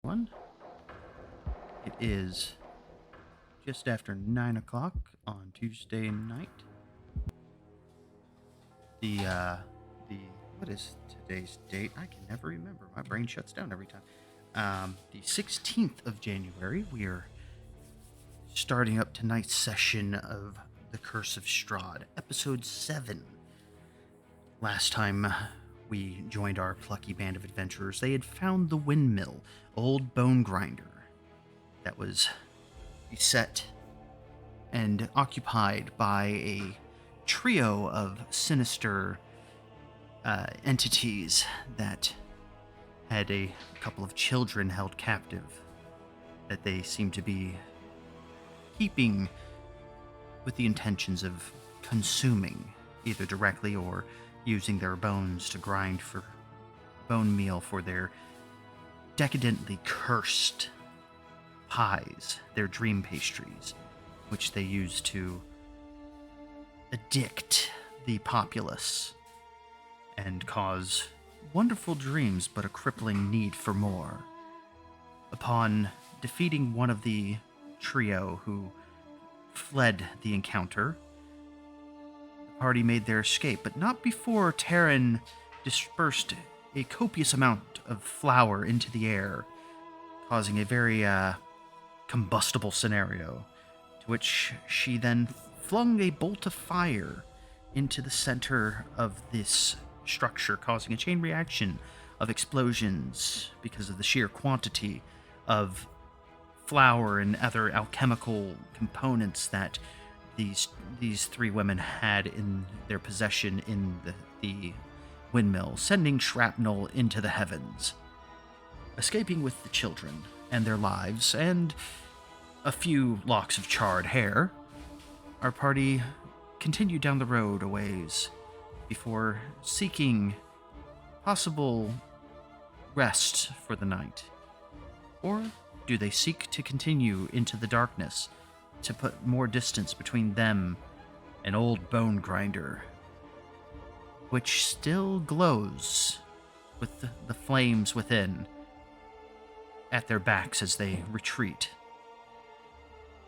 One. It is just after 9 o'clock on Tuesday night. The, uh, the, what is today's date? I can never remember. My brain shuts down every time. The 16th of January, we are starting up tonight's session of The Curse of Strahd, episode 7. Last time we joined our plucky band of adventurers, they had found the windmill, old Bonegrinder, that was beset and occupied by a trio of sinister entities that had a couple of children held captive that they seemed to be keeping with the intentions of consuming, either directly or using their bones to grind for bone meal for their decadently cursed pies, their dream pastries, which they use to addict the populace and cause wonderful dreams but a crippling need for more. Upon defeating one of the trio who fled the encounter, the party made their escape, but not before Taryn dispersed a copious amount of flour into the air, causing a very combustible scenario, to which she then flung a bolt of fire into the center of this structure, causing a chain reaction of explosions because of the sheer quantity of flour and other alchemical components that these three women had in their possession in the windmill, sending shrapnel into the heavens. Escaping with the children and their lives and a few locks of charred hair, our party continued down the road a ways before seeking possible rest for the night. Or do they seek to continue into the darkness to put more distance between them and old Bonegrinder, which still glows with the flames within at their backs as they retreat?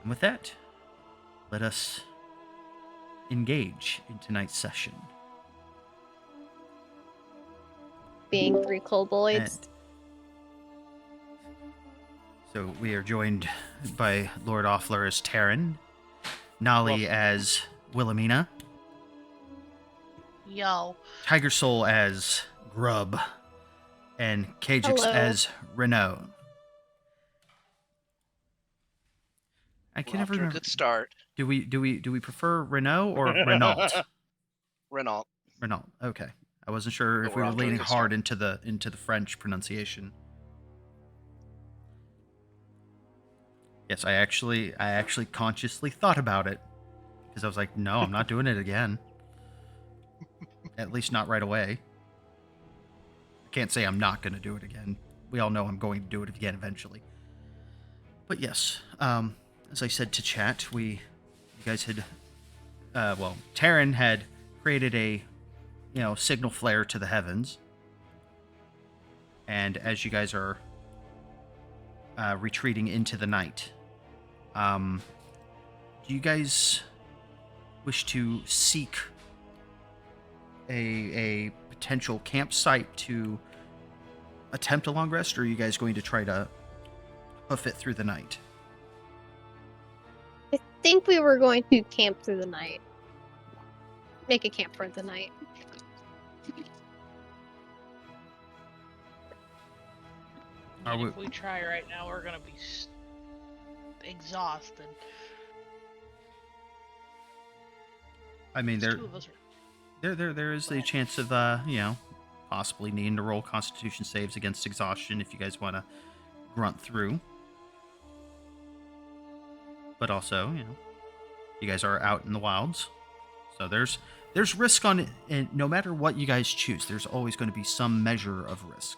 And with that, let us engage in tonight's session. Being three kobolds. And so we are joined by Lord Offler as Taryn, Nolly as Wilhelmina, Yo. Tiger Soul as Grub, and Kajix Hello. as Renault. I can We're off never to a remember. good start. Do we prefer Renault or Renault? Renault. Renault. Okay. I wasn't sure But if we we're were off to a leaning good hard start. into the French pronunciation. Yes, I actually consciously thought about it because I was like, no, I'm not doing it again. At least not right away. I can't say I'm not going to do it again. We all know I'm going to do it again eventually. But yes, as I said to chat, you guys had, Taryn had created a, signal flare to the heavens. And as you guys are retreating into the night, do you guys wish to seek a potential campsite to attempt a long rest, or are you guys going to try to hoof it through the night? I think we were going to camp through the night. Make a camp for the night. If we try right now, we're gonna be exhausted. I mean, Two of us are... there is the chance of possibly needing to roll Constitution saves against exhaustion if you guys want to grunt through. But also, you guys are out in the wilds, so there's risk on it, and no matter what you guys choose, there's always going to be some measure of risk.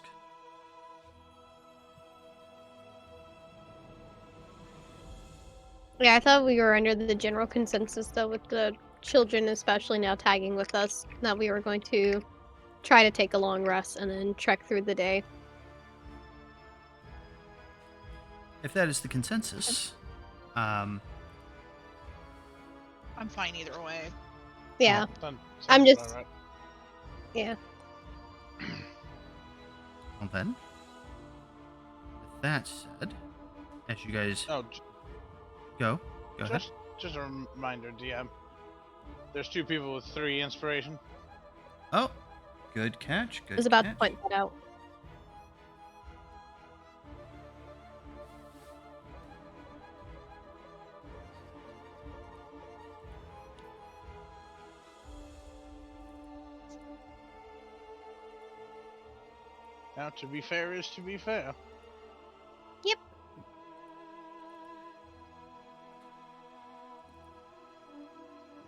Yeah, I thought we were under the general consensus, though, with the children especially now tagging with us, that we were going to try to take a long rest and then trek through the day. if that is the consensus, I'm fine either way. Yeah. Sounds I'm just- about right. Yeah. well then, with that said, as you guys Oh, go ahead. just a reminder, DM. There's 2 people with 3 inspiration. Oh, good catch. I Good was about catch. to point that out. Now, to be fair is to be fair. Yep.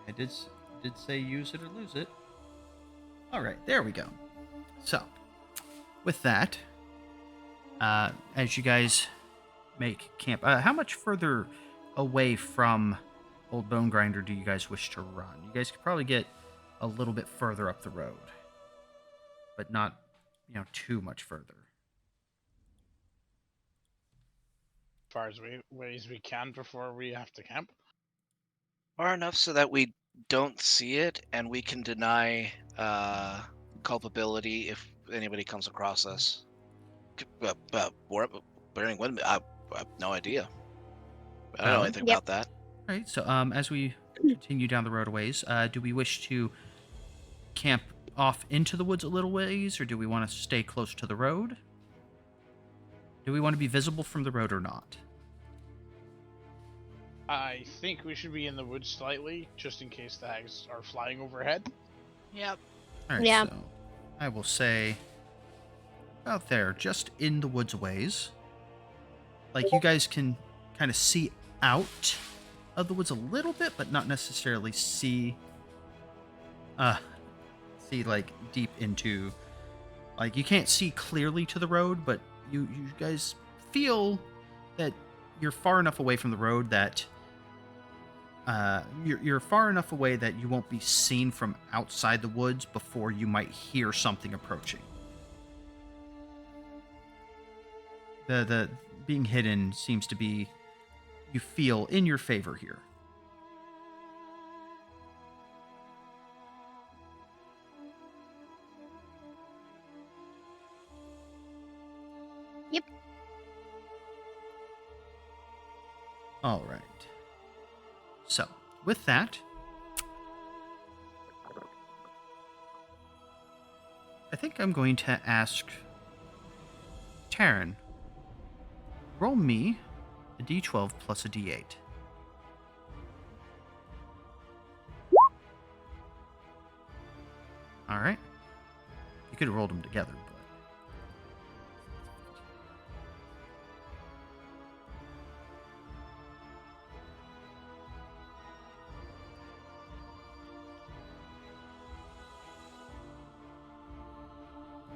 I did say use it or lose it. All right, there we go. So, with that, as you guys make camp, how much further away from Old Bonegrinder do you guys wish to run? You guys could probably get a little bit further up the road, but not, too much further. As far as ways we can before we have to camp. Far enough so that we don't see it and we can deny culpability if anybody comes across us. Burning wind. I have no idea. I don't know Valid. anything Yep. about that. All right, so as we continue down the roadways, do we wish to camp off into the woods a little ways, or do we want to stay close to the road? Do we want to be visible from the road or not? I think we should be in the woods slightly, just in case the hags are flying overhead. Yep. All right, Yeah. so I will say about there, just in the woods ways. Like, you guys can kind of see out of the woods a little bit, but not necessarily see like deep into, like, you can't see clearly to the road, but you guys feel that you're far enough away from the road that you're far enough away that you won't be seen from outside the woods before you might hear something approaching. The being hidden seems to be, you feel, in your favor here. Yep. All right. So, with that, I think I'm going to ask Taryn, roll me a d12 plus a d8. All right. You could have rolled them together, but...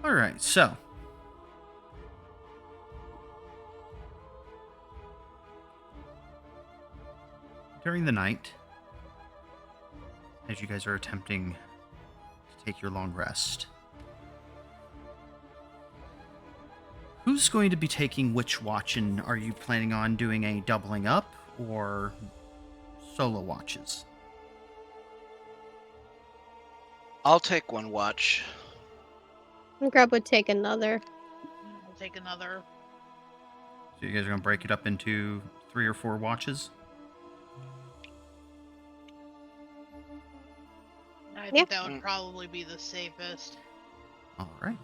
All right, so... during the night, as you guys are attempting to take your long rest, who's going to be taking which watch, and are you planning on doing a doubling up or solo watches? I'll take one watch. Grub would take another. I'll take another. So you guys are going to break it up into 3 or 4 watches? I think that would probably be the safest. All right.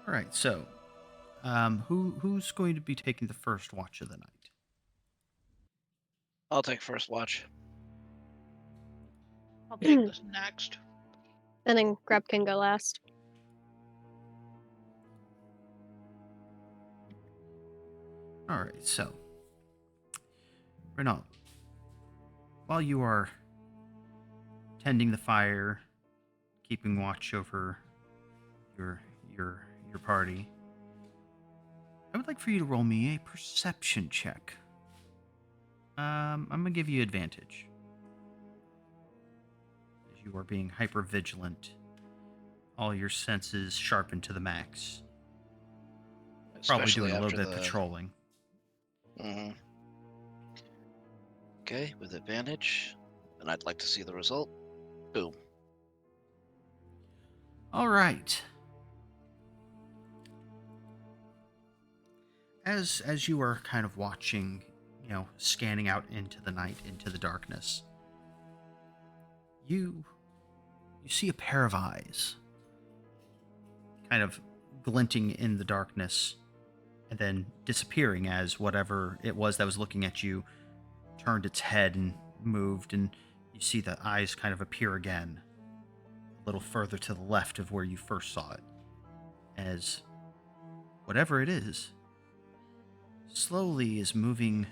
All right, so who's going to be taking the first watch of the night? I'll take first watch. I'll take this next. And then Grub can go last. All right, so Renault, while you are tending the fire, keeping watch over your party, I would like for you to roll me a perception check. I'm gonna give you advantage, as you are being hyper vigilant all your senses sharpened to the max. Probably Especially doing a little after bit the. patrolling. hmm Okay, with advantage, and I'd like to see the result. Boom. All right. As you are kind of watching, scanning out into the night, into the darkness, you see a pair of eyes kind of glinting in the darkness and then disappearing as whatever it was that was looking at you turned its head and moved, and you see the eyes kind of appear again a little further to the left of where you first saw it, as whatever it is slowly is moving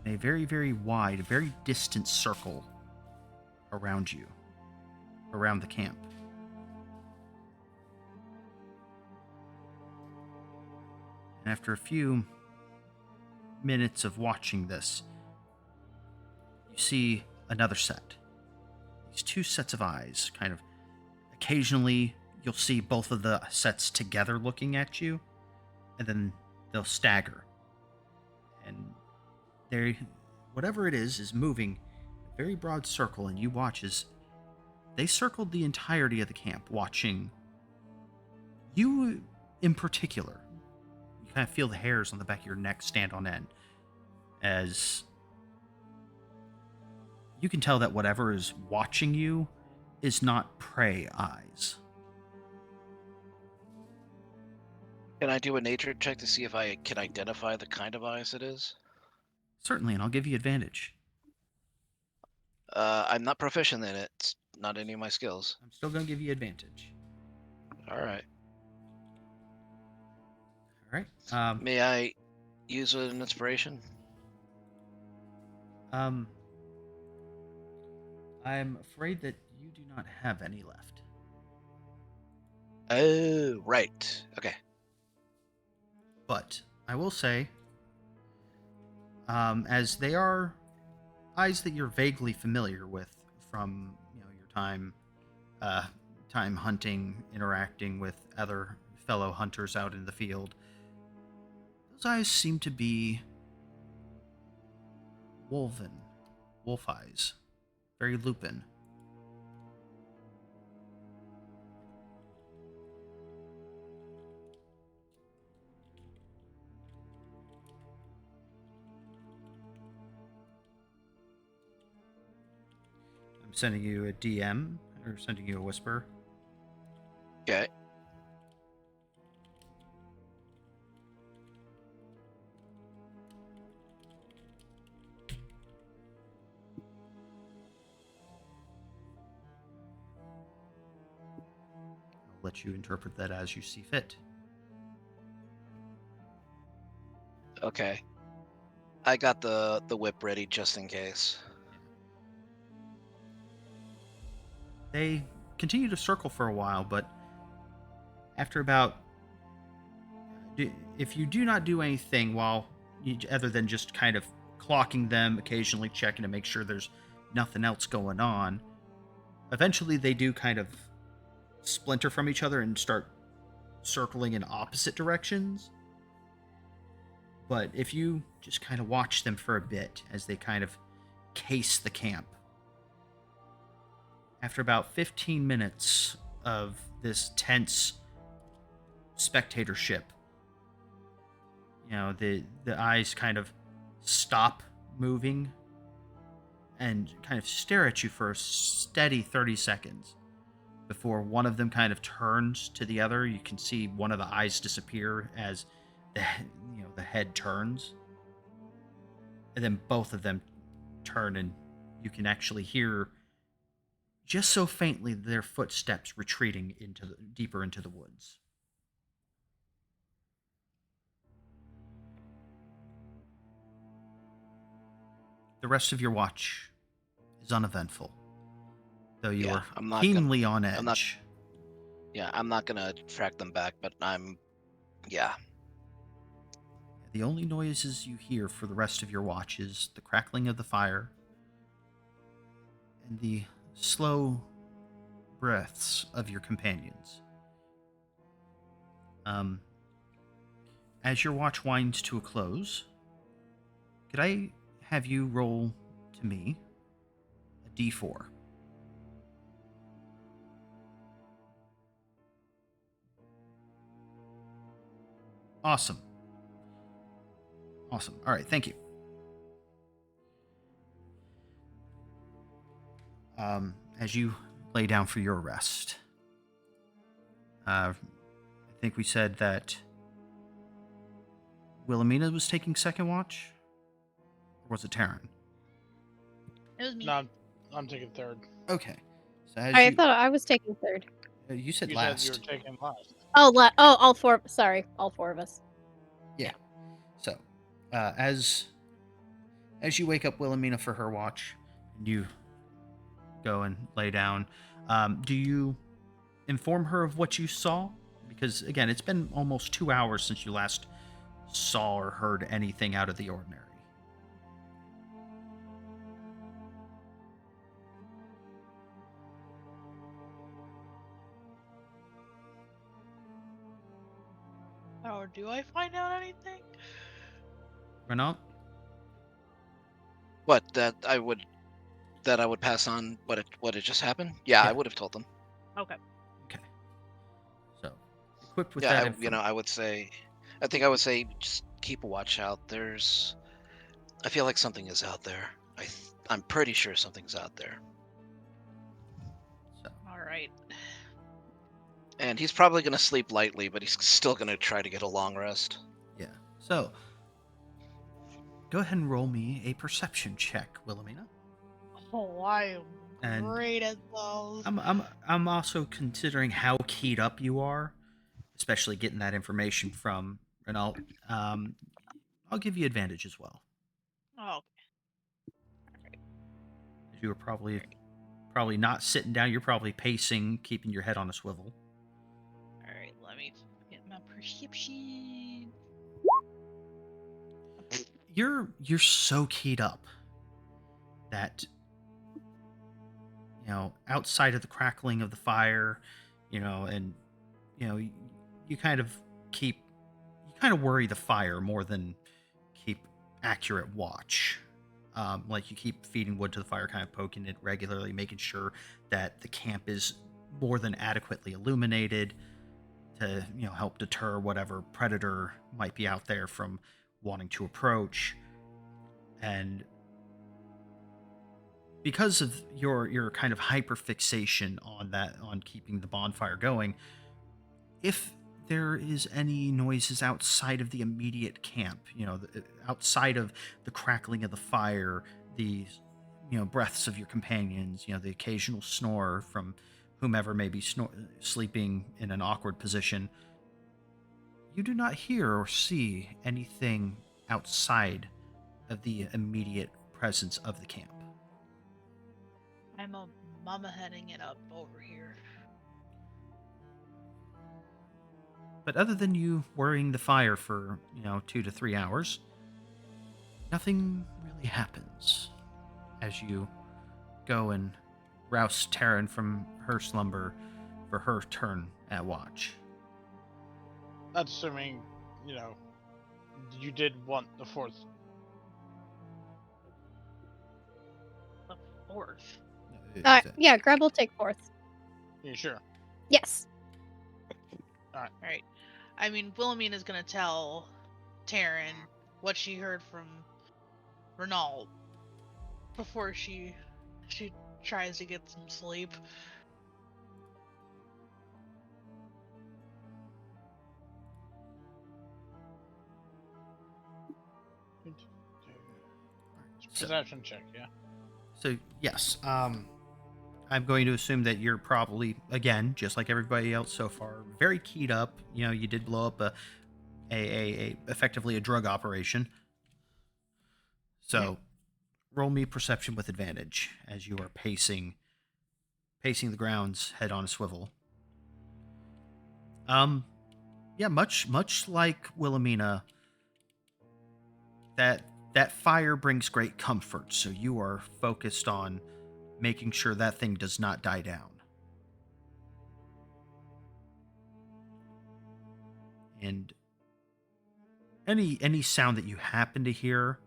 in a very, very wide, very distant circle around you, around the camp. And after a few minutes of watching this, you see another set. These two sets of eyes, kind of occasionally you'll see both of the sets together looking at you, and then they'll stagger. And they, whatever it is moving a very broad circle, and you watch as they circled the entirety of the camp, watching you in particular. You kind of feel the hairs on the back of your neck stand on end, as you can tell that whatever is watching you is not prey eyes. Can I do a nature check to see if I can identify the kind of eyes it is? Certainly, and I'll give you advantage. I'm not proficient in it. It's not any of my skills. I'm still going to give you advantage. All right. All right. May I use an inspiration? I'm afraid that you do not have any left. Oh, right. Okay. But I will say, as they are eyes that you're vaguely familiar with from your time hunting, interacting with other fellow hunters out in the field. Those eyes seem to be wolf eyes, very lupin. I'm sending you a DM, or sending you a whisper. Okay. I'll let you interpret that as you see fit. Okay. I got the whip ready just in case. They continue to circle for a while, but after about... If you do not do anything other than just kind of clocking them, occasionally checking to make sure there's nothing else going on, eventually they do kind of splinter from each other and start circling in opposite directions. But if you just kind of watch them for a bit as they kind of case the camp, after about 15 minutes of this tense spectatorship, the eyes kind of stop moving and kind of stare at you for a steady 30 seconds before one of them kind of turns to the other. You can see one of the eyes disappear as the head turns, and then both of them turn, and you can actually hear just so faintly their footsteps retreating deeper into the woods. The rest of your watch is uneventful, though you are keenly on edge. I'm not gonna track them back, but The only noises you hear for the rest of your watch is the crackling of the fire and the slow breaths of your companions. As your watch winds to a close, could I have you roll to me a d4? Awesome. Awesome. All right, thank you. As you lay down for your rest, I think we said that Wilhelmina was taking second watch? Or was it Taryn? It was me. No, I'm taking third. Okay. So as I you, thought I was taking third. you said You last. said you were taking last. Oh, all four. Sorry, all four of us. Yeah. So, as you wake up Wilhelmina for her watch, and you go and lay down, do you inform her of what you saw? Because again, it's been almost 2 hours since you last saw or heard anything out of the ordinary. Or do I find out anything? Renault? What, that I would pass on what had just happened? Yeah, Yeah. I would have told them. Okay. Okay. So, equipped with Yeah, that I information. would say, I would say just keep a watch out. I feel like something is out there. I'm pretty sure something's out there. So, All right. And he's probably going to sleep lightly, but he's still going to try to get a long rest. yeah. So, go ahead and roll me a perception check, Wilhelmina. Oh, I am And great at those. I'm also considering how keyed up you are, especially getting that information from Renault. I'll give you advantage as well. Oh, You were probably not sitting down. You're probably pacing, keeping your head on a swivel. all right. Let me get my perception. You're so keyed up that outside of the crackling of the fire, and you kind of worry the fire more than keep accurate watch. Like you keep feeding wood to the fire, kind of poking it regularly, making sure that the camp is more than adequately illuminated to help deter whatever predator might be out there from wanting to approach. And because of your kind of hyperfixation on keeping the bonfire going, if there is any noises outside of the immediate camp, outside of the crackling of the fire, the breaths of your companions, the occasional snore from whomever may be sleeping in an awkward position, you do not hear or see anything outside of the immediate presence of the camp. I'm a mama heading it up over here. But other than you worrying the fire for 2 to 3 hours, nothing really happens as you go and rouse Taryn from her slumber for her turn at watch. That's assuming, you did want the fourth. The fourth. Yeah, Grab will take fourth. You sure? Yes. All right. I mean, Wilhelmina's gonna tell Taryn what she heard from Renault before she tries to get some sleep. Perception check, yeah. So yes, I'm going to assume that you're probably, again, just like everybody else so far, very keyed up. You did blow up a effectively a drug operation. So roll me perception with advantage as you are pacing the grounds, head on a swivel. Yeah, much like Wilhelmina, that fire brings great comfort, so you are focused on making sure that thing does not die down. and any sound that you happen to hear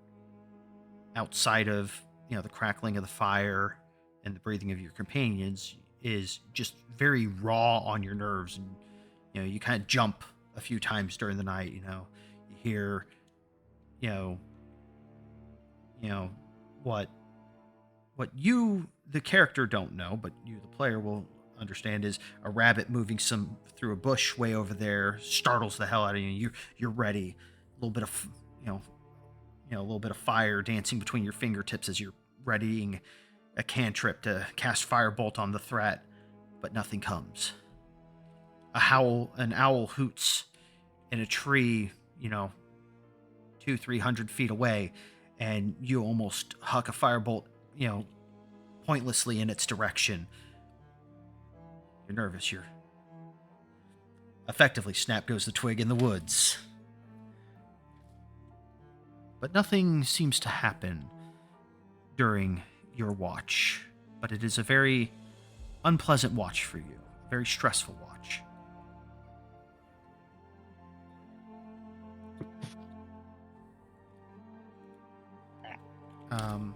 outside of the crackling of the fire and the breathing of your companions is just very raw on your nerves, and you kind of jump a few times during the night. You hear you know what you, the character, don't know, but you, the player, will understand is a rabbit moving through a bush way over there startles the hell out of you. You're ready. A little bit of a little bit of fire dancing between your fingertips as you're readying a cantrip to cast firebolt on the threat, but nothing comes. An owl hoots in a tree, 200-300 feet away, and you almost huck a firebolt, pointlessly in its direction. You're nervous. You're effectively snap goes the twig in the woods. But nothing seems to happen during your watch. But it is a very unpleasant watch for you. A very stressful watch. Um,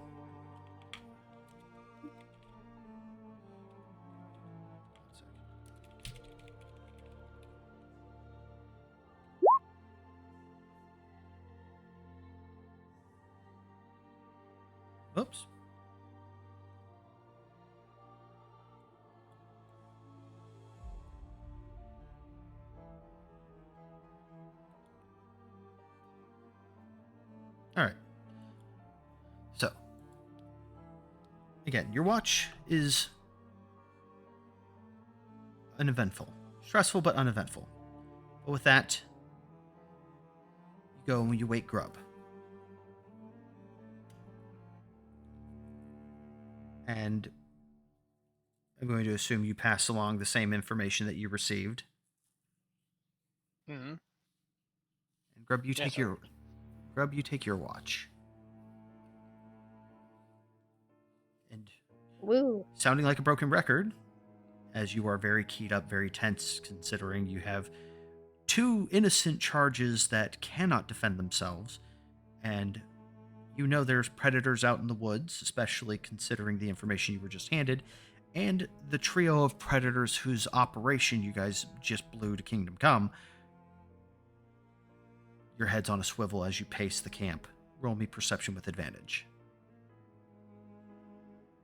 Oops. All right. So, again, your watch is uneventful. Stressful, but uneventful. But with that, you go and you wake Grub. And I'm going to assume you pass along the same information that you received. Mm-hmm. And Grub, you take your watch. And Woo. sounding like a broken record, as you are very keyed up, very tense, considering you have 2 innocent charges that cannot defend themselves, and there's predators out in the woods, especially considering the information you were just handed, and the trio of predators whose operation you guys just blew to Kingdom Come. Your head's on a swivel as you pace the camp. Roll me perception with advantage.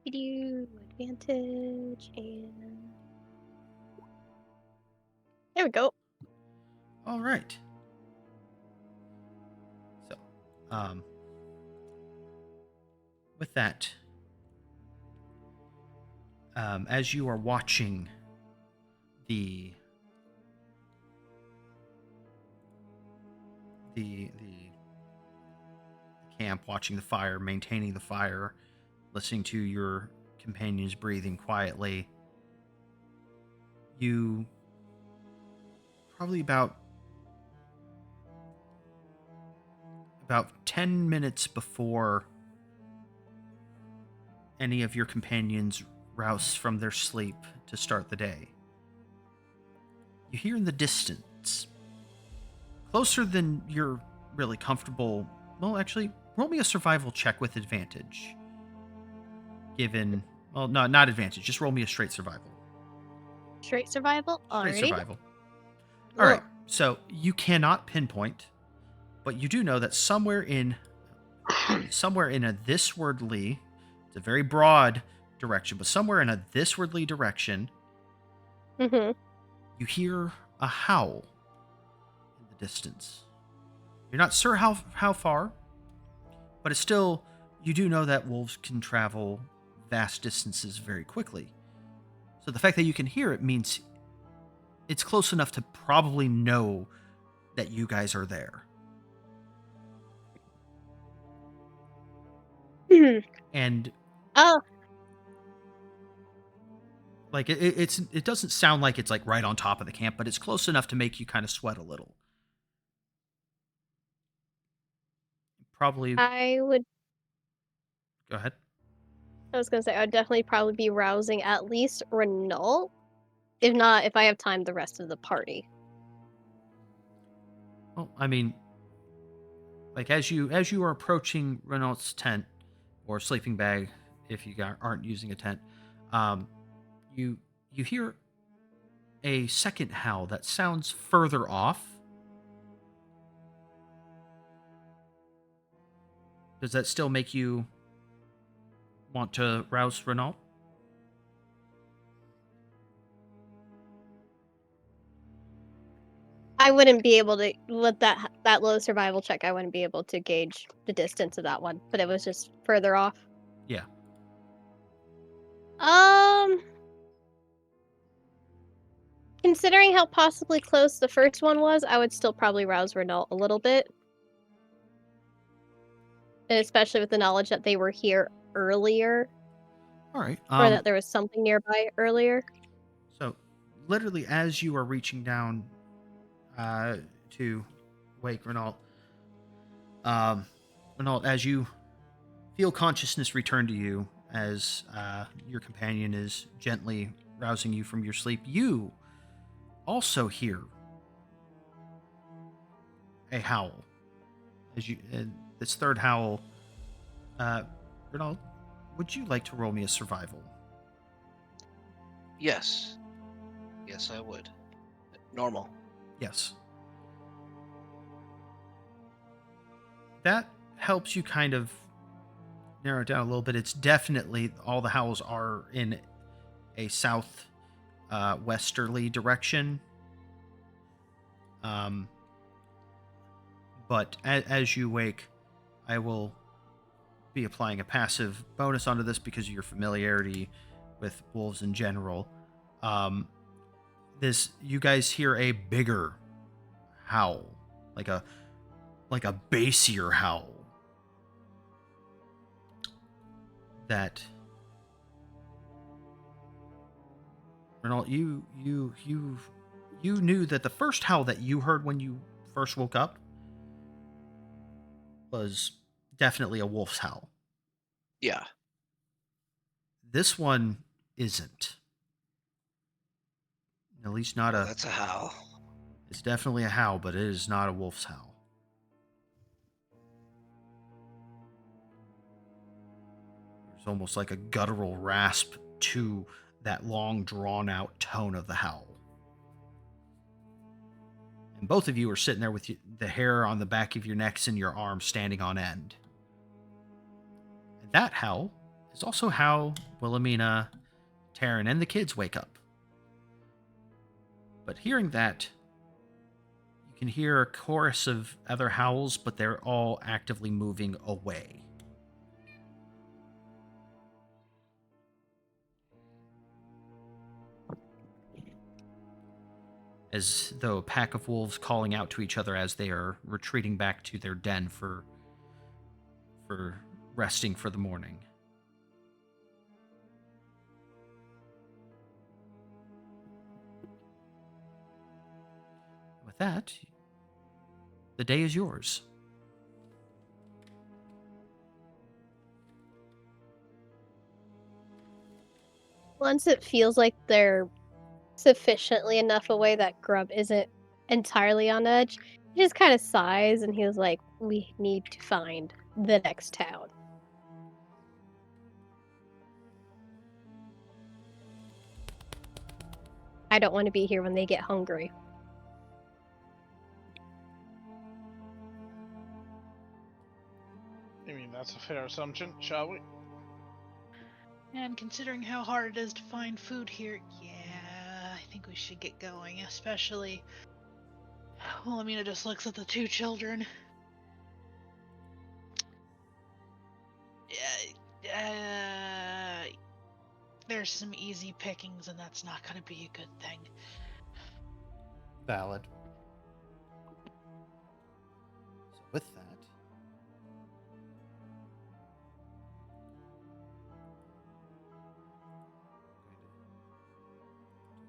Advantage and there we go. All right. So, with that, as you are watching the camp, watching the fire, maintaining the fire, listening to your companions breathing quietly, you probably about 10 minutes before any of your companions rouse from their sleep to start the day, you hear in the distance, closer than you're really comfortable. Well, actually, roll me a survival check with advantage. Given, well, no, not advantage. Just roll me a straight survival. Straight survival? Straight Alrighty. survival. All right. So you cannot pinpoint, but you do know that somewhere in a thiswardly, it's a very broad direction, but somewhere in a thiswardly direction, Mm-hmm. you hear a howl in the distance. You're not sure how far, but it's still, you do know that wolves can travel vast distances very quickly. So the fact that you can hear it means it's close enough to probably know that you guys are there. And Oh, like it doesn't sound like it's like right on top of the camp, but it's close enough to make you kind of sweat a little. Probably. I would. Go ahead. I was gonna say I'd definitely probably be rousing at least Renault. If not, if I have time, the rest of the party. Well, I mean, like as you are approaching Renault's tent or sleeping bag, if you aren't using a tent, um, you you hear a second howl that sounds further off. Does that still make you want to rouse Renault? I wouldn't be able to with that low survival check. I wouldn't be able to gauge the distance of that one, but it was just further off. Yeah. Um, considering how possibly close the first one was, I would still probably rouse Renault a little bit, and especially with the knowledge that they were here earlier, All right. or that there was something nearby earlier. So, literally, as you are reaching down to wake Renault, Renault, as you feel consciousness return to you, as your companion is gently rousing you from your sleep, you also hear a howl. As you, this third howl, Renault, would you like to roll me a survival? Yes. Yes, I would. Normal. Yes. That helps you kind of narrow it down a little bit. It's definitely all the howls are in a south westerly direction. But as you wake, I will be applying a passive bonus onto this because of your familiarity with wolves in general. This you guys hear a bigger howl, like a bassier howl that Renault, you knew that the first howl that you heard when you first woke up was definitely a wolf's howl. Yeah. This one isn't. At least not That's a howl. It's definitely a howl, but it is not a wolf's howl. There's almost like a guttural rasp to that long, drawn-out tone of the howl. And both of you are sitting there with the hair on the back of your necks and your arms standing on end. And that howl is also how Wilhelmina, Taryn, and the kids wake up. But hearing that, you can hear a chorus of other howls, but they're all actively moving away. As though a pack of wolves calling out to each other as they are retreating back to their den for resting for the morning. With that, the day is yours. Once it feels like they're sufficiently enough away that Grub isn't entirely on edge, he just kind of sighs and he was like, "We need to find the next town." I don't want to be here when they get hungry. I mean, that's a fair assumption, shall we? And considering how hard it is to find food here, yeah, I think we should get going. Especially, well, Amina just looks at the two children. There's some easy pickings, and that's not going to be a good thing. Valid. So with that,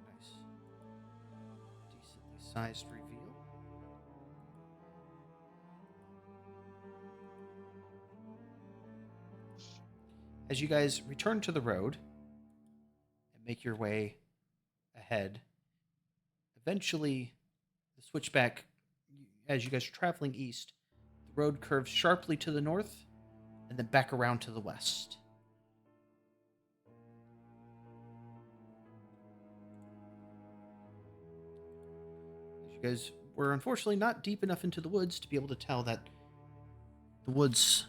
nice, decently sized reveal. As you guys return to the road and make your way ahead, eventually the switchback, as you guys are traveling east, the road curves sharply to the north and then back around to the west. You guys were unfortunately not deep enough into the woods to be able to tell that the woods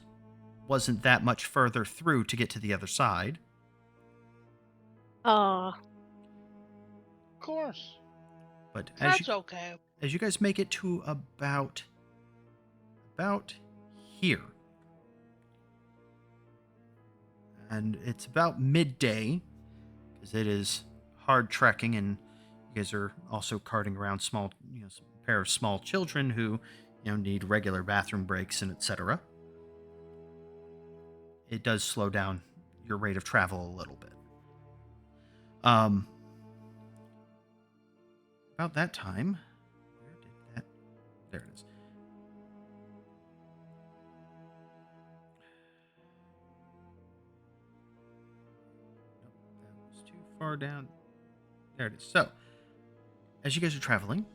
wasn't that much further through to get to the other side. Aw. Of course. But That's okay. as you guys make it to about here, and it's about midday, because it is hard trekking, and you guys are also carting around small, a pair of small children who, need regular bathroom breaks and etc. It does slow down your rate of travel a little bit. About that time, where did that? There it is. Nope, that was too far down. There it is. So, as you guys are traveling,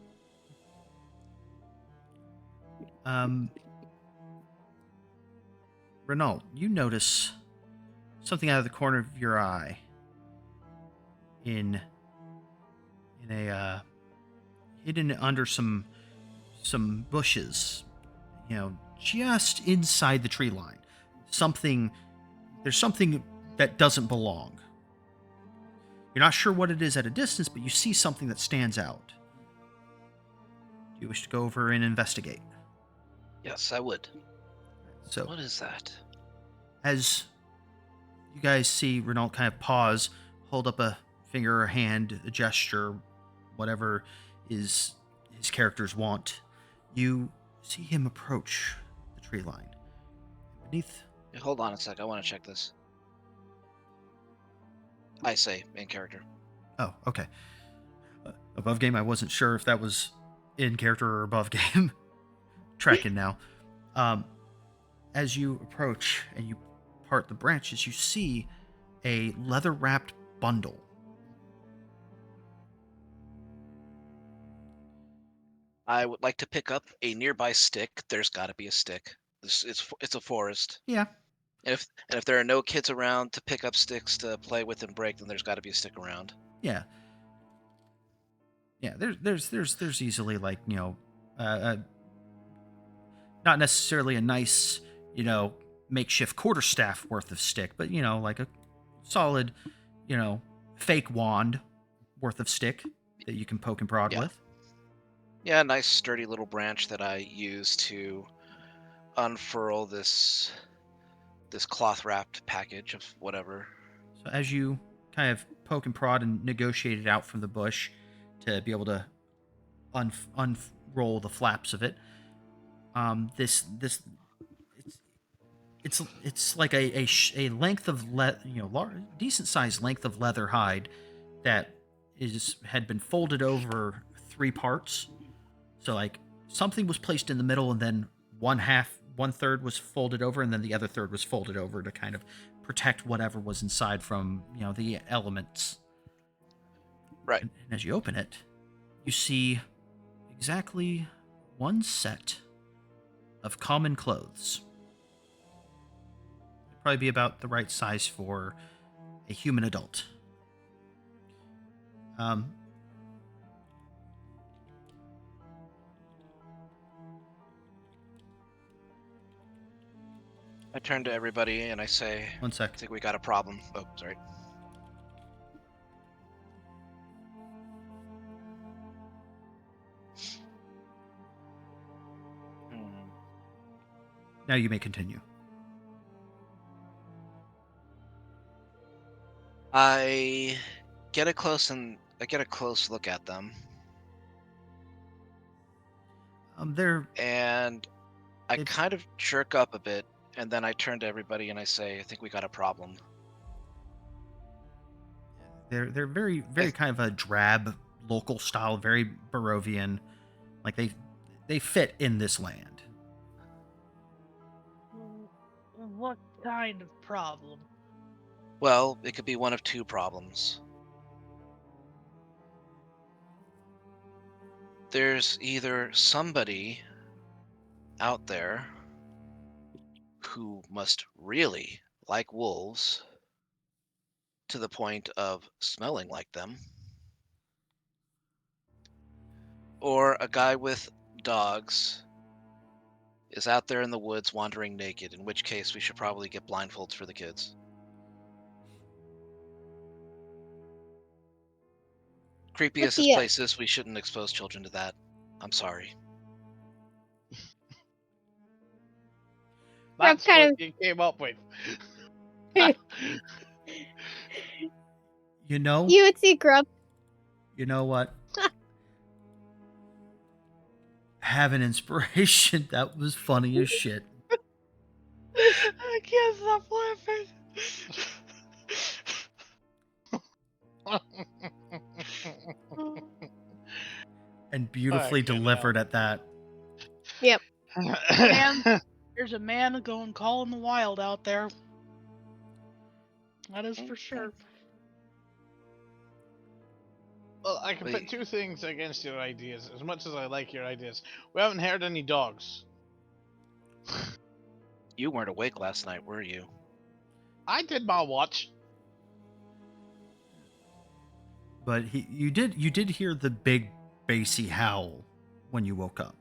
Renault, you notice something out of the corner of your eye in a hidden under some bushes, just inside the tree line. There's something that doesn't belong. You're not sure what it is at a distance, but you see something that stands out. Do you wish to go over and investigate? Yes, I would. So, What is that? as you guys see Renault kind of pause, hold up a finger or hand, a gesture, whatever is his character's want, you see him approach the tree line. Beneath... Hey, hold on a sec. I want to check this. I say in character. Oh, okay. Above game, I wasn't sure if that was in character or above game. Tracking now. As you approach and you part the branches, you see a leather-wrapped bundle. I would like to pick up a nearby stick. There's got to be a stick. It's a forest. Yeah. And if there are no kids around to pick up sticks to play with and break, then there's got to be a stick around. Yeah. Yeah, there's easily not necessarily a nice, makeshift quarterstaff worth of stick, but like a solid, fake wand worth of stick that you can poke and prod with. Yeah, a nice sturdy little branch that I use to unfurl this cloth wrapped package of whatever. So as you kind of poke and prod and negotiate it out from the bush to be able to unroll the flaps of it, it's like a length of decent sized length of leather hide that had been folded over 3 parts. So like something was placed in the middle, and then one third was folded over, and then the other third was folded over to kind of protect whatever was inside from the elements. Right. And as you open it, you see exactly 1 set of common clothes. It'd probably be about the right size for a human adult. I turn to everybody and I say, 1 sec. I think we got a problem. Oh, sorry. Now you may continue. I get a close look at them. And I kind of jerk up a bit, and then I turn to everybody and I say, I think we got a problem. They're very, very kind of a drab local style, very Barovian. Like they fit in this land. What kind of problem? Well, it could be one of 2 problems. There's either somebody out there who must really like wolves to the point of smelling like them, or a guy with dogs is out there in the woods wandering naked, in which case we should probably get blindfolds for the kids. Creepy With as this the place is, we shouldn't expose children to that. I'm sorry. Grub That's kind what you came up with. of You know, you would see Grub. you know what? Have an inspiration. That was funny as shit. I can't stop laughing. And beautifully Fucking delivered at that. Yep. Man, there's a man going calling the wild out there. That is for sure. Well, I can put two things against your ideas. As much as I like your ideas, we haven't heard any dogs. You weren't awake last night, were you? I did my watch. But you did hear the big bassy howl when you woke up.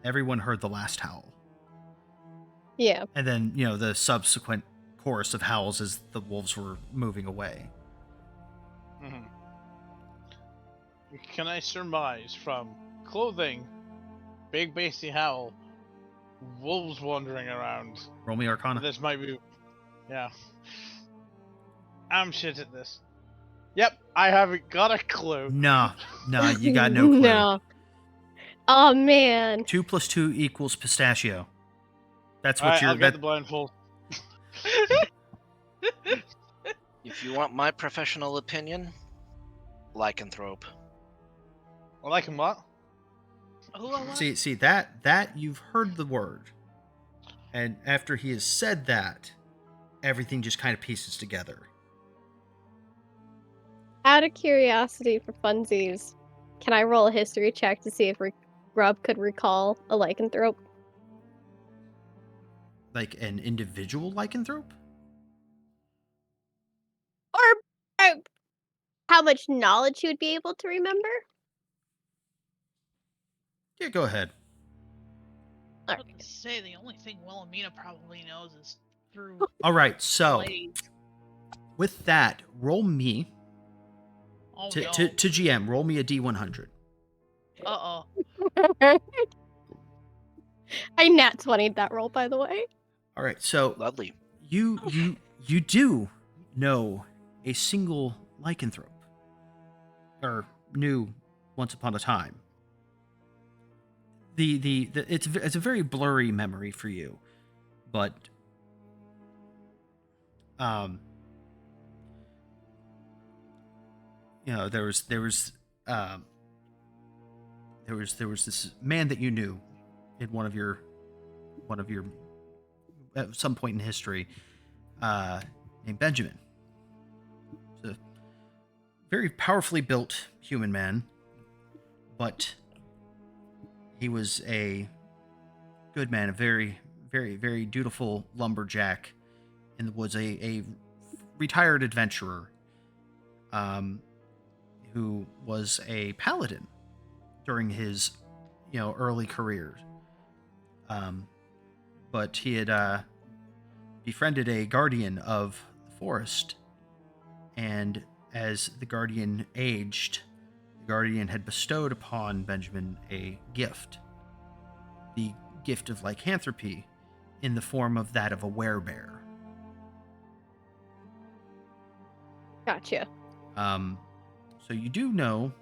Everyone heard the last howl. Yeah. And then, the subsequent chorus of howls as the wolves were moving away. Mm-hmm. Can I surmise from clothing, big bassy howl, wolves wandering around? Roll me Arcana. This might be, yeah. I'm shit at this. Yep, I haven't got a clue. Nah, you got no clue. No. Oh man. 2 + 2 equals pistachio. That's what Alright, you're. I'll get the blindfold. If you want my professional opinion, lycanthrope. I like him what? See that you've heard the word, and after he has said that, everything just kind of pieces together. Out of curiosity for funsies, can I roll a history check to see if Grub could recall a lycanthrope? Like an individual lycanthrope? Or how much knowledge he would be able to remember? Yeah, go ahead. I was gonna say the only thing Wilhelmina probably knows is through All right, so blades. with that, roll me Oh to no. GM. Roll me a D100. Uh-oh. I nat 20'd that roll, by the way. All right, so Lovely. you do know a single lycanthrope, or knew once upon a time. It's a very blurry memory for you, but there was this man that you knew in one of your at some point in history, named Benjamin. He's a very powerfully built human man, but he was a good man, a very, very, very dutiful lumberjack in the woods, a retired adventurer, who was a paladin during his, early career. But he had befriended a guardian of the forest, and as the guardian aged, the guardian had bestowed upon Benjamin a gift. The gift of lycanthropy in the form of that of a werebear. Gotcha. So you do know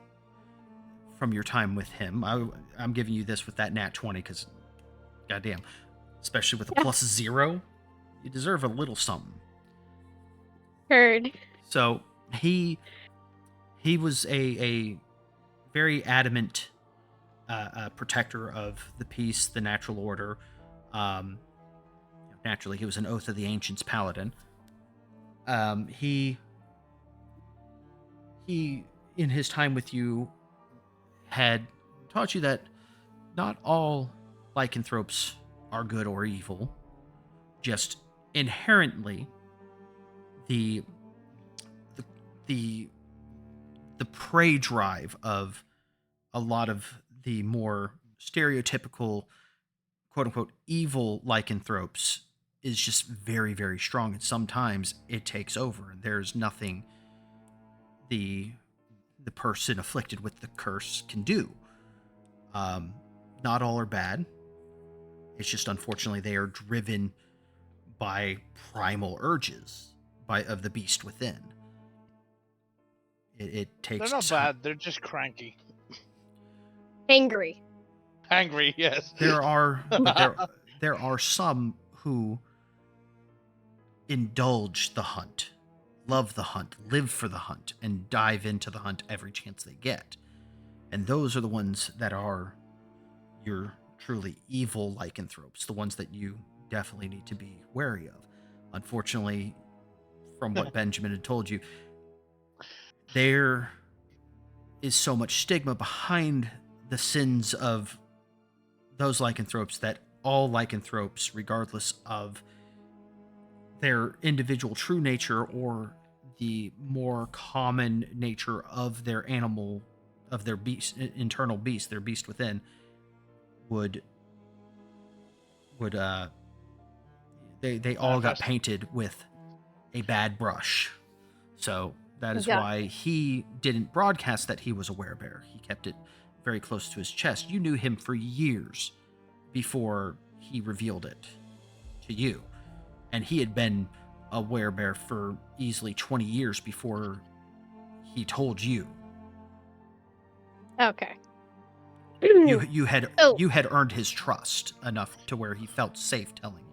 from your time with him, I'm giving you this with that nat 20 because, goddamn, especially with a +0, you deserve a little something. Heard. So he was a very adamant protector of the peace, the natural order. Naturally, he was an Oath of the Ancients paladin. He in his time with you had taught you that not all lycanthropes are good or evil. Just inherently, the the the, the prey drive of a lot of the more stereotypical quote unquote evil lycanthropes is just very, very strong, and sometimes it takes over, and there's nothing the the person afflicted with the curse can do. Um, Not all are bad. It's just unfortunately they are driven by primal urges of the beast within. It They're takes not bad. They're just cranky, Angry. angry. Yes. There are some who indulge the hunt, love the hunt, live for the hunt, and dive into the hunt every chance they get. And those are the ones that are your truly evil lycanthropes, the ones that you definitely need to be wary of. Unfortunately, from what Benjamin had told you, there is so much stigma behind the sins of those lycanthropes that all lycanthropes, regardless of their individual true nature or the more common nature of their animal, of their beast, internal beast, their beast within, would they all got Manifest. painted with a bad brush. So that is Yeah. why he didn't broadcast that he was a werebear. He kept it very close to his chest. You knew him for years before he revealed it to you. And he had been a werebear for easily 20 years before he told you. Okay. You had So- you had earned his trust enough to where he felt safe telling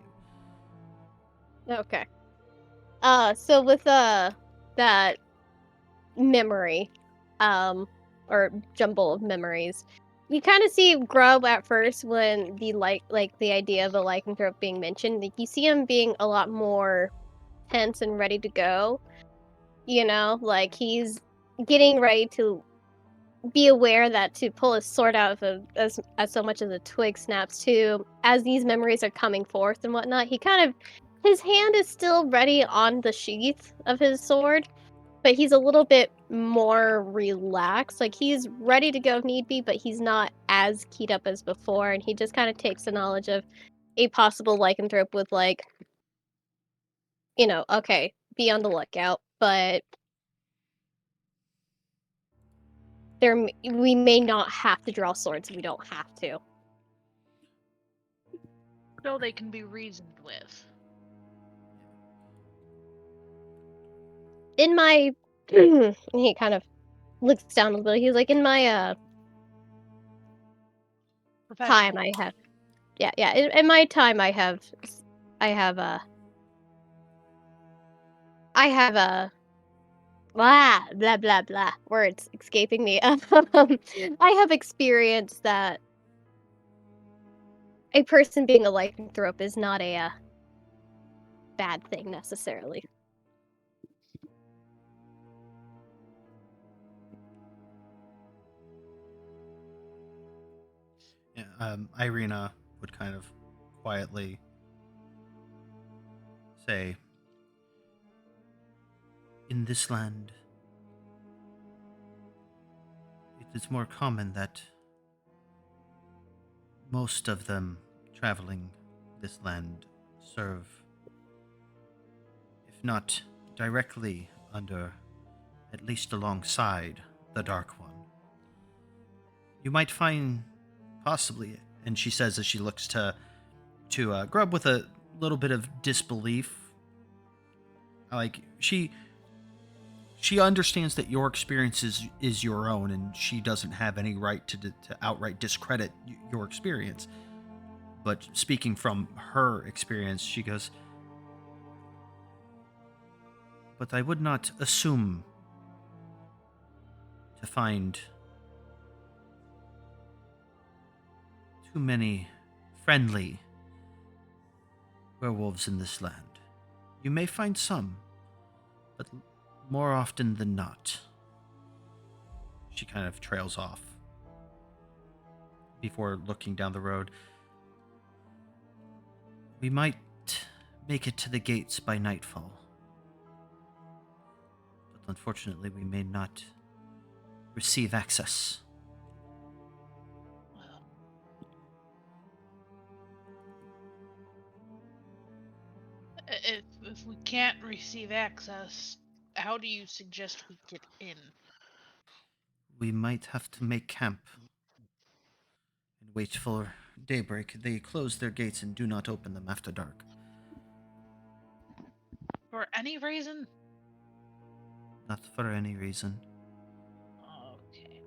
you. Okay. So with that memory, or jumble of memories, you kind of see Grub at first when the like the idea of a lycanthrope being mentioned. Like you see him being a lot more tense and ready to go. You know, like he's getting ready to be aware that to pull his sword out of as so much as a twig snaps too, as these memories are coming forth and whatnot, he kind of, his hand is still ready on the sheath of his sword, but he's a little bit more relaxed. Like he's ready to go if need be, but he's not as keyed up as before, and he just kind of takes the knowledge of a possible lycanthrope with like, okay, be on the lookout, but we may not have to draw swords if we don't have to. So they can be reasoned with. In my he kind of looks down a little bit. He's like, in my time I have, yeah, in my time I have blah blah blah blah, words escaping me. I have experienced that a person being a lycanthrope is not a bad thing necessarily. Yeah, Irina would kind of quietly say, "In this land, it is more common that most of them traveling this land serve, if not directly under, at least alongside the Dark One. You might find, possibly," and she says as she looks to Grub with a little bit of disbelief. Like she understands that your experience is your own, and she doesn't have any right to outright discredit your experience. But speaking from her experience, she goes, "But I would not assume to find too many friendly werewolves in this land. You may find some, but more often than not." She kind of trails off. before looking down the road. We might make it to the gates by nightfall. But unfortunately, we may not receive access. Well, if we can't receive access, how do you suggest we get in? We might have to make camp and wait for daybreak. They close their gates and do not open them after dark. For any reason? Not for any reason. Okay.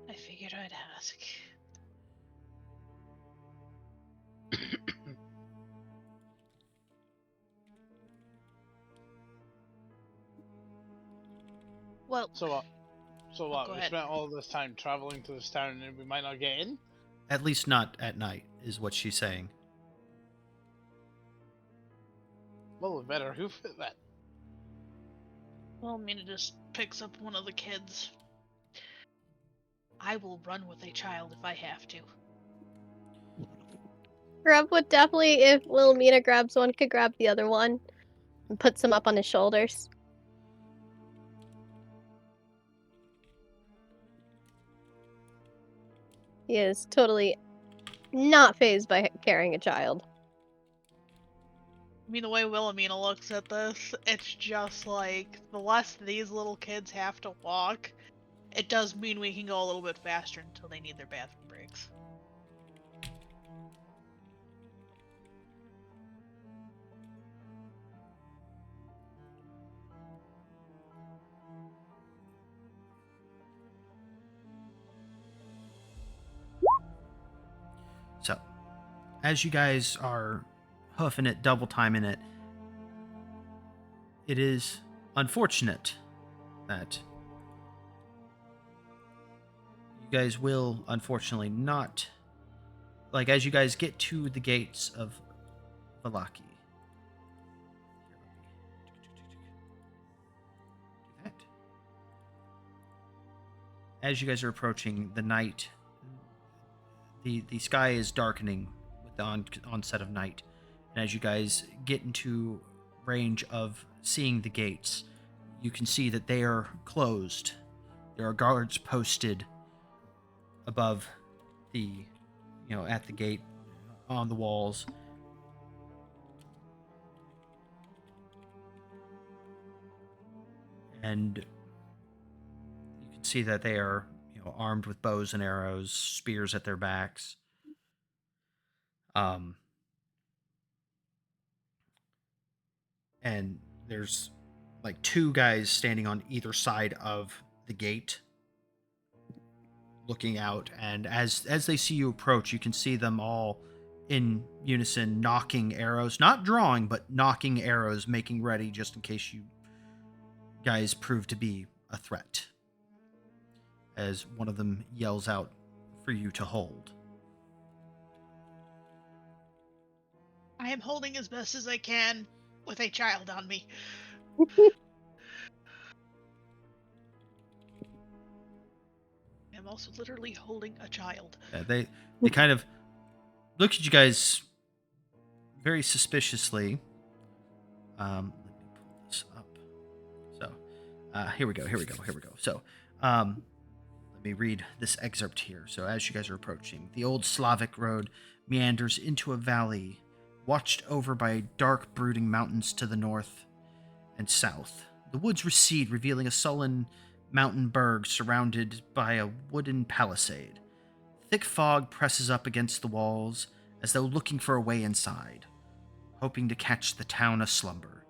I figured I'd ask. Well, So what? So what? go We ahead. spent all this time traveling to this town and we might not get in? At least not at night, is what she's saying. Well, we better hoof it then. Well, Mina just picks up one of the kids. I will run with a child if I have to. Grub would definitely, if Wilhelmina grabs one, could grab the other one and puts him up on his shoulders. He is totally not phased by carrying a child. I mean, the way Wilhelmina looks at this, it's just like, the less these little kids have to walk, it does mean we can go a little bit faster until they need their bathroom breaks. So, as you guys are hoofing it, double timing it, it is unfortunate that you guys will unfortunately not, like, as you guys get to the gates of Valaki. Do that. As you guys are approaching the night, the sky is darkening with the onset of night, and as you guys get into range of seeing the gates, you can see that they are closed. There are guards posted above at the gate, on the walls. And you can see that they are, armed with bows and arrows, spears at their backs. And there's like two guys standing on either side of the gate, looking out, and as they see you approach, you can see them all in unison knocking arrows, not drawing, but knocking arrows, making ready just in case you guys prove to be a threat, as one of them yells out for you to hold. I am holding as best as I can with a child on me. I'm also literally holding a child. They kind of look at you guys very suspiciously. Let me pull this up. So, here we go. So, let me read this excerpt here. So, as you guys are approaching, the old Slavic road meanders into a valley, watched over by dark, brooding mountains to the north and south. The woods recede, revealing a sullen mountain berg surrounded by a wooden palisade. Thick fog presses up against the walls as though looking for a way inside, hoping to catch the town aslumber.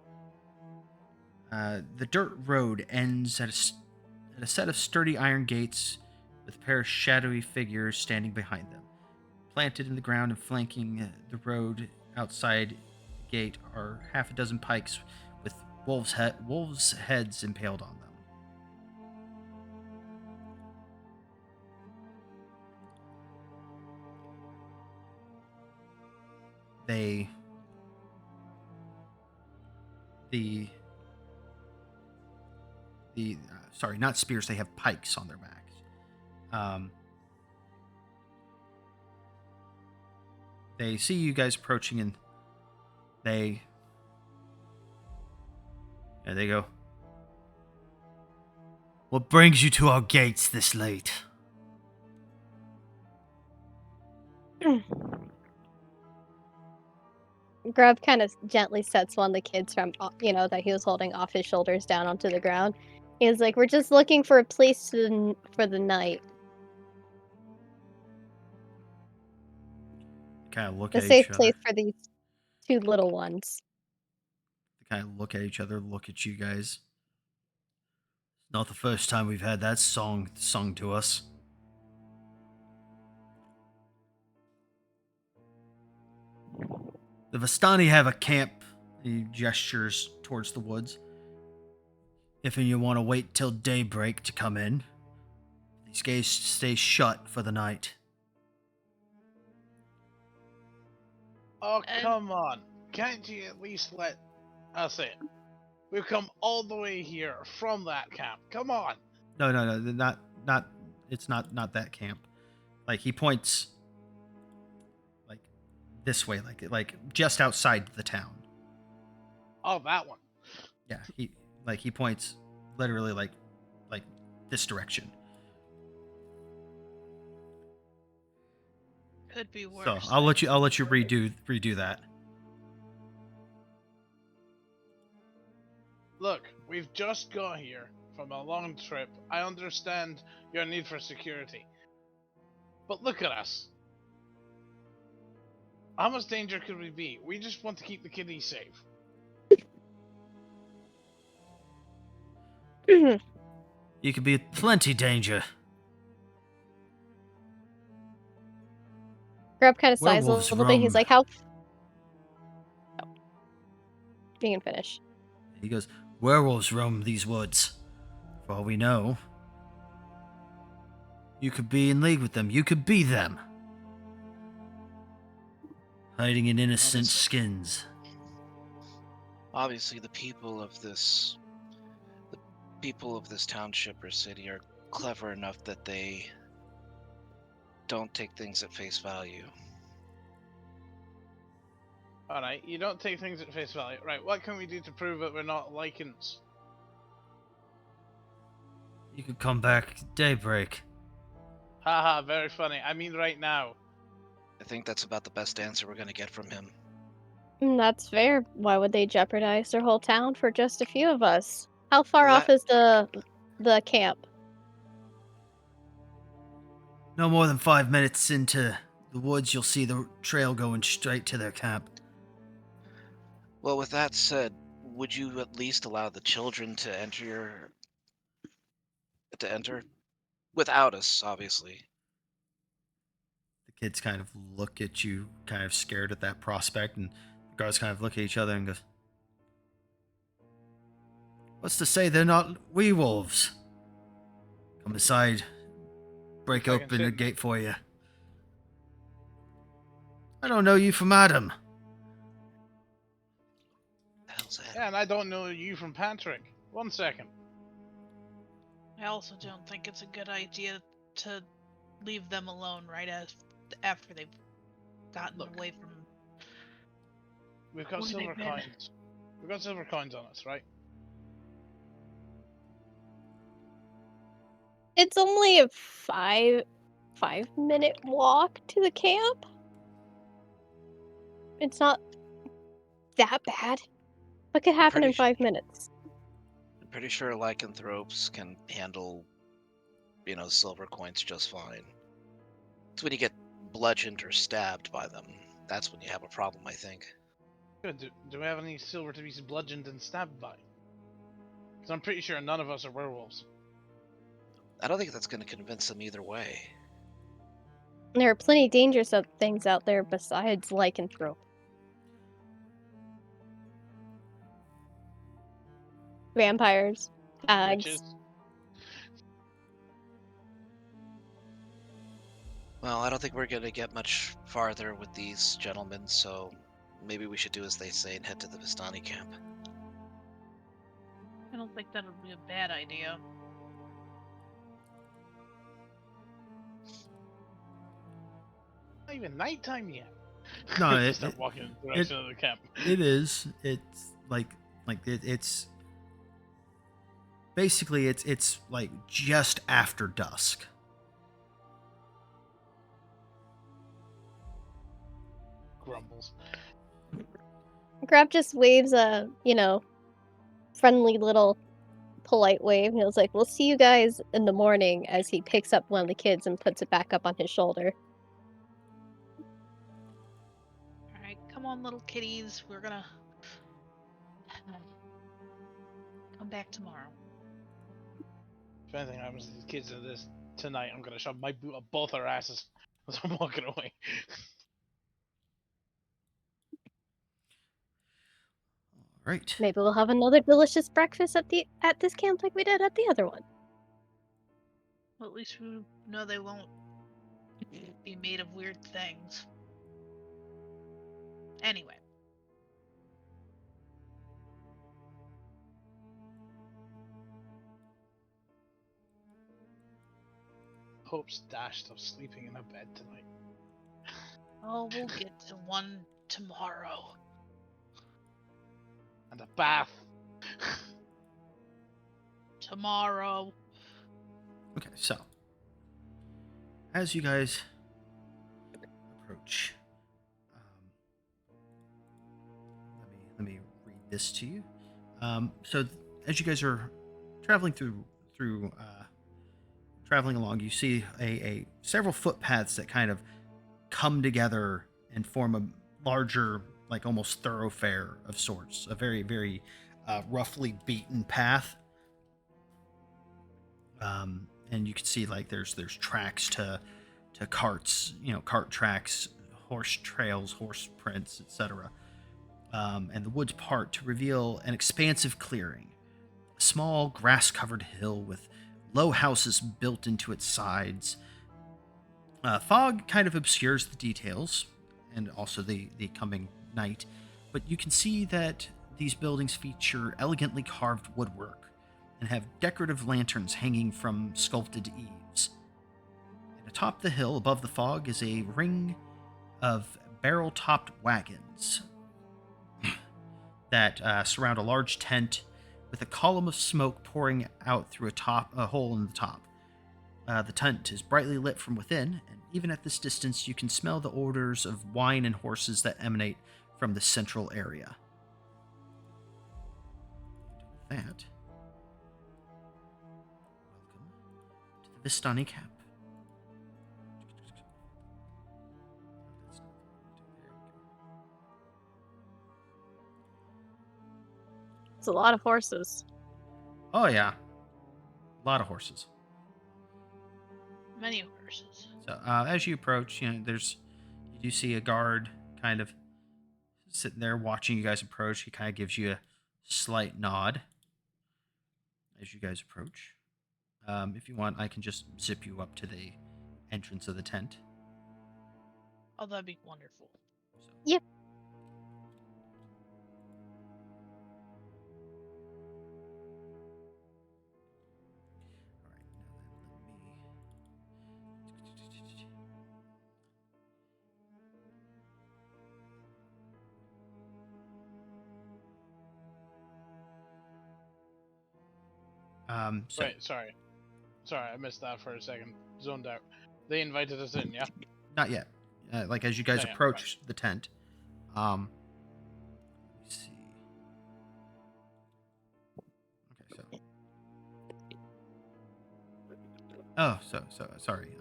The dirt road ends at a set of sturdy iron gates with a pair of shadowy figures standing behind them. Planted in the ground and flanking the road outside the gate are half a dozen pikes with wolves' heads impaled on them. Sorry, not spears, they have pikes on their backs. they see you guys approaching, and they go, "What brings you to our gates this late?" Grub kind of gently sets one of the kids from, that he was holding off his shoulders down onto the ground. He's like, "We're just looking for a place for the night. Kind of look A at each safe other. place for these two little ones." They kind of look at each other, look at you guys. Not the first time we've had that song sung to us. The Vistani have a camp. He gestures towards the woods. If you want to wait till daybreak to come in, these gates stay shut for the night. Oh, And- come on. Can't you at least let us in? We've come all the way here from that camp. Come on. No, not. It's not that camp. Like he points, like this way, like just outside the town. Oh, that one. Yeah, he points literally like this direction. Could be worse. So I'll let you redo that. Look, we've just got here from a long trip. I understand your need for security. But look at us. How much danger could we be? We just want to keep the kiddies safe. You could be plenty danger. Grub kind of sighs a Werewolves little bit. He's roam. like, "How?" Oh, you can finish. He goes, werewolves roam these woods. For all we know, you could be in league with them. You could be them. Hiding in innocent skins. Obviously, the people of this township or city are clever enough that they don't take things at face value. Alright, you don't take things at face value. Right, what can we do to prove that we're not lichens? You could come back daybreak. Haha, very funny. I mean right now. I think that's about the best answer we're gonna get from him. That's fair. Why would they jeopardize their whole town for just a few of us? How far off That- is the camp? No more than 5 minutes into the woods, you'll see the trail going straight to their camp. Well, with that said, would you at least allow the children to enter without us, obviously? The kids kind of look at you, kind of scared at that prospect, and the guards kind of look at each other and goes, "What's to say they're not werewolves? Come inside, break If I can open fit the in- gate for you. I don't know you from Adam." The hell's that? Yeah, and I don't know you from Patrick. 1 second. I also don't think it's a good idea to leave them alone after they've gotten Look. away from. We've got Where they've silver been. coins. We've got silver coins on us, right? It's only a 5-minute walk to the camp. It's not that bad. What could happen in pretty 5 minutes? I'm pretty sure lycanthropes can handle, silver coins just fine. It's when you get bludgeoned or stabbed by them. That's when you have a problem, I think. Good. Do we have any silver to be bludgeoned and stabbed by? Because I'm pretty sure none of us are werewolves. I don't think that's going to convince them either way. There are plenty dangerous things out there besides lycanthrope. Vampires, hags. Witches. Well, I don't think we're going to get much farther with these gentlemen, so maybe we should do as they say and head to the Vistani camp. I don't think that would be a bad idea. Not even nighttime yet. No, Just start walking in the direction of the camp. it is. It's it's basically it's like just after dusk. Grumbles. Grab just waves a, friendly little polite wave. And he was like, "We'll see you guys in the morning," as he picks up one of the kids and puts it back up on his shoulder. All right, come on, little kitties. We're gonna come back tomorrow. If anything happens to these kids in this tonight, I'm gonna shove my boot up both our asses as I'm walking away. All right. Maybe we'll have another delicious breakfast at this camp like we did at the other one. Well, at least we know they won't be made of weird things. Anyway. Hope's dashed of sleeping in a bed tonight. Oh, we'll get to one tomorrow. And a bath. Tomorrow. Okay, so as you guys approach, let me read this to you. So as you guys are traveling traveling along, you see a several footpaths that kind of come together and form a larger, like almost thoroughfare of sorts, a very very roughly beaten path. And you can see like there's tracks to carts, cart tracks, horse trails, horse prints, etc. And the woods part to reveal an expansive clearing, a small grass-covered hill with low houses built into its sides. Fog kind of obscures the details, and also the coming night, but you can see that these buildings feature elegantly carved woodwork and have decorative lanterns hanging from sculpted eaves. And atop the hill, above the fog, is a ring of barrel-topped wagons that surround a large tent with a column of smoke pouring out through a hole in the top. The tent is brightly lit from within, and even at this distance, you can smell the odors of wine and horses that emanate from the central area. And with that, welcome to the Vistani camp. It's a lot of horses. Oh yeah, a lot of horses. Many horses. So as you approach, you do see a guard kind of sitting there watching you guys approach. He kind of gives you a slight nod as you guys approach. If you want, I can just zip you up to the entrance of the tent. Oh, that'd be wonderful. So, Yep. all right, now let me. So Wait, sorry, I missed that for a second. Zoned out. They invited us in, yeah. not yet. Like as you guys Not yet, approach the tent, let me see. Okay, so sorry.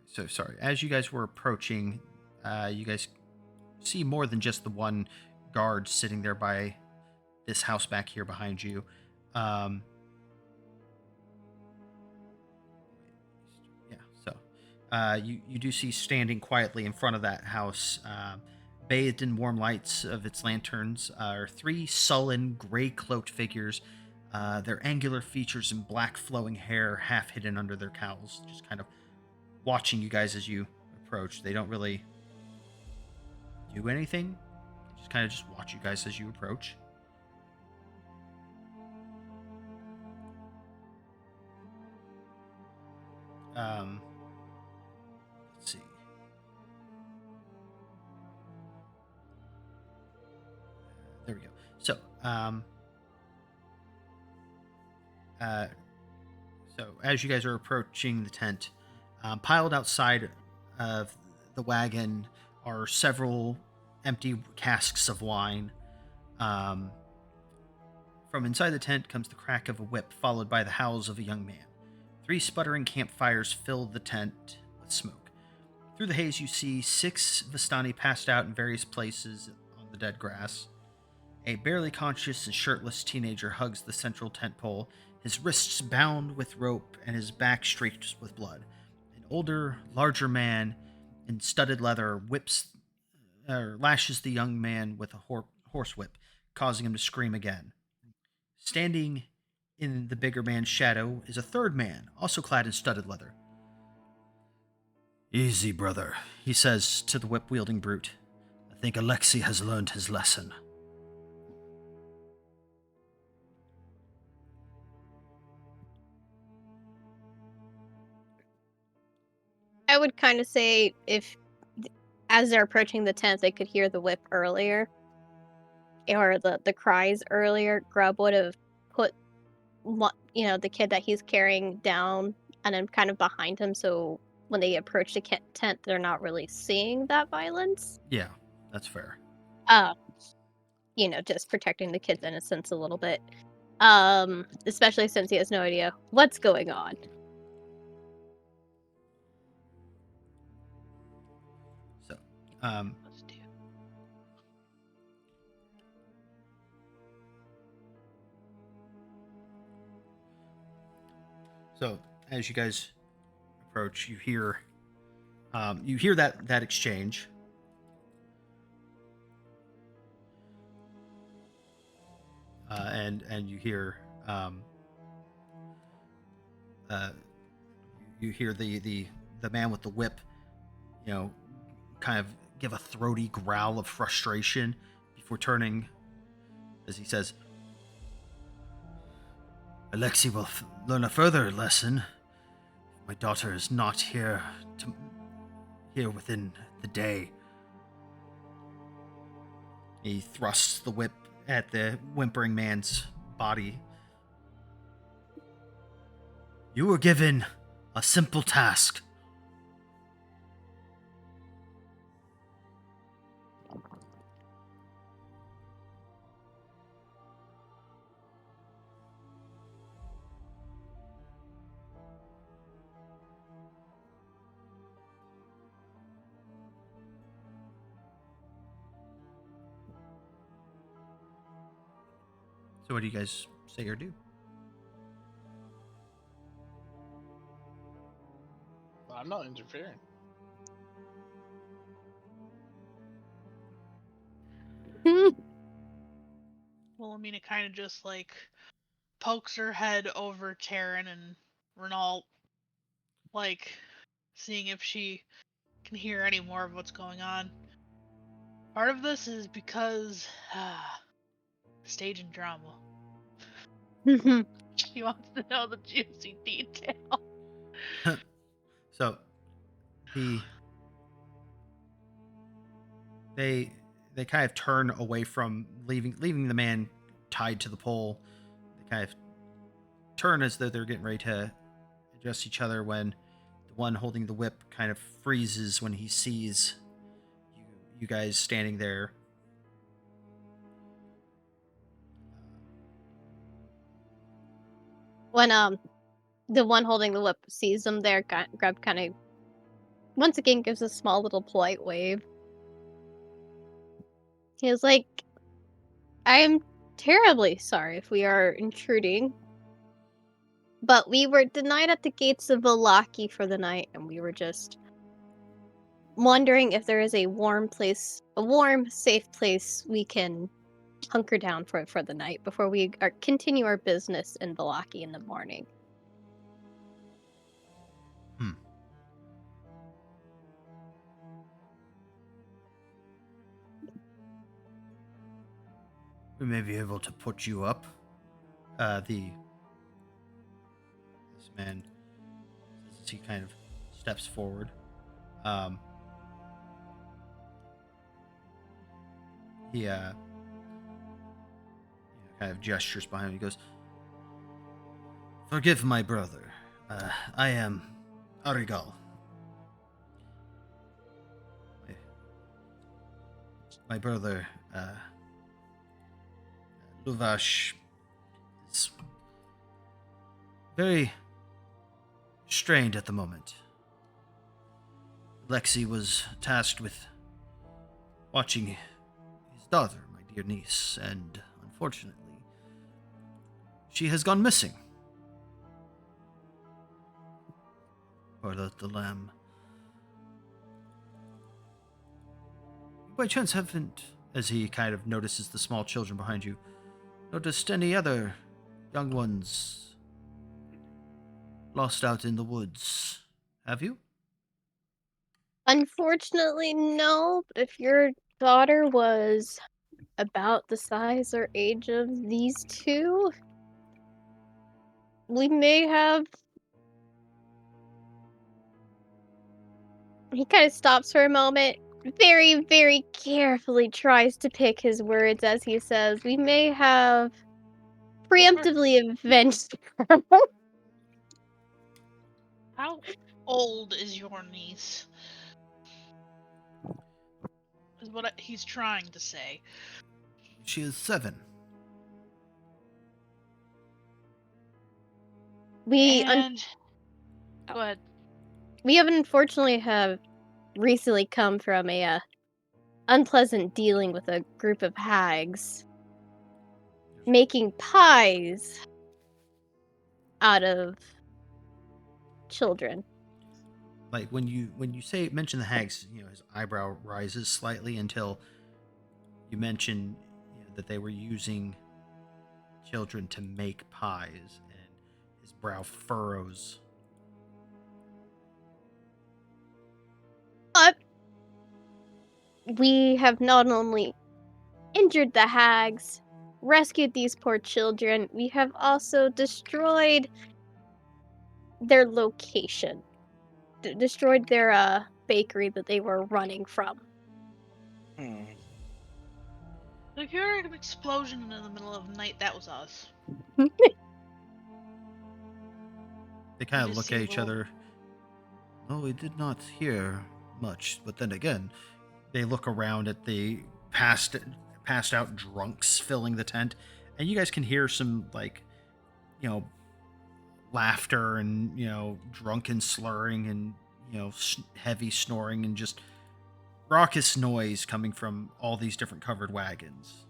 So sorry. As you guys were approaching, you guys see more than just the one guard sitting there by this house back here behind you. Yeah. So you do see standing quietly in front of that house, bathed in warm lights of its lanterns, are three sullen, gray-cloaked figures. Their angular features and black flowing hair half hidden under their cowls, just kind of watching you guys as you approach. They don't really do anything. They just kind of just watch you guys as you approach. let's see. There we go. So, so as you guys are approaching the tent, piled outside of the wagon are several empty casks of wine. Um, from inside the tent comes the crack of a whip, followed by the howls of a young man. 3 sputtering campfires fill the tent with smoke. Through the haze, you see 6 Vistani passed out in various places on the dead grass. A barely conscious and shirtless teenager hugs the central tent pole, his wrists bound with rope and his back streaked with blood. An older, larger man in studded leather lashes the young man with a horsewhip, causing him to scream again. Standing in the bigger man's shadow is a third man, also clad in studded leather. Easy, brother, he says to the whip-wielding brute. I think Alexei has learned his lesson. I would kind of say if, as they're approaching the tent, they could hear the whip earlier, or the cries earlier. Grub would have put, the kid that he's carrying down, and then kind of behind him, so when they approach the tent, they're not really seeing that violence. Yeah, that's fair. Just protecting the kid's innocence a little bit. Especially since he has no idea what's going on. So, Let's do. so as you guys approach, you hear that exchange. And you hear the man with the whip, kind of give a throaty growl of frustration before turning, as he says, Alexei will learn a further lesson. My daughter is not here within the day. He thrusts the whip at the whimpering man's body. You were given a simple task. So what do you guys say or do? I'm not interfering. Wilhelmina kind of just like pokes her head over Taryn and Renault, like seeing if she can hear any more of what's going on. Part of this is because stage and drama. She wants to know the juicy detail. So they kind of turn away from leaving the man tied to the pole. They kind of turn as though they're getting ready to adjust each other when the one holding the whip kind of freezes when he sees you guys standing there. When the one holding the whip sees them there, Grub kind of once again gives a small little polite wave. He was like, I am terribly sorry if we are intruding, but we were denied at the gates of Valaki for the night, and we were just wondering if there is a warm, safe place we can hunker down for the night before we continue our business in Valaki in the morning. We may be able to put you up. This man says he kind of steps forward. Um, he kind of gestures behind him. He goes, "Forgive my brother. I am Arigal. My brother, Luvash, is very strained at the moment. Lexi was tasked with watching his daughter, my dear niece, and unfortunately, she has gone missing. Poor the lamb. You by chance haven't, as he kind of notices the small children behind you, noticed any other young ones lost out in the woods, have you?" Unfortunately, no. But if your daughter was about the size or age of these two, we may have. He kind of stops for a moment, very, very carefully tries to pick his words as he says, we may have preemptively avenged her. How old is your niece? Is what he's trying to say. She is 7. We And go ahead. we have unfortunately have recently come from a unpleasant dealing with a group of hags making pies out of children. Like when you mention the hags, his eyebrow rises slightly until you mention that they were using children to make pies, and his brow furrows. But we have not only injured the hags, rescued these poor children, we have also destroyed their location. Destroyed their bakery that they were running from. Hmm. So if you heard an explosion in the middle of the night, that was us. They kind You of just look see at a each little- other. No, we did not hear much, but then again, they look around at the passed out drunks filling the tent, and you guys can hear some laughter and drunken slurring and heavy snoring and just raucous noise coming from all these different covered wagons.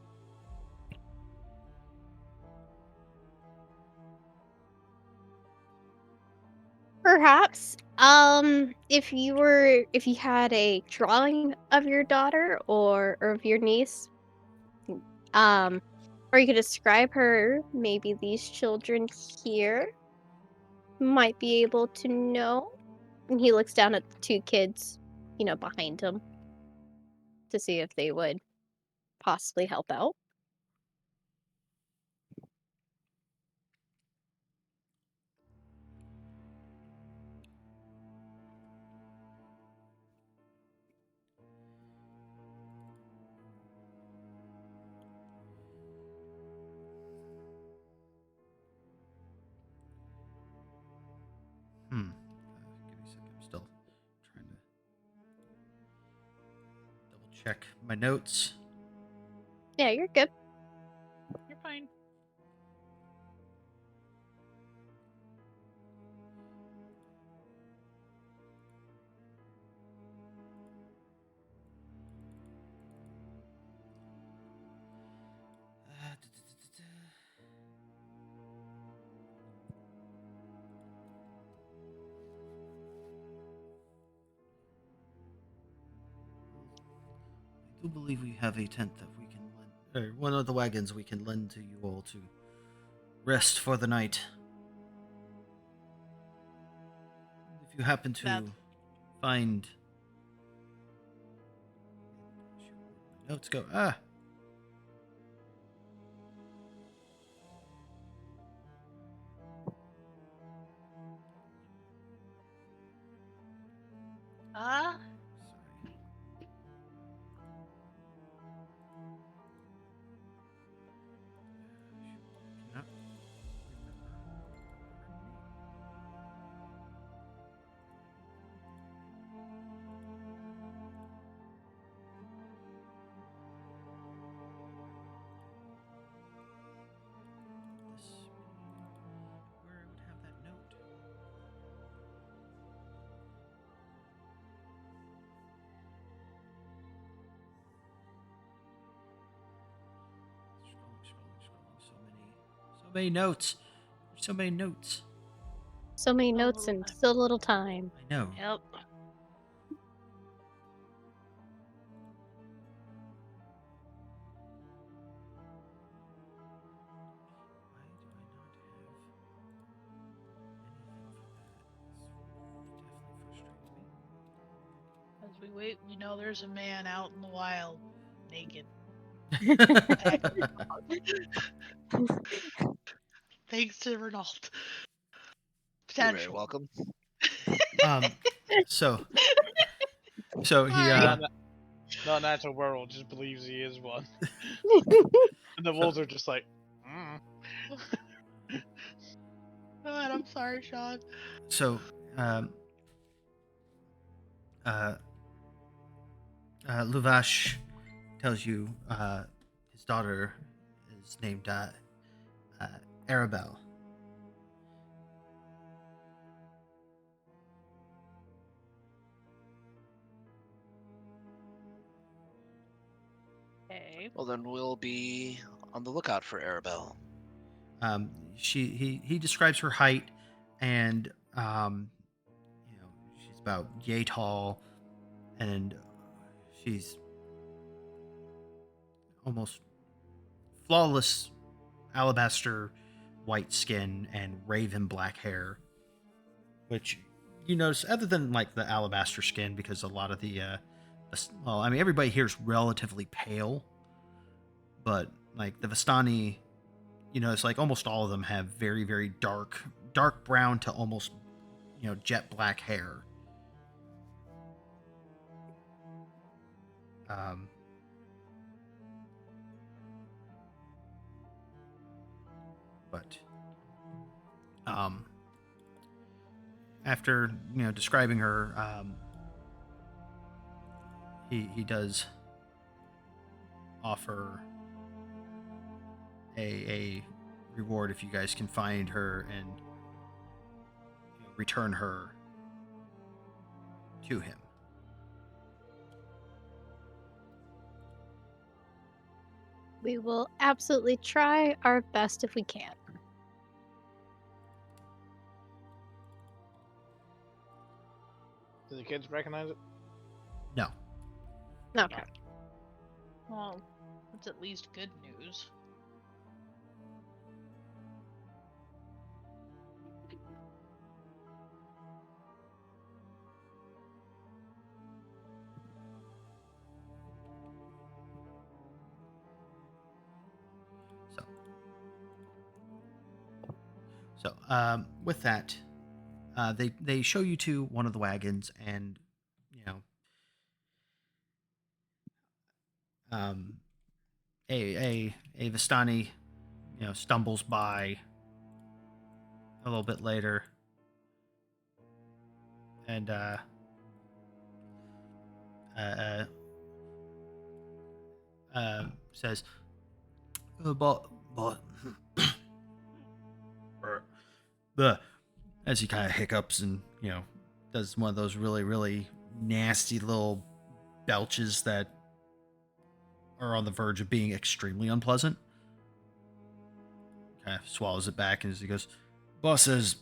Perhaps, if you had a drawing of your daughter or of your niece, um, or you could describe her, maybe these children here might be able to know. And he looks down at the two kids, behind him to see if they would possibly help out. Give me a second. I'm still trying to double check my notes. Yeah, you're good. You're fine. I do believe we have a tent that we can lend, or one of the wagons we can lend to you all to rest for the night. If you happen to That- find, my notes go. So many notes. There's so many notes. So many So notes little and time. so little time. I know. Yep. Why do I not have anything for that? This definitely frustrates me. As we wait, we know there's a man out in the wild, naked. Thanks to Renault. You're very Potential. welcome. um, so he Sorry. No natural world just believes he is one. And the So- wolves are just like, God, I'm sorry, Sean. so uh Luvash tells you his daughter is named Arabelle. Okay. Well, then we'll be on the lookout for Arabelle. He describes her height, and she's about yay tall, and she's almost flawless alabaster white skin and raven black hair, which you notice other than like the alabaster skin, because a lot of well, I mean, everybody here is relatively pale, but like the Vistani, it's like almost all of them have very, very dark brown to almost, jet black hair. Um, but after describing her, he does offer a reward if you guys can find her and return her to him. We will absolutely try our best if we can. do the kids recognize it? No. Okay. Well, that's at least good news. So with that, they show you to one of the wagons, and um, a Vistani stumbles by a little bit later, and uh, says, but as he kind of hiccups and does one of those really, really nasty little belches that are on the verge of being extremely unpleasant. Kind of swallows it back, and as he goes, boss says,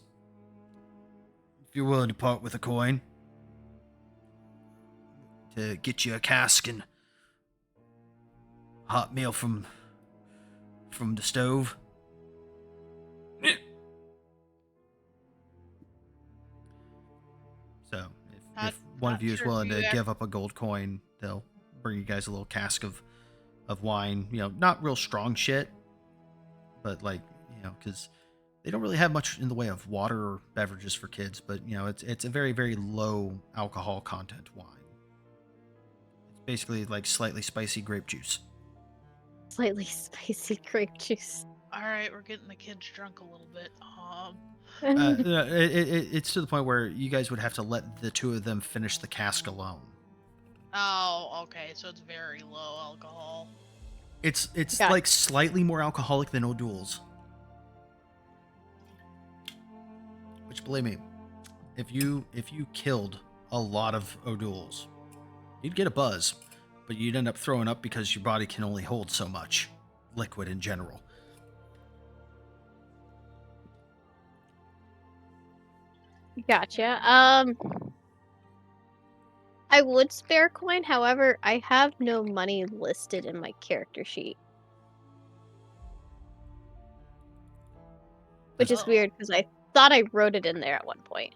if you're willing to part with a coin to get you a cask and hot meal from the stove. So if one of you is willing to give up a gold coin, they'll bring you guys a little cask of wine. Not real strong shit, but like because they don't really have much in the way of water or beverages for kids. But it's a very, very low alcohol content wine. It's basically like slightly spicy grape juice. Slightly spicy grape juice. All right, we're getting the kids drunk a little bit. It's to the point where you guys would have to let the two of them finish the cask alone. Oh, okay, so it's very low alcohol. It's like slightly more alcoholic than O'Doul's. Which, believe me, if you killed a lot of O'Doul's, you'd get a buzz, but you'd end up throwing up because your body can only hold so much liquid in general. Gotcha. I would spare coin, however, I have no money listed in my character sheet. Which is Uh-oh. weird because I thought I wrote it in there at one point.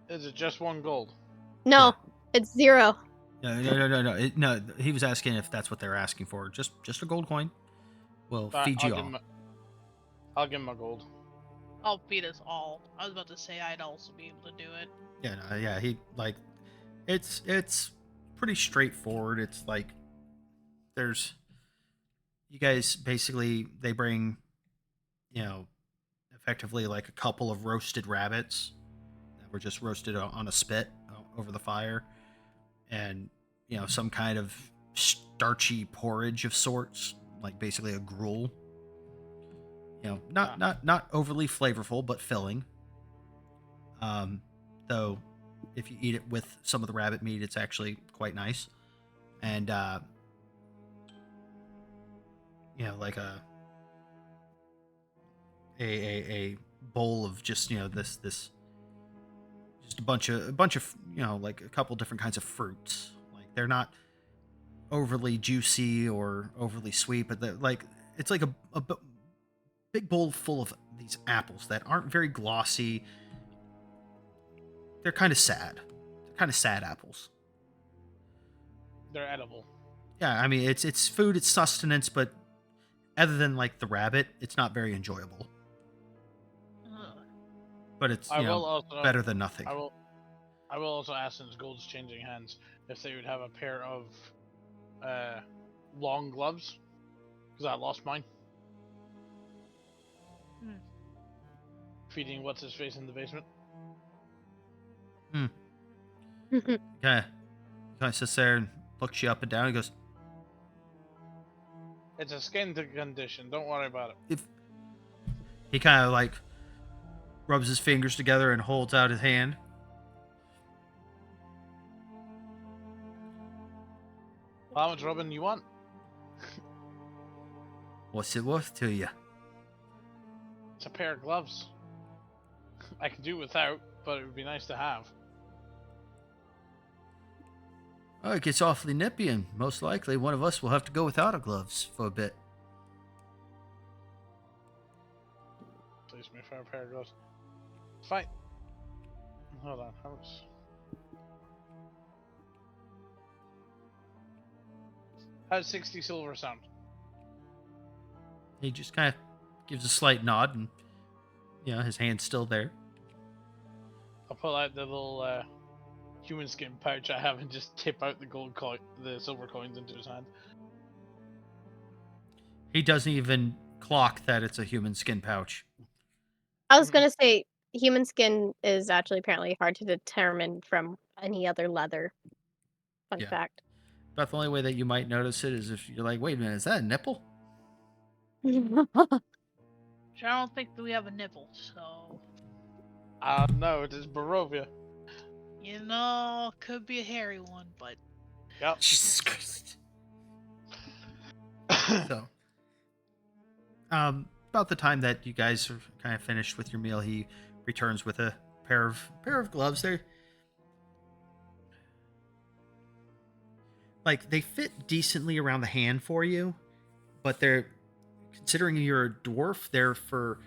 Is it just 1 gold? No, it's 0. No, he was asking if that's what they're asking for. Just a gold coin. We'll Alright, feed you all. I'll give him a gold. I'll feed us all. I was about to say I'd also be able to do it. Yeah, no, yeah. He like, it's pretty straightforward. It's like there's you guys basically they bring, effectively like a couple of roasted rabbits that were just roasted on a spit over the fire, and some kind of starchy porridge of sorts, like basically a gruel. Not overly flavorful, but filling. Though, if you eat it with some of the rabbit meat, it's actually quite nice. And like a bowl of just this just a bunch of like a couple different kinds of fruits. Like they're not overly juicy or overly sweet, but they're like it's like a big bowl full of these apples that aren't very glossy. They're kind of sad. They're kind of sad apples. They're edible. Yeah, I mean it's food, it's sustenance, but other than like the rabbit, it's not very enjoyable. Ugh. But it's I will also better than nothing. I will also ask, since gold's changing hands, if they would have a pair of long gloves, because I lost mine. Hmm. Feeding what's his face in the basement. Yeah, he kind of sits there and looks you up and down. He goes, It's a skin condition. Don't worry about it. if he kind of like rubs his fingers together and holds out his hand. How much rubbing you want? What's it worth to you? It's a pair of gloves. I could do without, but it would be nice to have. Oh, it gets awfully nippy, and most likely one of us will have to go without our gloves for a bit. Please me for a pair of gloves. Fine. Hold on. How much? How's 60 silver sound? He just kind of gives a slight nod, and his hand's still there. I'll pull out the little human skin pouch I have and just tip out the silver coins into his hand. He doesn't even clock that it's a human skin pouch. I was gonna say human skin is actually apparently hard to determine from any other leather. Fun Yeah. fact. About the only way that you might notice it is if you're like, wait a minute, is that a nipple? Which I don't think that we have a nipple, so No, it is Barovia. could be a hairy one, but Yep. Jesus Christ. So, about the time that you guys are kind of finished with your meal, he returns with a pair of gloves. They're like they fit decently around the hand for you, but they're considering you're a dwarf, they're for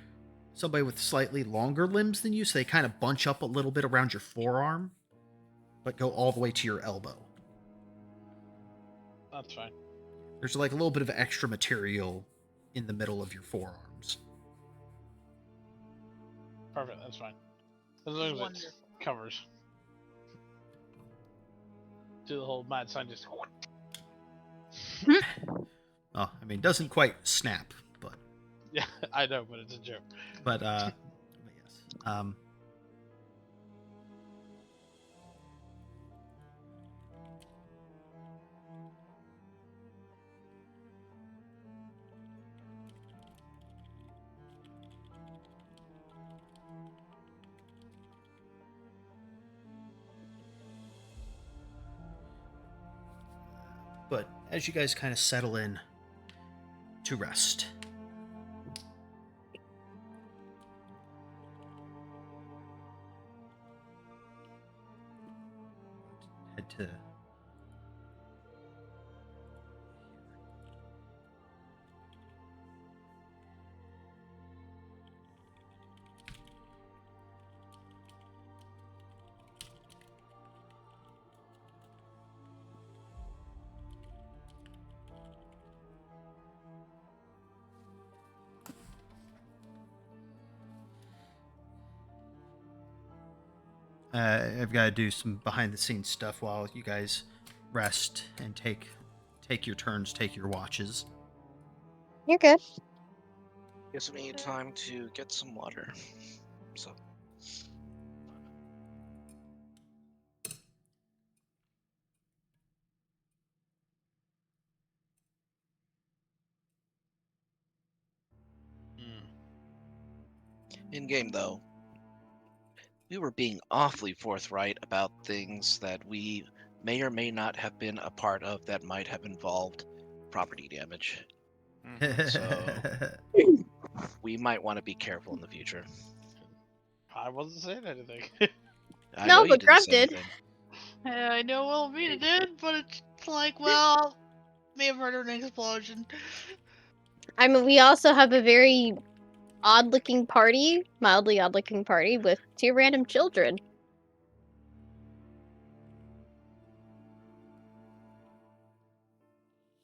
somebody with slightly longer limbs than you, so they kind of bunch up a little bit around your forearm, but go all the way to your elbow. That's fine. There's like a little bit of extra material in the middle of your forearms. Perfect, that's fine. As long as it wonderful. covers. Do the whole mad sign just... Oh, I mean, doesn't quite snap, but Yeah, I know, but it's a joke. but yes. But as you guys kind of settle in to rest, wanted to. I've got to do some behind the scenes stuff while you guys rest and take your turns, take your watches. You're good. Gives me time to get some water. So. In game, though, we were being awfully forthright about things that we may or may not have been a part of that might have involved property damage. So we might want to be careful in the future. I wasn't saying anything. I No, know you but didn't Grub say did. anything. Yeah, I know Wilhelmina did, but it's like, well, may have heard an explosion. I mean, we also have a very odd-looking party, mildly odd-looking party with 2 random children.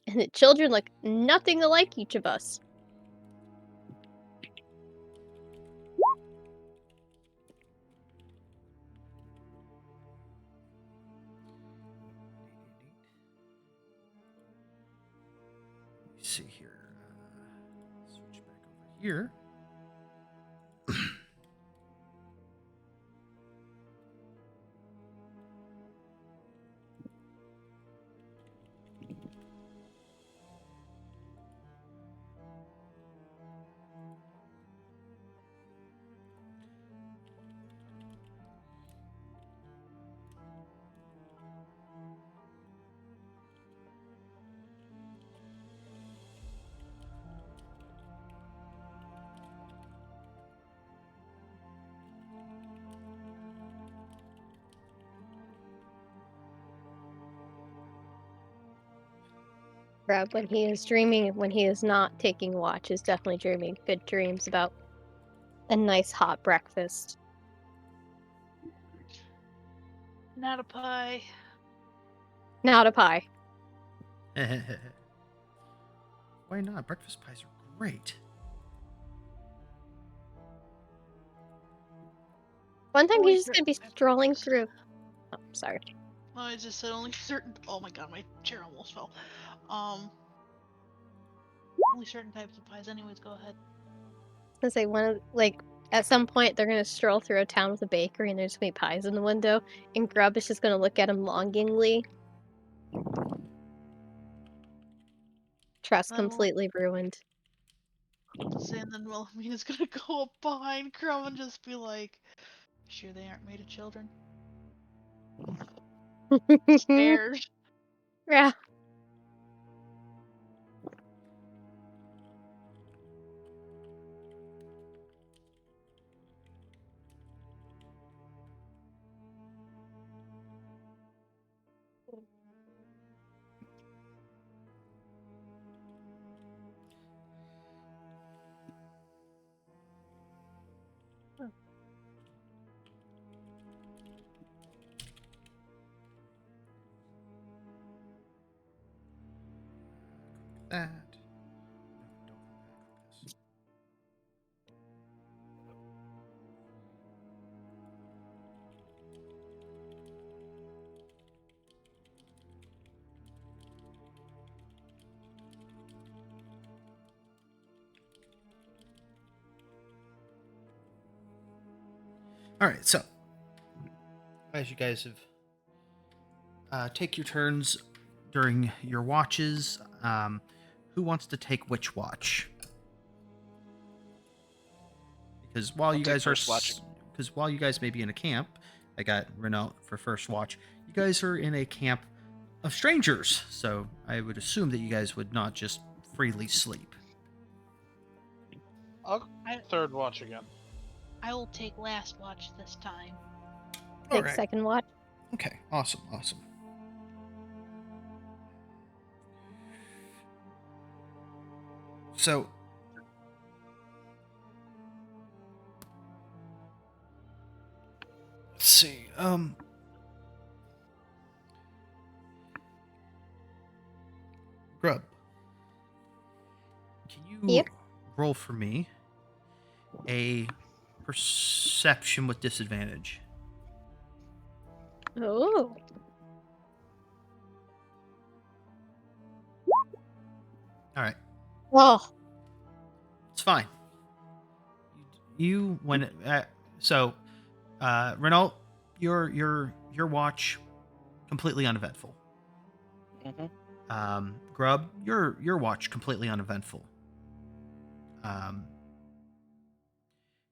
And the children look nothing alike each of us. Let me see here. Switch back over here. Grub, when he is dreaming, when he is not taking watch, is definitely dreaming good dreams about a nice hot breakfast. Not a pie. Not a pie. Why not? Breakfast pies are great. One time Only he's just gonna be certain- strolling through. Oh, sorry. Oh, I just said only certain. Oh my god, my chair almost fell. Only certain types of pies. Anyways, go ahead. I was gonna say at some point they're gonna stroll through a town with a bakery and there's gonna be pies in the window, and Grub is just gonna look at him longingly. Trust Then completely ruined. and then Wilhelmina's gonna go up behind Crumb and just be like, "Sure they aren't made of children?" Scared. Yeah. That. All right, so as you guys have take your turns during your watches, who wants to take which watch? Because while I'll you take guys are, first watch. because while you guys may be in a camp, I got Renault for first watch. You guys are in a camp of strangers, so I would assume that you guys would not just freely sleep. I'll third watch again. I will take last watch this time. All Take right. second watch. Okay. Awesome. Awesome. So, let's see. Grub, can you Yep. roll for me a perception with disadvantage? Oh. All right, Oh. it's fine. You when so, Renault, your watch completely uneventful. Mm-hmm. Grub, your watch completely uneventful. Um,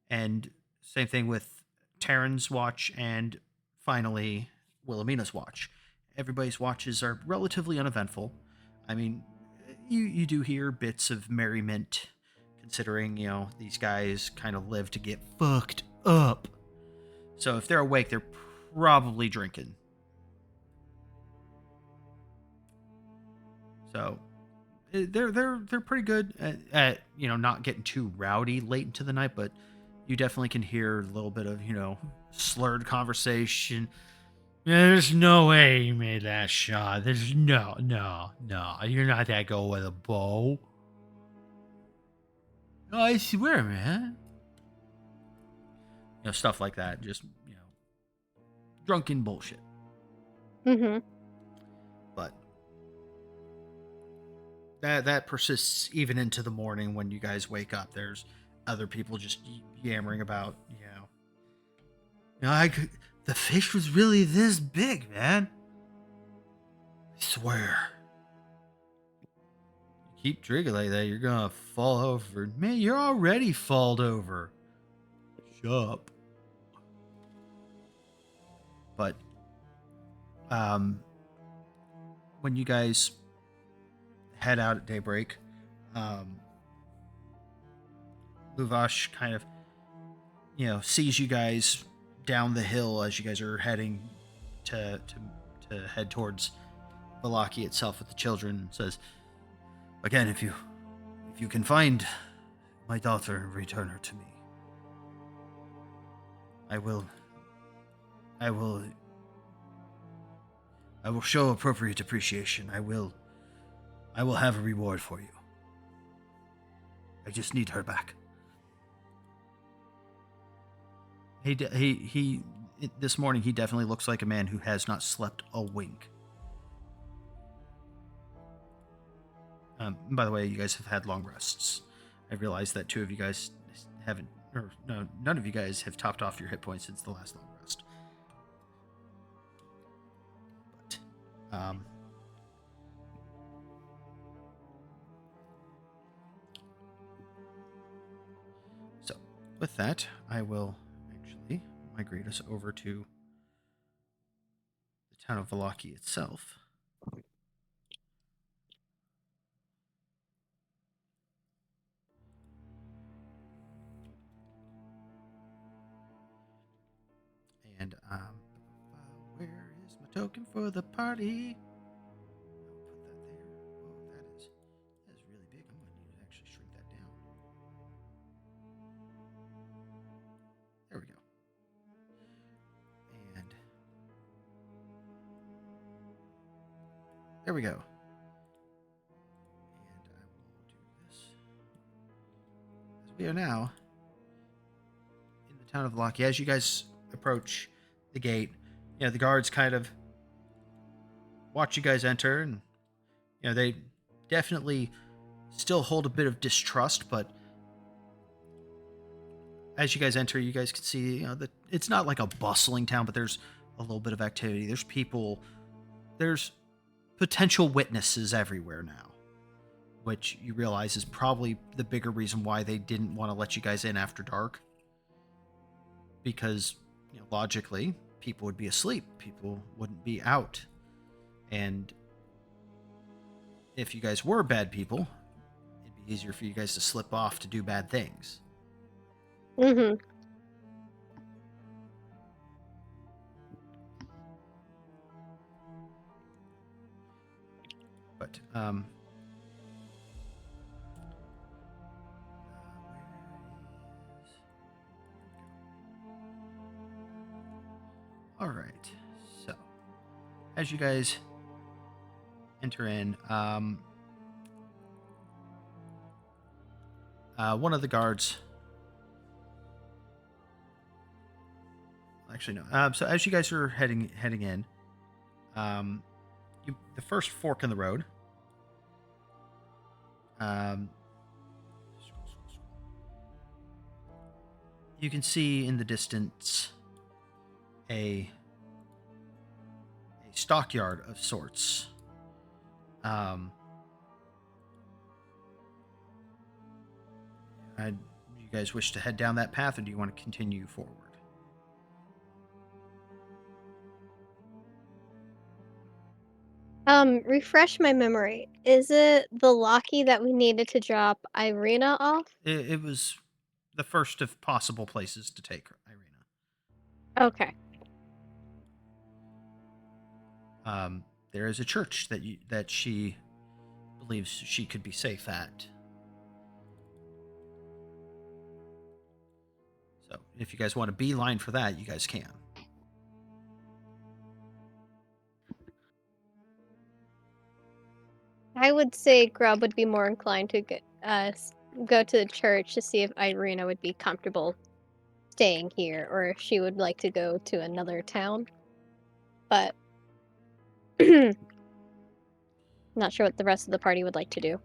and same thing with Terran's watch, and finally Wilhelmina's watch. Everybody's watches are relatively uneventful. I mean, you do hear bits of merriment, considering these guys kind of live to get fucked up. So if they're awake, they're probably drinking. So they're pretty good at not getting too rowdy late into the night, but you definitely can hear a little bit of slurred conversation. There's no way you made that shot. There's no. You're not that good with a bow. I swear, man. Stuff like that. Just drunken bullshit. Mm-hmm. But that persists even into the morning when you guys wake up. There's other people just yammering about, the fish was really this big, man. I swear. You keep drinking like that, you're gonna fall over. Man, you're already falled over. Shut up. But, when you guys head out at daybreak, Luvash kind of, sees you guys down the hill as you guys are heading to head towards Valaki itself with the children, and says, "Again, if you can find my daughter and return her to me, I will show appropriate appreciation. I will have a reward for you. I just need her back." He this morning he definitely looks like a man who has not slept a wink. By the way, you guys have had long rests. I realize that two of you guys haven't, or no, none of you guys have topped off your hit points since the last long rest. But, so with that, I will actually migrate us over to the town of Valaki itself. And where is my token for the party? I'll put that there. Oh, that is really big. I'm going to need to actually shrink that down. There we go. And there we go. And I will do this. As we are now in the town of Valaki, as you guys approach the gate, the guards kind of watch you guys enter, and they definitely still hold a bit of distrust, but as you guys enter, you guys can see that it's not like a bustling town, but there's a little bit of activity. There's people, there's potential witnesses everywhere now, which you realize is probably the bigger reason why they didn't want to let you guys in after dark, because logically people would be asleep, people wouldn't be out, and if you guys were bad people, it'd be easier for you guys to slip off to do bad things. Mm-hmm. But All right. So, as you guys enter in, one of the guards. Actually, no. So as you guys are heading in, the first fork in the road. You can see in the distance a stockyard of sorts. Do you guys wish to head down that path, or do you want to continue forward? Refresh my memory. Is it the Locky that we needed to drop Irina off? It was the first of possible places to take Irina. Okay. There is a church that she believes she could be safe at. So if you guys want to beeline for that, you guys can. I would say Grub would be more inclined to go to the church to see if Irina would be comfortable staying here, or if she would like to go to another town. But not sure what the rest of the party would like to do.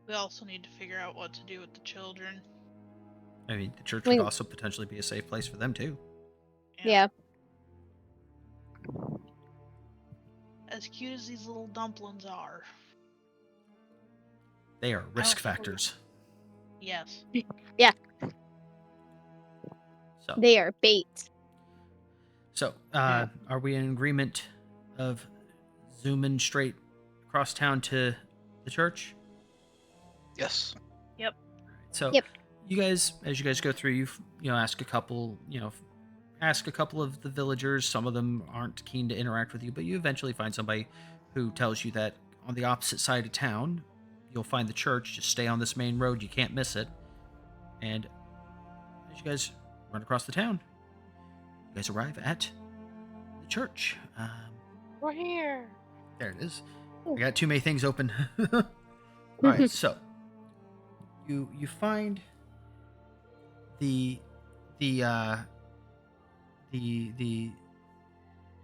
We also need to figure out what to do with the children. I mean, the church I mean- would also potentially be a safe place for them too. Yeah. As cute as these little dumplings are. They are risk don't- factors. Yes. So, They are bait. Are we in agreement of zooming straight across town to the church? Yes. So, Yep. you guys, as you guys go through, you ask a couple of the villagers. Some of them aren't keen to interact with you, but you eventually find somebody who tells you that on the opposite side of town, you'll find the church. Just stay on this main road; you can't miss it. And as you guys run across the town, you guys arrive at the church. We're here. There it is. Ooh. I got too many things open. All right, so you find the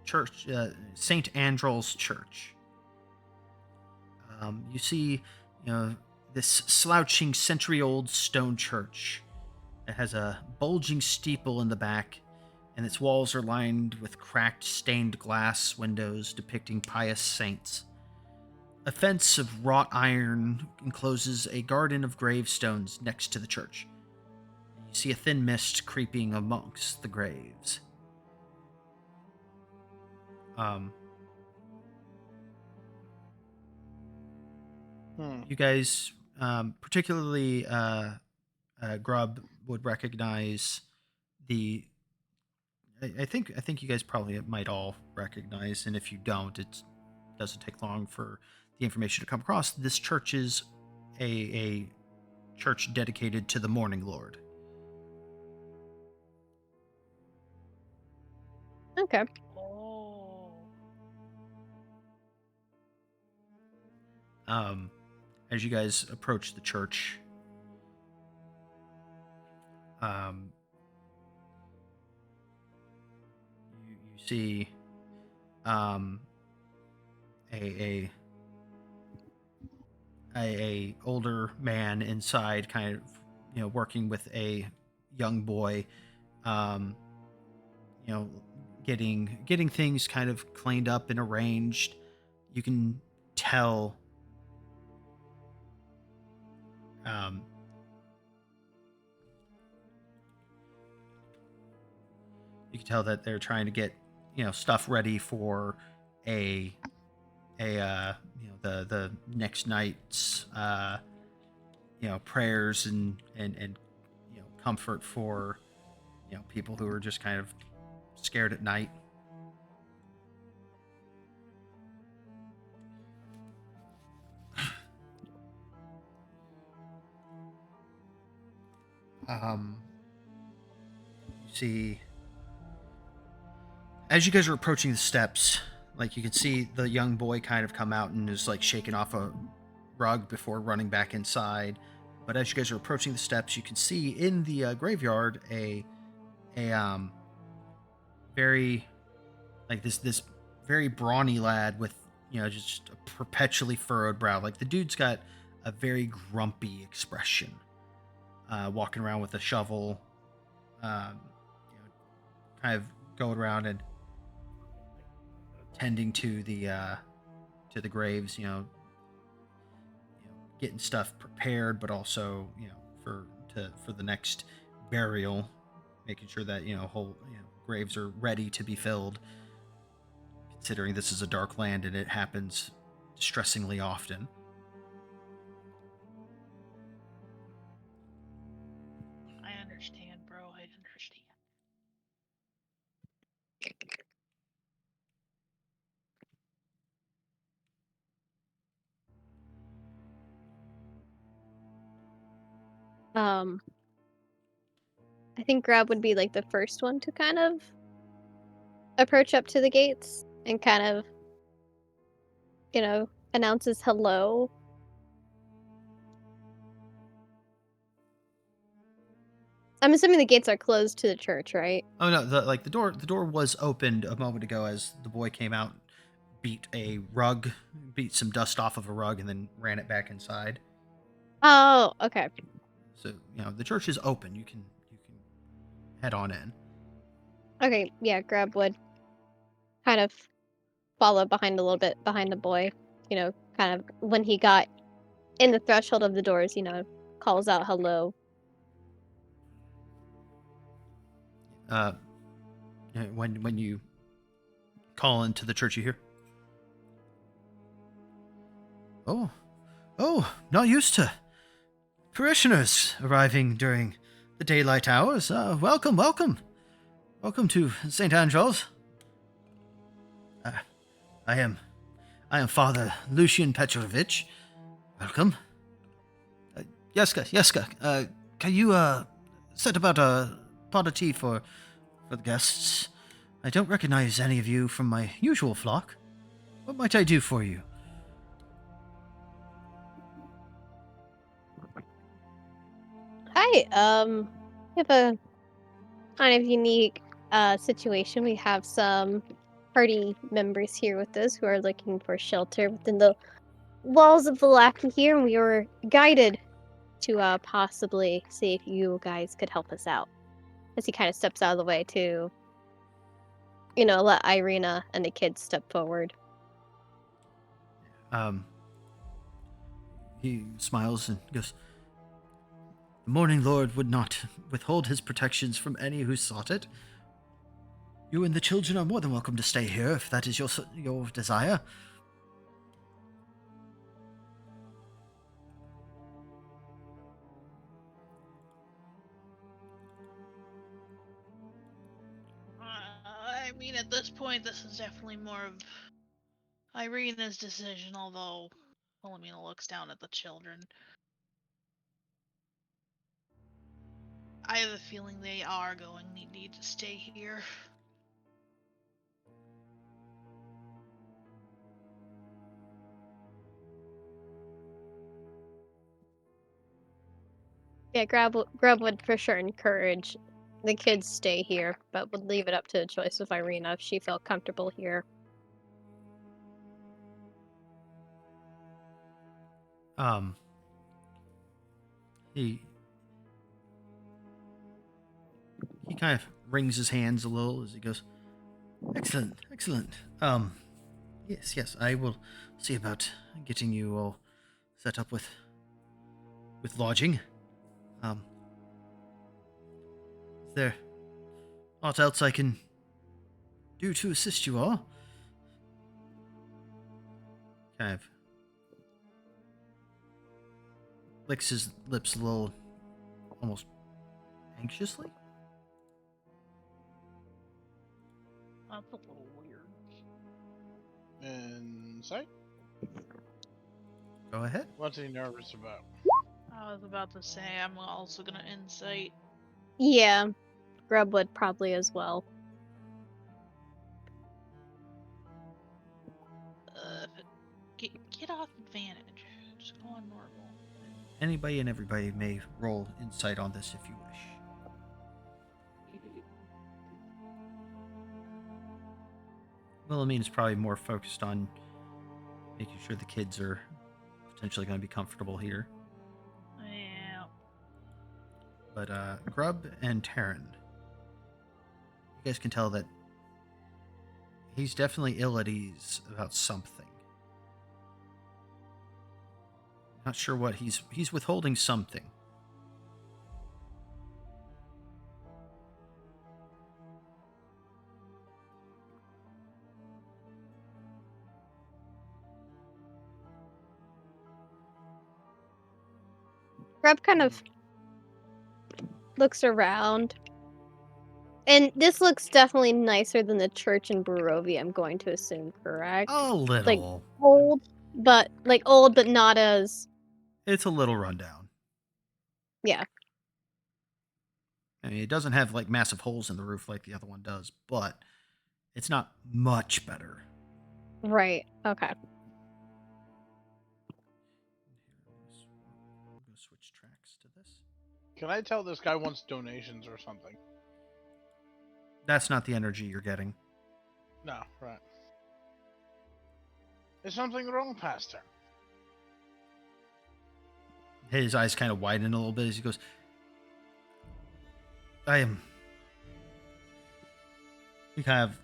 church, Saint Andrew's Church. You see, this slouching century-old stone church. It has a bulging steeple in the back, and its walls are lined with cracked, stained glass windows depicting pious saints. A fence of wrought iron encloses a garden of gravestones next to the church. You see a thin mist creeping amongst the graves. You guys, particularly Grub, would recognize the. I think you guys probably might all recognize, and if you don't, it doesn't take long for the information to come across. This church is a church dedicated to the Morning Lord. Okay. Oh. As you guys approach the church, you see a older man inside, kind of working with a young boy, getting things kind of cleaned up and arranged. You can tell that they're trying to get stuff ready for the next night's prayers and comfort for people who are just kind of scared at night. see, as you guys are approaching the steps, like you can see the young boy kind of come out and is like shaking off a rug before running back inside. But as you guys are approaching the steps, you can see in the graveyard a very like this very brawny lad with just a perpetually furrowed brow. Like the dude's got a very grumpy expression, walking around with a shovel, um, kind of going around and tending to the graves. Getting stuff prepared, but also for the next burial, making sure that whole graves are ready to be filled. Considering this is a dark land and it happens distressingly often. I understand, bro. I understand. I think Grab would be like the first one to kind of approach up to the gates and kind of, announces hello. I'm assuming the gates are closed to the church, right? Oh no, the door was opened a moment ago as the boy came out, beat some dust off of a rug, and then ran it back inside. Oh, okay. So the church is open. You can head on in. Okay, yeah, Grab would kind of follow behind a little bit behind the boy, kind of when he got in the threshold of the doors, calls out hello. When you call into the church, you hear, oh, not used to parishioners arriving during the daylight hours. Welcome to St. Angel's. I am Father Lucian Petrovich. Welcome. Yeska, can you set about a pot of tea for the guests? I don't recognize any of you from my usual flock. What might I do for you? Hi, we have a kind of unique situation. We have some party members here with us who are looking for shelter within the walls of the Lackey here, and we were guided to possibly see if you guys could help us out. As he kind of steps out of the way to, let Irina and the kids step forward. He smiles and goes, "The Morning Lord would not withhold his protections from any who sought it. You and the children are more than welcome to stay here if that is your desire." I mean, at this point, this is definitely more of Irina's decision, although Wilhelmina looks down at the children. I have a feeling they are going to need to stay here. Yeah, Grub would for sure encourage the kids stay here, but would leave it up to the choice of Irina if she felt comfortable here. He kind of wrings his hands a little as he goes, "Excellent. Yes, I will see about getting you all set up with lodging. Is there aught else I can do to assist you all?" Kind of licks his lips a little, almost anxiously. That's a little weird. Insight? Go ahead. What's he nervous about? I was about to say, I'm also gonna insight. Yeah. Grub would probably as well. Get off advantage. Just go on normal. Anybody and everybody may roll insight on this if you wish. Wilhelmine is probably more focused on making sure the kids are potentially going to be comfortable here. Yeah. But Grub and Terran, you guys can tell that he's definitely ill at ease about something. Not sure what he's withholding something. Grub kind of looks around. And this looks definitely nicer than the church in Barovia, I'm going to assume, correct? A little. Old, but not as... It's a little rundown. Yeah. I mean, it doesn't have like massive holes in the roof like the other one does, but it's not much better. Right. Okay. I'm going to switch tracks to this. Can I tell this guy wants donations or something? That's not the energy you're getting. No, right. Is something wrong, Pastor? His eyes kind of widen a little bit as he goes, He kind of,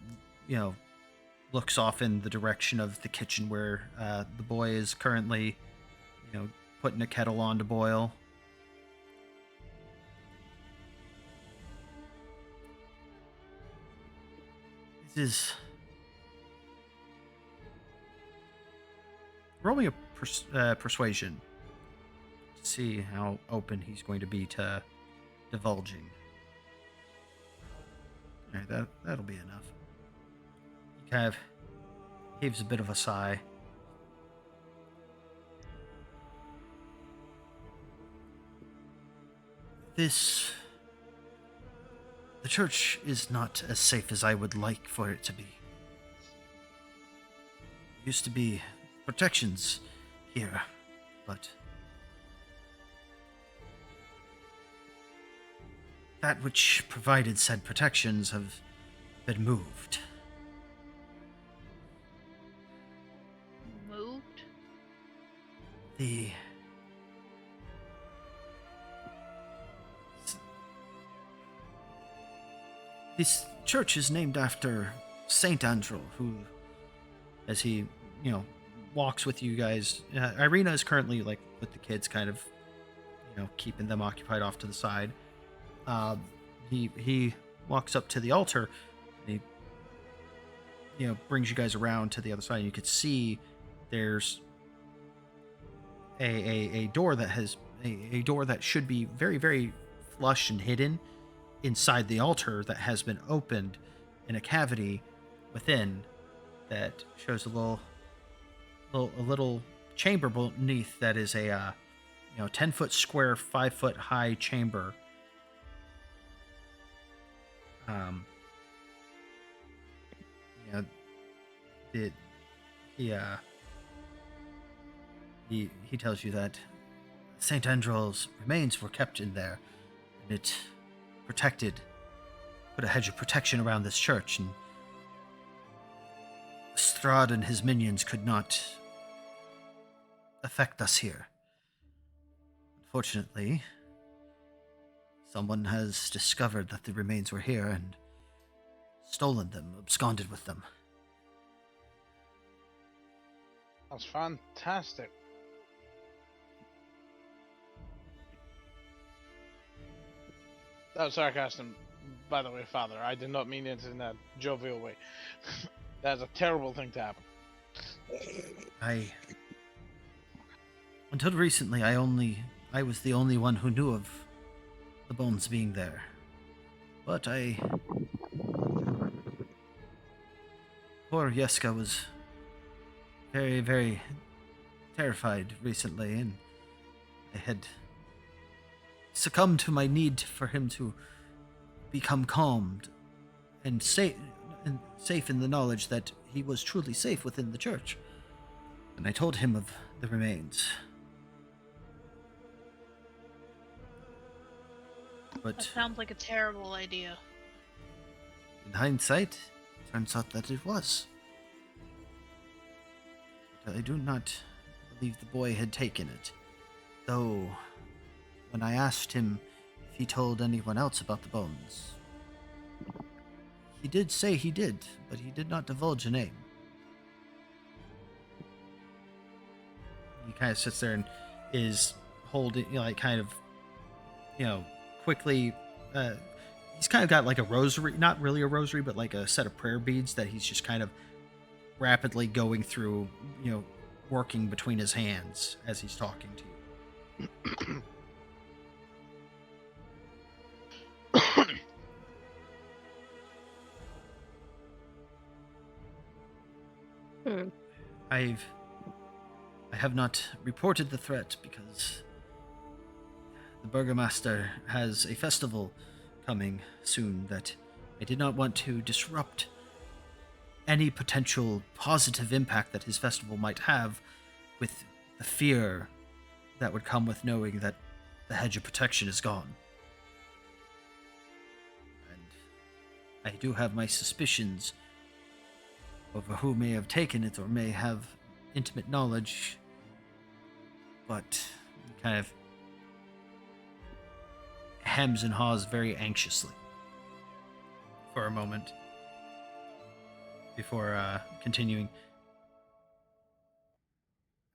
looks off in the direction of the kitchen where the boy is currently, putting a kettle on to boil. This is... Roll me a persuasion to see how open he's going to be to divulging. Alright, that'll be enough. He kind of heaves a bit of a sigh. The church is not as safe as I would like for it to be. There used to be protections here, but that which provided said protections have been moved. Moved? This church is named after Saint Andrew, who, as he, walks with you guys. Irina is currently with the kids, kind of, keeping them occupied off to the side. He walks up to the altar, and he, brings you guys around to the other side. And you could see there's a door that has a door that should be very, very flush and hidden inside the altar that has been opened in a cavity within that shows a little chamber beneath that is a 10-foot square, 5-foot high chamber. He tells you that Saint Andrew's remains were kept in there, and it put a hedge of protection around this church, and Strahd and his minions could not affect us here. Unfortunately, someone has discovered that the remains were here and stolen them, absconded with them. That's fantastic. That was sarcasm, by the way, Father. I did not mean it in that jovial way. That's a terrible thing to happen. Until recently, I was the only one who knew of the bones being there. But poor Yeska was very, very terrified recently, and I had succumbed to my need for him to become calmed and safe in the knowledge that he was truly safe within the church. And I told him of the remains. That But sounds like a terrible idea. in hindsight, turns out that it was. But I do not believe the boy had taken it. Though, when I asked him if he told anyone else about the bones, he did say he did, but he did not divulge a name. He kind of sits there and is holding, quickly. He's kind of got like a rosary, not really a rosary, but like a set of prayer beads that he's just kind of rapidly going through, working between his hands as he's talking to you. I have not reported the threat because the Burgomaster has a festival coming soon that I did not want to disrupt any potential positive impact that his festival might have with the fear that would come with knowing that the hedge of protection is gone. And I do have my suspicions over who may have taken it or may have intimate knowledge, but he kind of hems and haws very anxiously for a moment before continuing.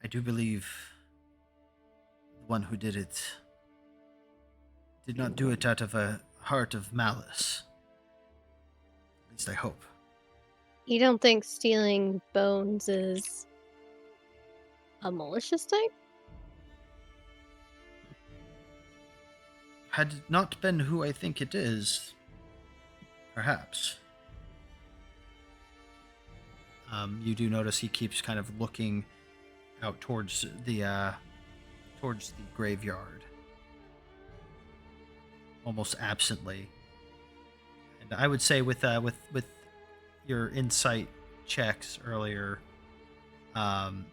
I do believe the one who did it did not do it out of a heart of malice. At least I hope. You don't think stealing bones is a malicious thing? Had it not been who I think it is, perhaps. You do notice he keeps kind of looking out towards the graveyard, almost absently. And I would say with your insight checks earlier, Taryn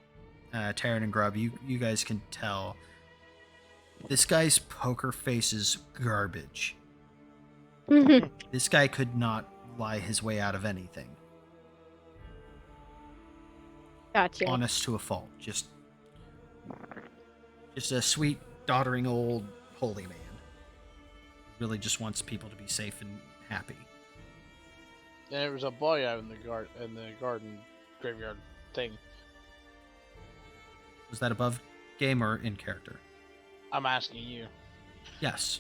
and Grub, you guys can tell this guy's poker face is garbage. This guy could not lie his way out of anything. Gotcha. Honest to a fault. Just a sweet, doddering old holy man. Really just wants people to be safe and happy. And there was a boy out in the garden graveyard thing. Was that above game or in character? I'm asking you. Yes.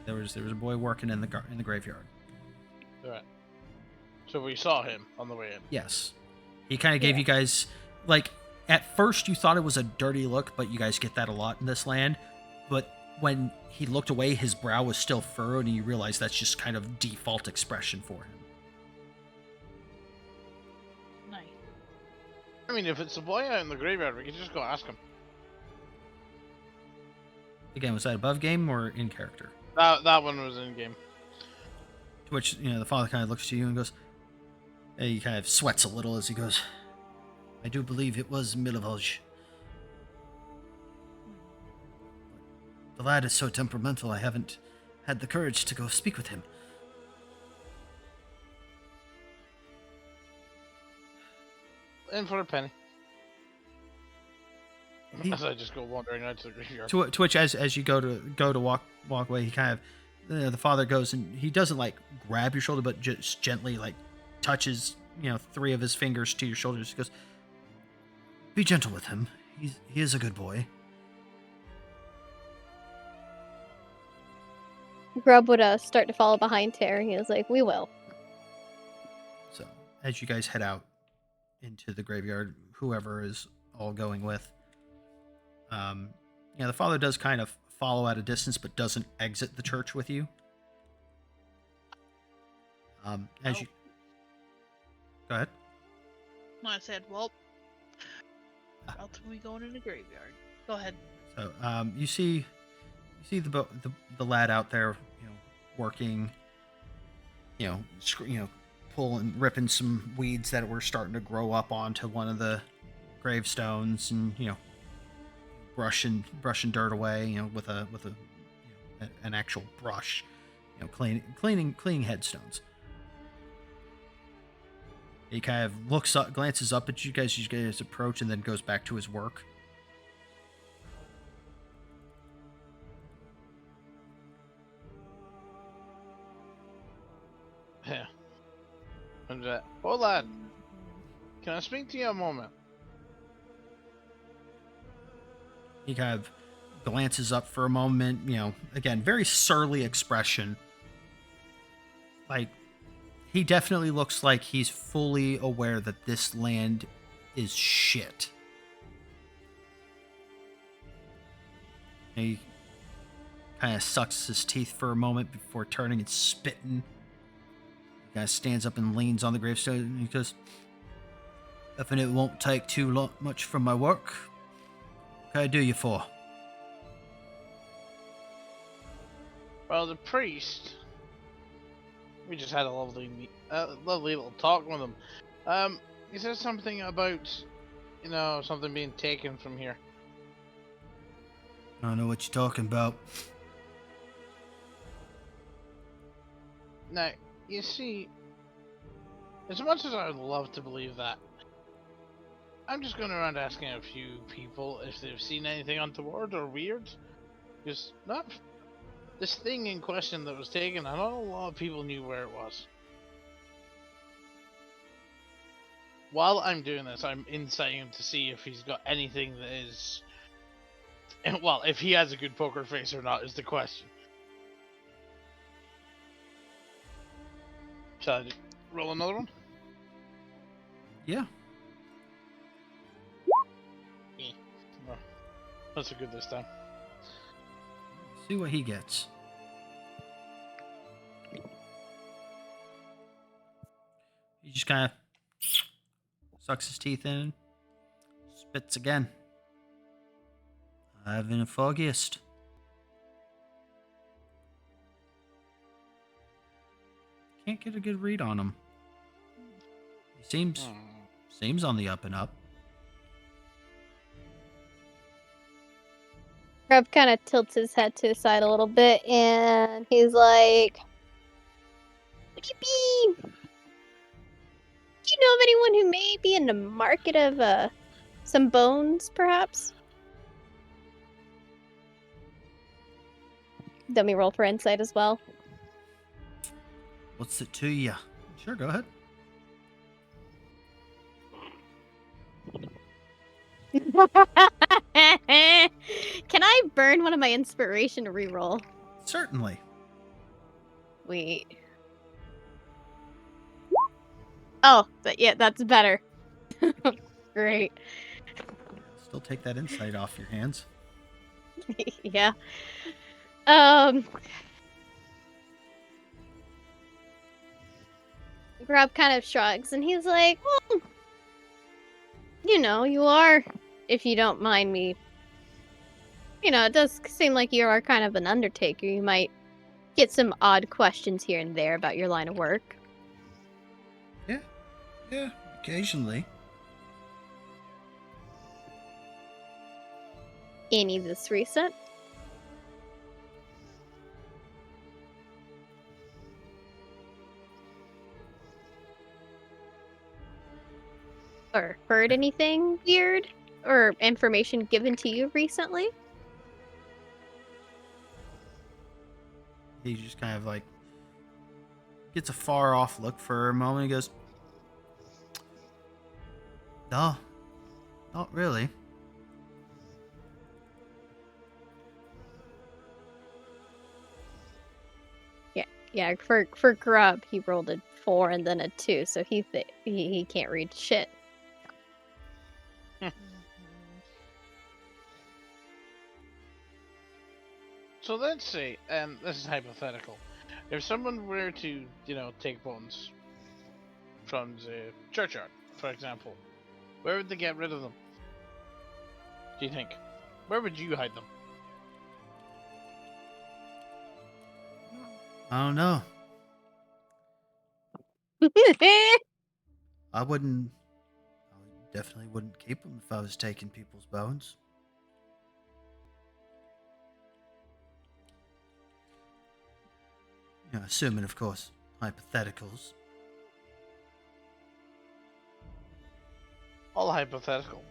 There was a boy working in the graveyard. Alright. So we saw him on the way in. Yes. He kind of gave you guys, like, at first you thought it was a dirty look, but you guys get that a lot in this land. But when he looked away, his brow was still furrowed, and you realize that's just kind of default expression for him. Nice. I mean, if it's a boy out in the graveyard, we can just go ask him. Again, was that above game or in character? That one was in game. To which, the father kind of looks to you and goes, and he kind of sweats a little as he goes, I do believe it was Milivoj. The lad is so temperamental, I haven't had the courage to go speak with him. In for a penny. He- As I just go wandering out to the graveyard. To which, as you go to walk away, he kind of, the father goes and he doesn't like grab your shoulder, but just gently like touches, 3 of his fingers to your shoulders. He goes, "Be gentle with him. He is a good boy." Grub would start to follow behind Tara. He was like, "We will." So as you guys head out into the graveyard, whoever is all going with, the father does kind of follow at a distance, but doesn't exit the church with you. As you go ahead. I said, well, else are we going in the graveyard? Go ahead. So you see the lad out there, working. pulling, ripping some weeds that were starting to grow up onto one of the gravestones, and brushing dirt away, with an actual brush, cleaning headstones. He kind of looks up, glances up at you guys approach, and then goes back to his work. Yeah. And hold on. Can I speak to you a moment? He kind of glances up for a moment, again, very surly expression. Like, he definitely looks like he's fully aware that this land is shit. He kind of sucks his teeth for a moment before turning and spitting. He kind of stands up and leans on the gravestone, and he goes, "If it won't take too much from my work, what can I do you for?" Well, the priest. We just had a lovely little talk with him. He said something about, something being taken from here. I don't know what you're talking about. Now, you see, as much as I would love to believe that, I'm just going around asking a few people if they've seen anything untoward or weird. Because this thing in question that was taken, I know a lot of people knew where it was. While I'm doing this, I'm insighting him to see if he's got anything that is... Well, if he has a good poker face or not is the question. Shall I roll another one? Yeah. Oh, that's a good this time. See what he gets. He just kind of sucks his teeth in, spits again. I've been a foggiest. Can't get a good read on him. He seems on the up and up. Grub kind of tilts his head to the side a little bit, and he's like, "Would you be? Do you know of anyone who may be in the market of some bones, perhaps?" Let me roll for insight as well. What's it to you? Sure, go ahead. Can I burn one of my inspiration to reroll? Certainly. Wait. Oh, but yeah, that's better. Great. Still take that insight off your hands. Yeah. Grub kind of shrugs and he's like, "Well, you are, if you don't mind me. It does seem like you are kind of an undertaker. You might get some odd questions here and there about your line of work." Yeah, occasionally. Any of this recent? Or heard anything weird? Or information given to you recently? He just kind of like gets a far off look for a moment. He goes, "No, not really." Yeah, for Grub, he rolled a 4 and then a 2, so he can't read shit. So let's say, and this is hypothetical, if someone were to, take bones from the churchyard, for example, where would they get rid of them? Do you think? Where would you hide them? I don't know. I wouldn't. I definitely wouldn't keep them if I was taking people's bones. You know, assuming, of course, hypotheticals. All hypothetical.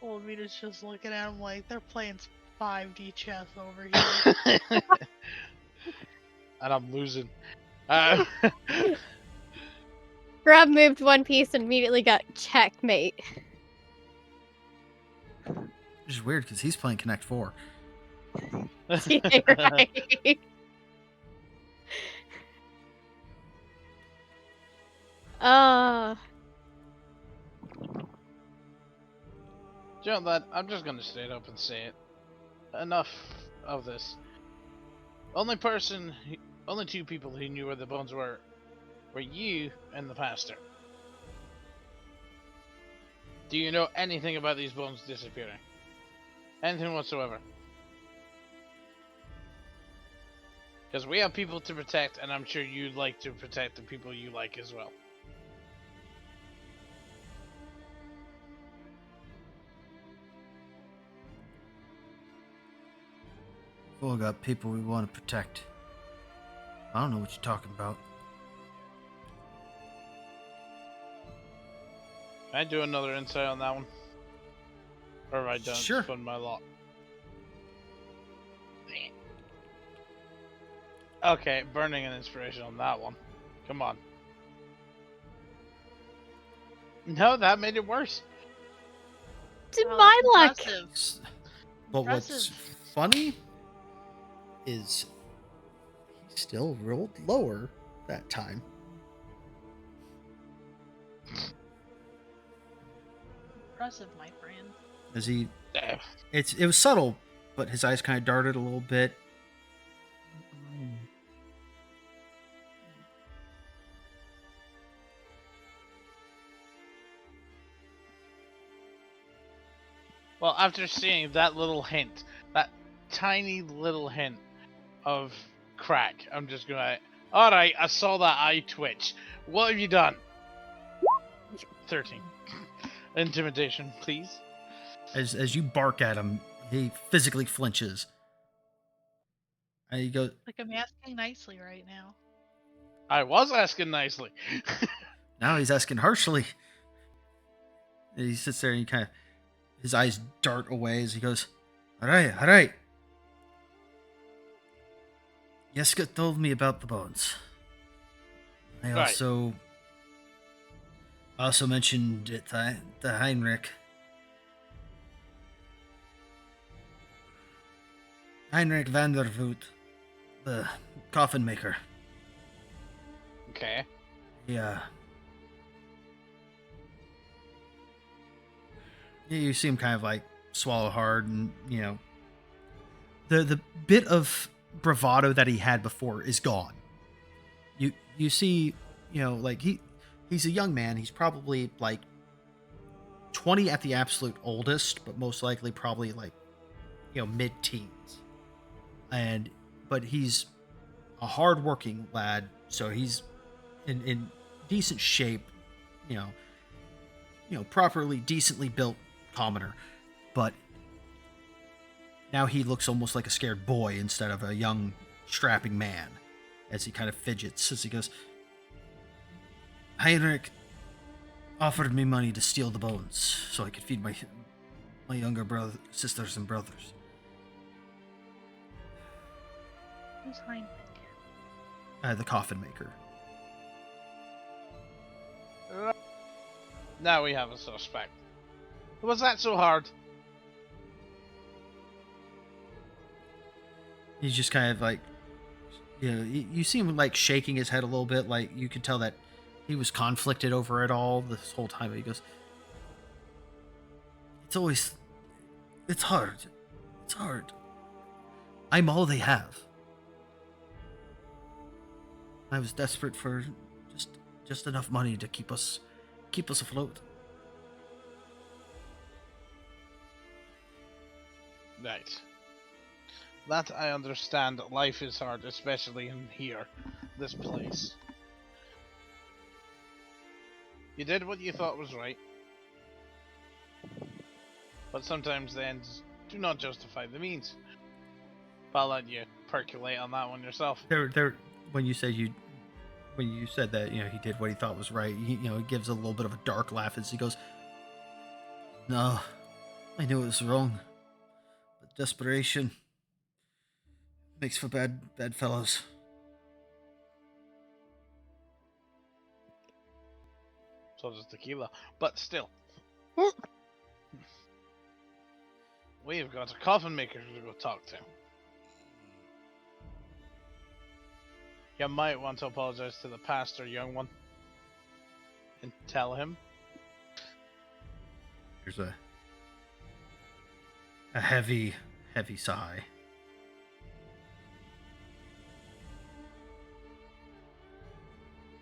Wilhelmina's just looking at him like they're playing 5D chess over here. And I'm losing. Grub moved one piece and immediately got checkmate. Which is weird because he's playing Connect 4. Yeah, right. Uh, You know that I'm just gonna straight up and say it. Enough of this. Only two people who knew where the bones were you and the pastor. Do you know anything about these bones disappearing? Anything whatsoever? Because we have people to protect, and I'm sure you'd like to protect the people you like as well. We've all got people we want to protect. I don't know what you're talking about. Can I do another insight on that one? Or have I done Sure. spun my lot? Okay, burning an inspiration on that one. Come on. No, that made it worse. to Well, my that's luck. impressive. But what's Impressive. funny is he still rolled lower that time. Impressive, my friend. As he, Eh, it was subtle, but his eyes kind of darted a little bit. Well, after seeing that little hint, that tiny little hint of crack, I'm just gonna. Alright, I saw that eye twitch. What have you done? 13. Intimidation, please. As you bark at him, he physically flinches. And he goes, Like I'm asking nicely right now. I was asking nicely. now he's asking harshly. And he sits there and he kind of, his eyes dart away as he goes, all right. Yeska told me about the bones. I Right. also mentioned it to Heinrich. Heinrich van der Voot, the coffin maker. Okay. Yeah. You see him kind of like swallow hard, and you know, the bit of bravado that he had before is gone. You see, you know, like he's a young man. He's probably like 20 at the absolute oldest, but most likely probably like, you know, mid-teens. But he's a hard-working lad, so he's in decent shape, you know, properly, decently built commoner. But now he looks almost like a scared boy instead of a young, strapping man, as he kind of fidgets as he goes, Heinrich offered me money to steal the bones so I could feed my younger sisters and brothers. Who's Heinrich? The coffin maker. Now we have a suspect. Was that so hard? He's just kind of like, you know, you see him like shaking his head a little bit, like you could tell that he was conflicted over it all this whole time. He goes, it's hard. I'm all they have. I was desperate for just enough money to keep us afloat. Right. That I understand. Life is hard, especially in here, this place. You did what you thought was right, but sometimes the ends do not justify the means. I'll let you percolate on that one yourself. There. When you said that, he did what he thought was right. He gives a little bit of a dark laugh as he goes, "No, I knew it was wrong, but desperation makes for bad fellows." So does tequila, but still. We've got a coffin maker to go talk to. You might want to apologize to the pastor, young one, and tell him. There's a heavy sigh.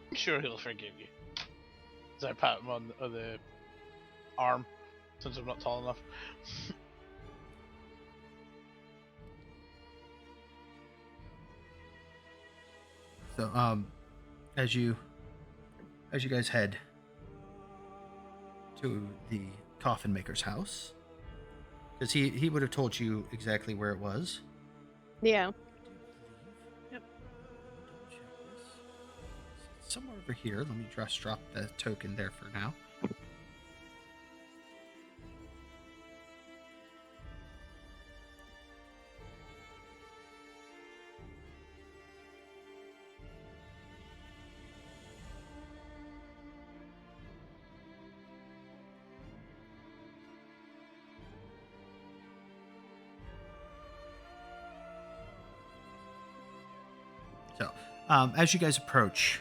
I'm sure he'll forgive you. As I pat him on the arm, since I'm not tall enough. So, as you guys head to the coffin maker's house, because he would have told you exactly where it was. Yeah. Yep. Double check this. It's somewhere over here. Let me just drop the token there for now. So, as you guys approach,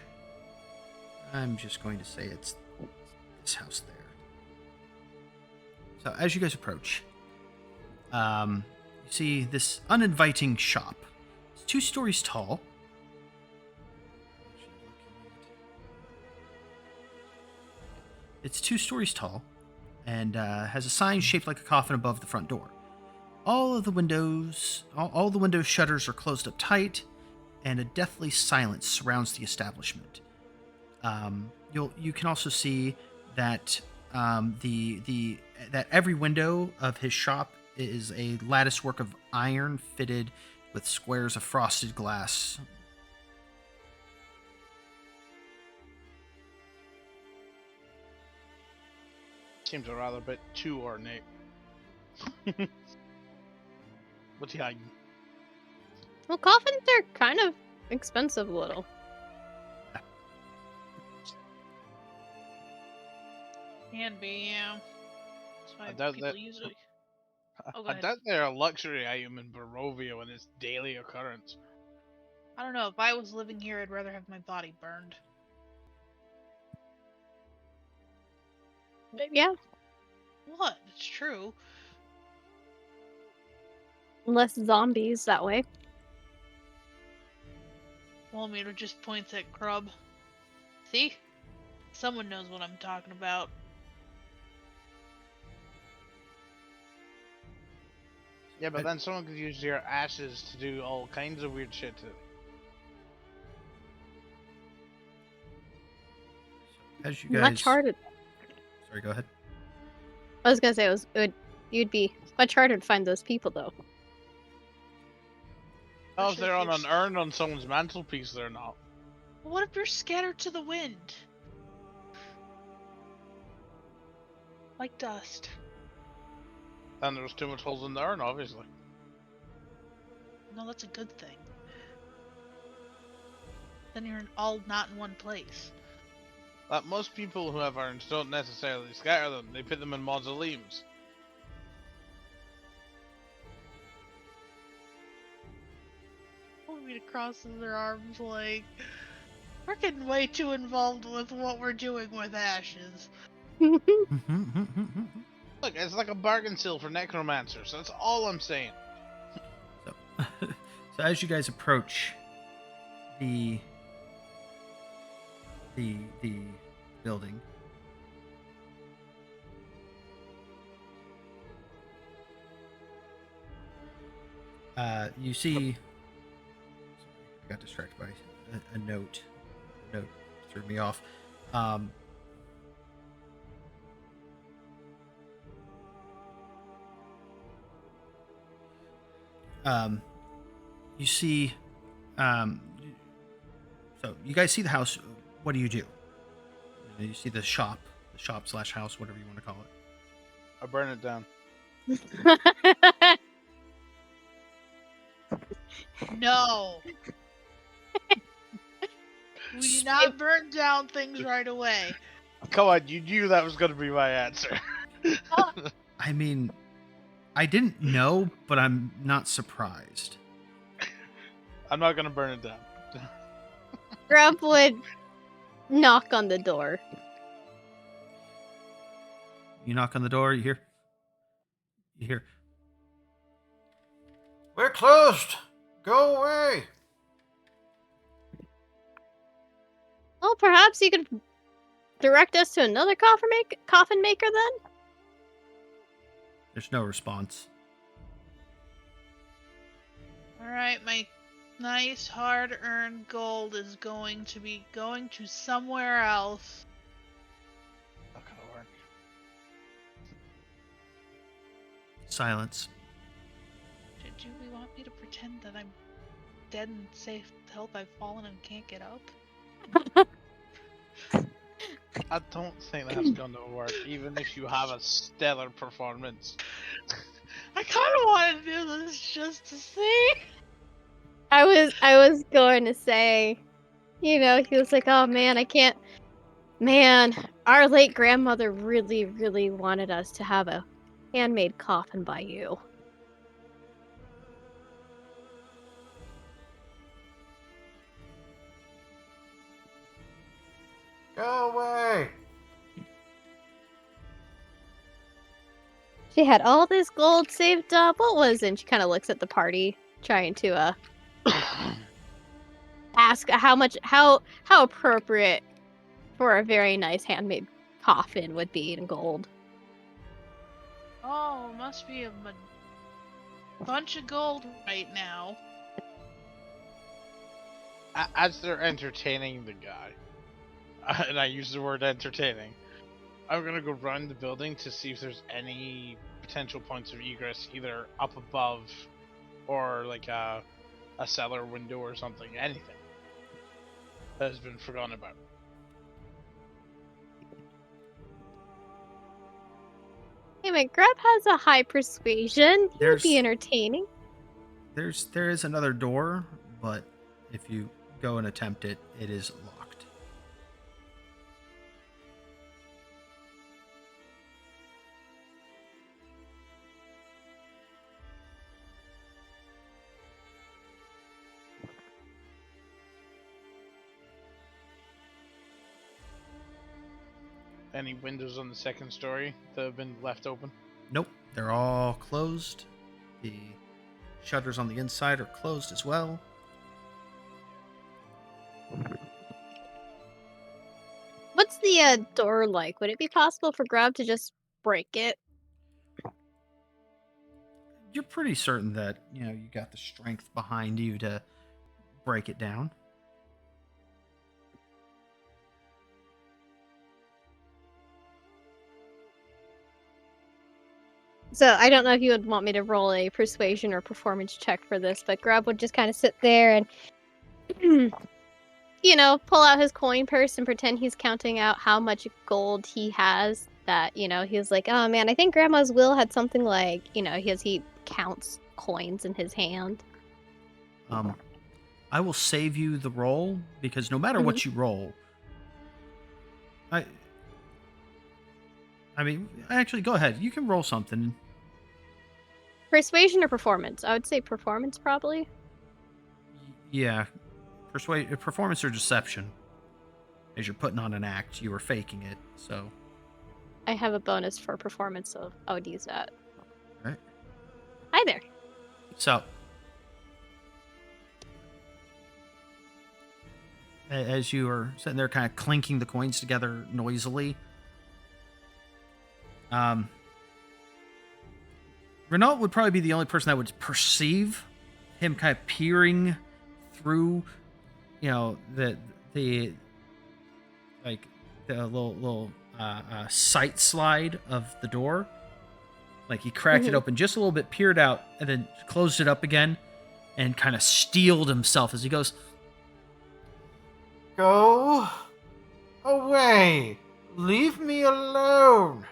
I'm just going to say it's this house there. So, as you guys approach, you see this uninviting shop. It's 2 stories tall. It's 2 stories tall, and has a sign shaped like a coffin above the front door. All the windows shutters are closed up tight, and a deathly silence surrounds the establishment. You can also see that that every window of his shop is a lattice work of iron fitted with squares of frosted glass. Seems a rather bit too ornate. What's he hiding? Well, coffins are kind of expensive a little. Can be, yeah. That's why I doubt people that- usually. Oh, go I ahead. doubt they're a luxury item in Barovia and its daily occurrence. I don't know. If I was living here, I'd rather have my body burned. But yeah, What? It's true. less zombies that way. Walmeter just points at Crub. See? Someone knows what I'm talking about. Yeah, but then someone could use your ashes to do all kinds of weird shit to it. As you guys, Much harder. Sorry, go ahead. I was gonna say you'd be much harder to find those people though. Oh, if Especially they're if on you're an urn on someone's mantelpiece, they're not. What if you're scattered to the wind? Like dust. Then there's too much holes in the urn, obviously. No, that's a good thing. Then you're all not in one place. That most people who have urns don't necessarily scatter them, they put them in mausoleums. Walmeter crosses their arms like, we're getting way too involved with what we're doing with ashes. Look, it's like a bargain sale for necromancers, that's all I'm saying. So as you guys approach the building, You see. I got distracted by a note. A note threw me off. You see. So you guys see the house. What do you do? You see the shop slash house, whatever you want to call it. I burn it down. No. We do not burn down things right away. Come on, you knew that was going to be my answer. I mean, I didn't know, but I'm not surprised. I'm not going to burn it down. Grub would knock on the door. You knock on the door, you hear, "We're closed! Go away!" Well, perhaps you could direct us to another coffin maker then? There's no response. Alright, my nice hard-earned gold is going to be going to somewhere else. Not going to work. Silence. Do we want me to pretend that I'm dead and safe health? I've fallen and can't get up? I don't think that's going to work, even if you have a stellar performance. I kind of want to do this just to see. I was going to say, he was like, oh man, I can't. Man, our late grandmother really, really wanted us to have a handmade coffin by you. Go away! She had all this gold saved up. What was it? And she kind of looks at the party, trying to ask how appropriate for a very nice handmade coffin would be in gold. Oh, must be a bunch of gold right now. As they're entertaining the guy, and I use the word entertaining, I'm gonna go around the building to see if there's any potential points of egress, either up above or like a cellar window or something, anything that has been forgotten about. Hey, my Grub has a high persuasion. He would be There's- entertaining. There is another door, but if you go and attempt it, it is locked. Any windows on the second story that have been left open? Nope, they're all closed. The shutters on the inside are closed as well. What's the door like? Would it be possible for Grub to just break it? You're pretty certain that, you got the strength behind you to break it down. So I don't know if you would want me to roll a persuasion or performance check for this, but Grub would just kind of sit there and, pull out his coin purse and pretend he's counting out how much gold he has. That, he was like, oh man, I think Grandma's will had something like, he counts coins in his hand. I will save you the roll because no matter what you roll, I mean, actually, go ahead. You can roll something. Persuasion or performance? I would say performance, probably. Yeah, performance or deception. As you're putting on an act, you were faking it. So I have a bonus for performance, so I would use that. Right. Hi there. So, as you are sitting there kind of clinking the coins together noisily, Renault would probably be the only person that would perceive him kind of peering through, the like the little sight slide of the door. Like he cracked it open just a little bit, peered out, and then closed it up again, and kind of steeled himself as he goes, Go away. Leave me alone.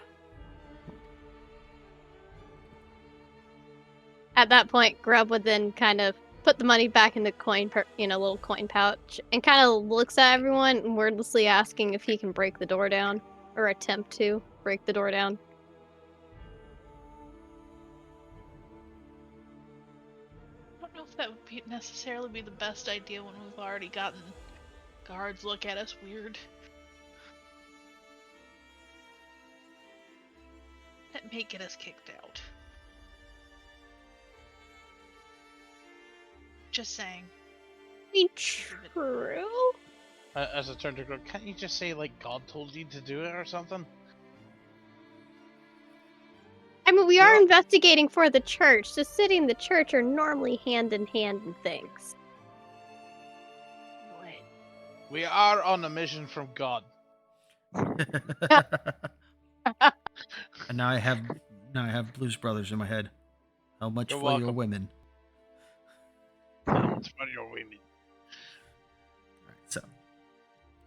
At that point, Grub would then kind of put the money back in the little coin pouch, and kind of looks at everyone, wordlessly asking if he can break the door down or attempt to break the door down. I don't know if that would necessarily be the best idea when we've already gotten guards look at us weird. That may get us kicked out. Just saying. I mean, true. As I turn to Grub, can't you just say, like, God told you to do it or something? I mean, we are Well- investigating for the church, so city and the church are normally hand in hand in things. What? We are on a mission from God. and now I have Blues Brothers in my head. How much You're for your welcome. women? It's for your women. Right, so,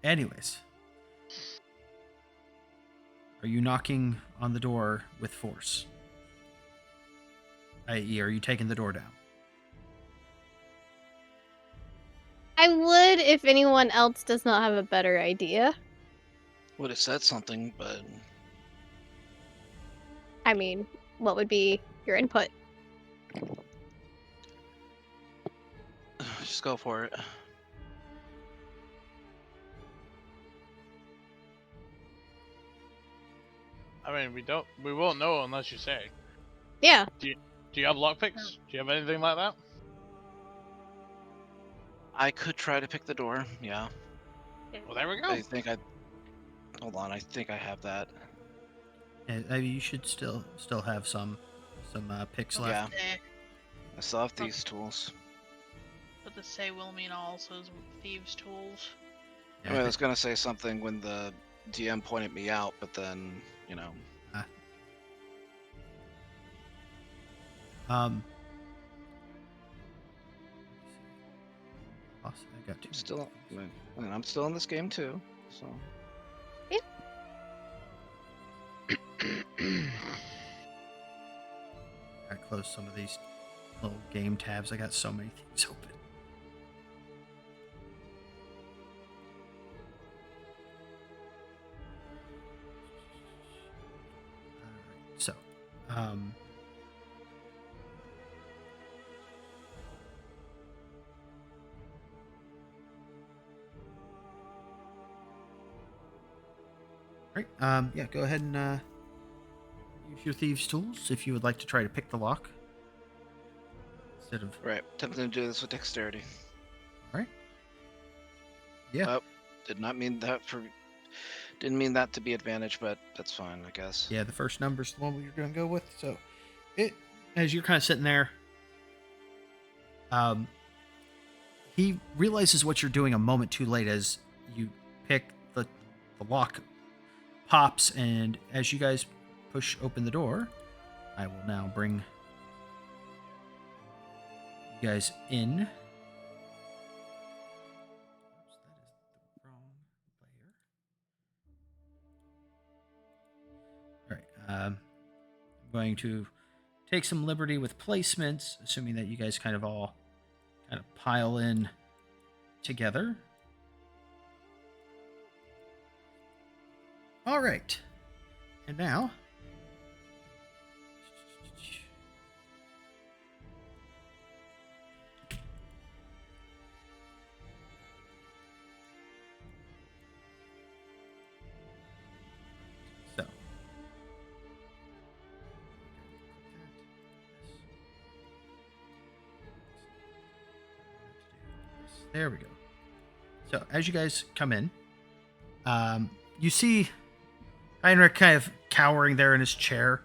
anyways, are you knocking on the door with force? I.e., are you taking the door down? I would if anyone else does not have a better idea. Would have said something, but I mean, what would be your input? just go for it. I mean, we won't know unless you say. Yeah. Do you have lockpicks? Do you have anything like that? I could try to pick the door. Yeah. Well, there we go. I think I. Hold on. I think I have that. You should still have some picks Yeah. left. I still have these tools. But to say Wilhelmina also has thieves' tools. I mean, I was gonna say something when the DM pointed me out, but then, I got two. I'm still in this game too. So. I close some of these little game tabs. I got so many things open. Alright, so, right, yeah, go ahead and use your thieves' tools if you would like to try to pick the lock. Instead of... Right, tempting to do this with dexterity. Alright. Yeah. Didn't mean that to be advantage, but that's fine, I guess. Yeah, the first number's the one you're going to go with. So, as you're kind of sitting there, he realizes what you're doing a moment too late as you pick the lock pops, and as you guys push open the door, I will now bring you guys in. Oops, that is the wrong layer. All right, I'm going to take some liberty with placements, assuming that you guys kind of all pile in together. All right, and now so there we go. So as you guys come in, you see Heinrich kind of cowering there in his chair.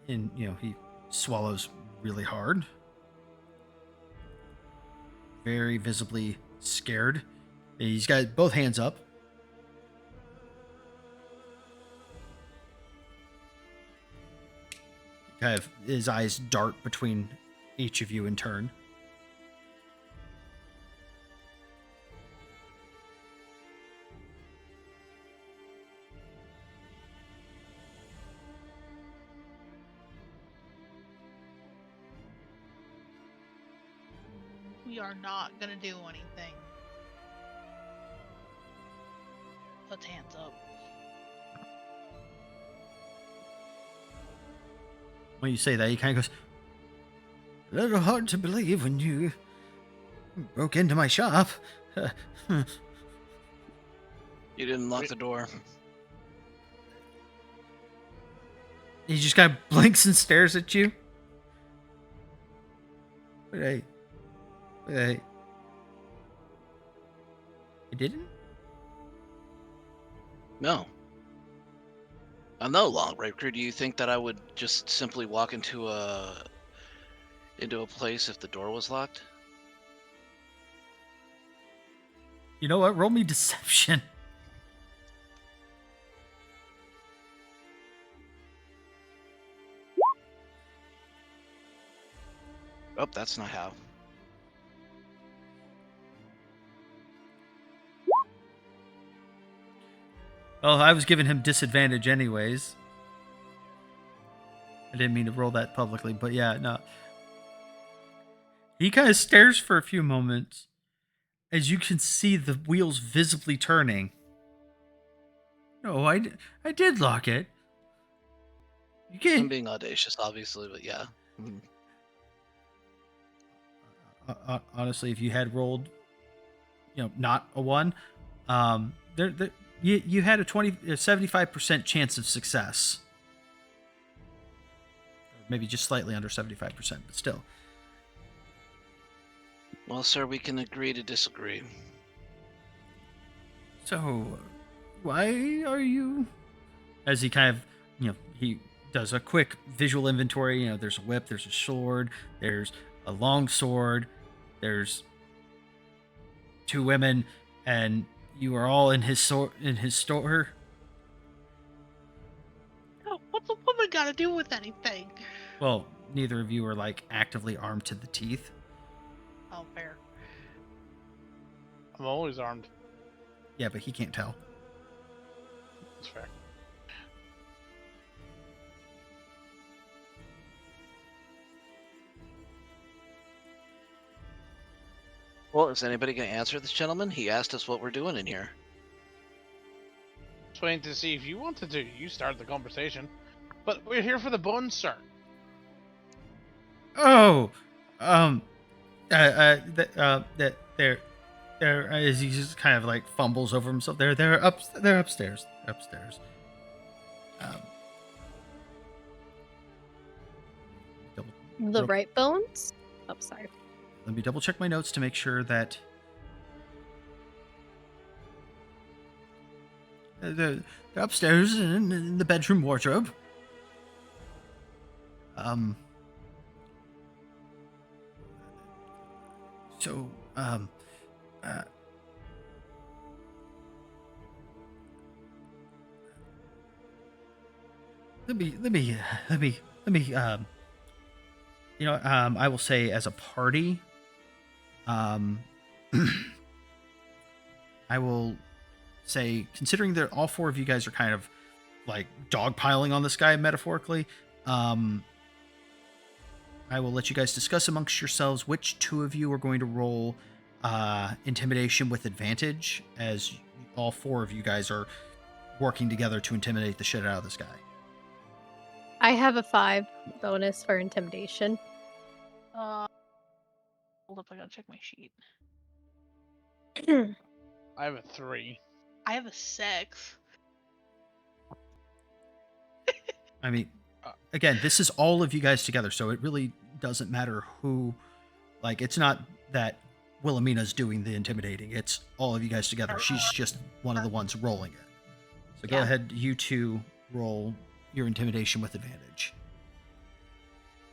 And, he swallows really hard. Very visibly scared. He's got both hands up. Kind of his eyes dart between each of you in turn. We are not gonna do anything. Puts hands up. When you say that, he kind of goes, a little hard to believe when you broke into my shop. You didn't lock the door. He just kind of blinks and stares at you. Wait. I didn't? No. I'm no lawbreaker. Do you think that I would just simply walk into a place if the door was locked? You know what? Roll me deception. Oh, that's not how. Well, I was giving him disadvantage anyways. I didn't mean to roll that publicly, but yeah, no. He kind of stares for a few moments as you can see the wheels visibly turning. No, I did lock it. You I'm can't. being audacious, obviously, but yeah. Mhm. Honestly, if you had rolled, not a 1, you had a 75% chance of success. Or maybe just slightly under 75%, but still. Well, sir, we can agree to disagree. So, why are you? As he kind of, he does a quick visual inventory. There's a whip, there's a sword, there's a long sword, there's 2 women, and you are all in his store. Oh, what's a woman got to do with anything? Well, neither of you are like actively armed to the teeth. Oh, fair. I'm always armed. Yeah, but he can't tell. That's fair. Well, is anybody going to answer this gentleman? He asked us what we're doing in here. Just waiting to see if you wanted to. You started the conversation. But we're here for the buns, sir. Oh, that they're as he just kind of like fumbles over himself. They're upstairs. The Real- right bones? Oh, sorry. Let me double check my notes to make sure that they're upstairs in the bedroom wardrobe. So, let me, I will say as a party, I will say, considering that all 4 of you guys are kind of like dogpiling on this guy metaphorically, I will let you guys discuss amongst yourselves which 2 of you are going to roll intimidation with advantage, as all 4 of you guys are working together to intimidate the shit out of this guy. I have a 5 bonus for intimidation. Hold up, I gotta check my sheet. I have a 3. I have a 6. I mean, again, this is all of you guys together, so it really doesn't matter who. Like, it's not that Wilhelmina's doing the intimidating. It's all of you guys together. She's just one of the ones rolling it. So go Yeah. ahead, you 2 roll your intimidation with advantage.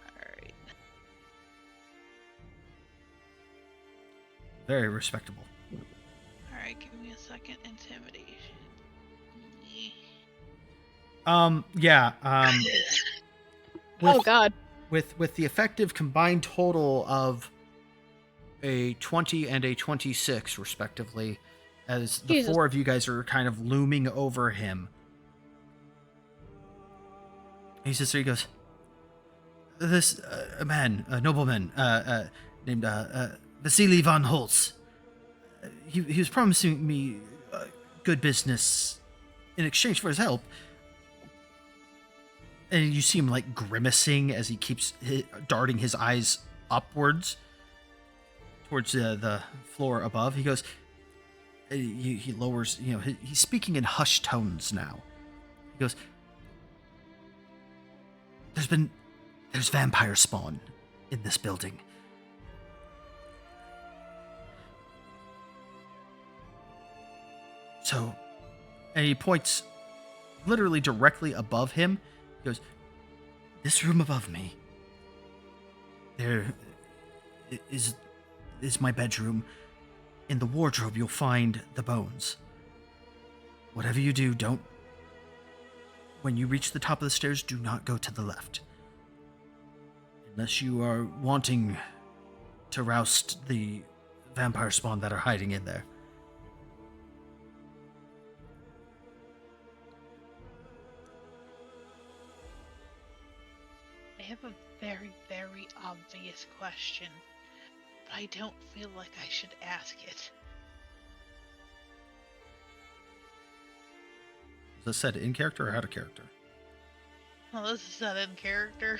Alright. Very respectable. Alright, give me a second. Intimidation. Yeah. With, Oh God. with the effective combined total of a 20 and a 26, respectively, as the Jesus. four of you guys are kind of looming over him. He sits there, he goes, this a nobleman named Vasily von Holtz. He was promising me good business in exchange for his help. And you see him like grimacing as he keeps darting his eyes upwards towards the floor above. He goes, he lowers, he's speaking in hushed tones now. He goes, there's vampire spawn in this building. So, and he points literally directly above him. He goes, this room above me, there is my bedroom. In the wardrobe, you'll find the bones. Whatever you do, when you reach the top of the stairs, do not go to the left. Unless you are wanting to roust the vampire spawn that are hiding in there. I have a very, very obvious question, but I don't feel like I should ask it. Is this said in character or out of character? Well, this is not in character.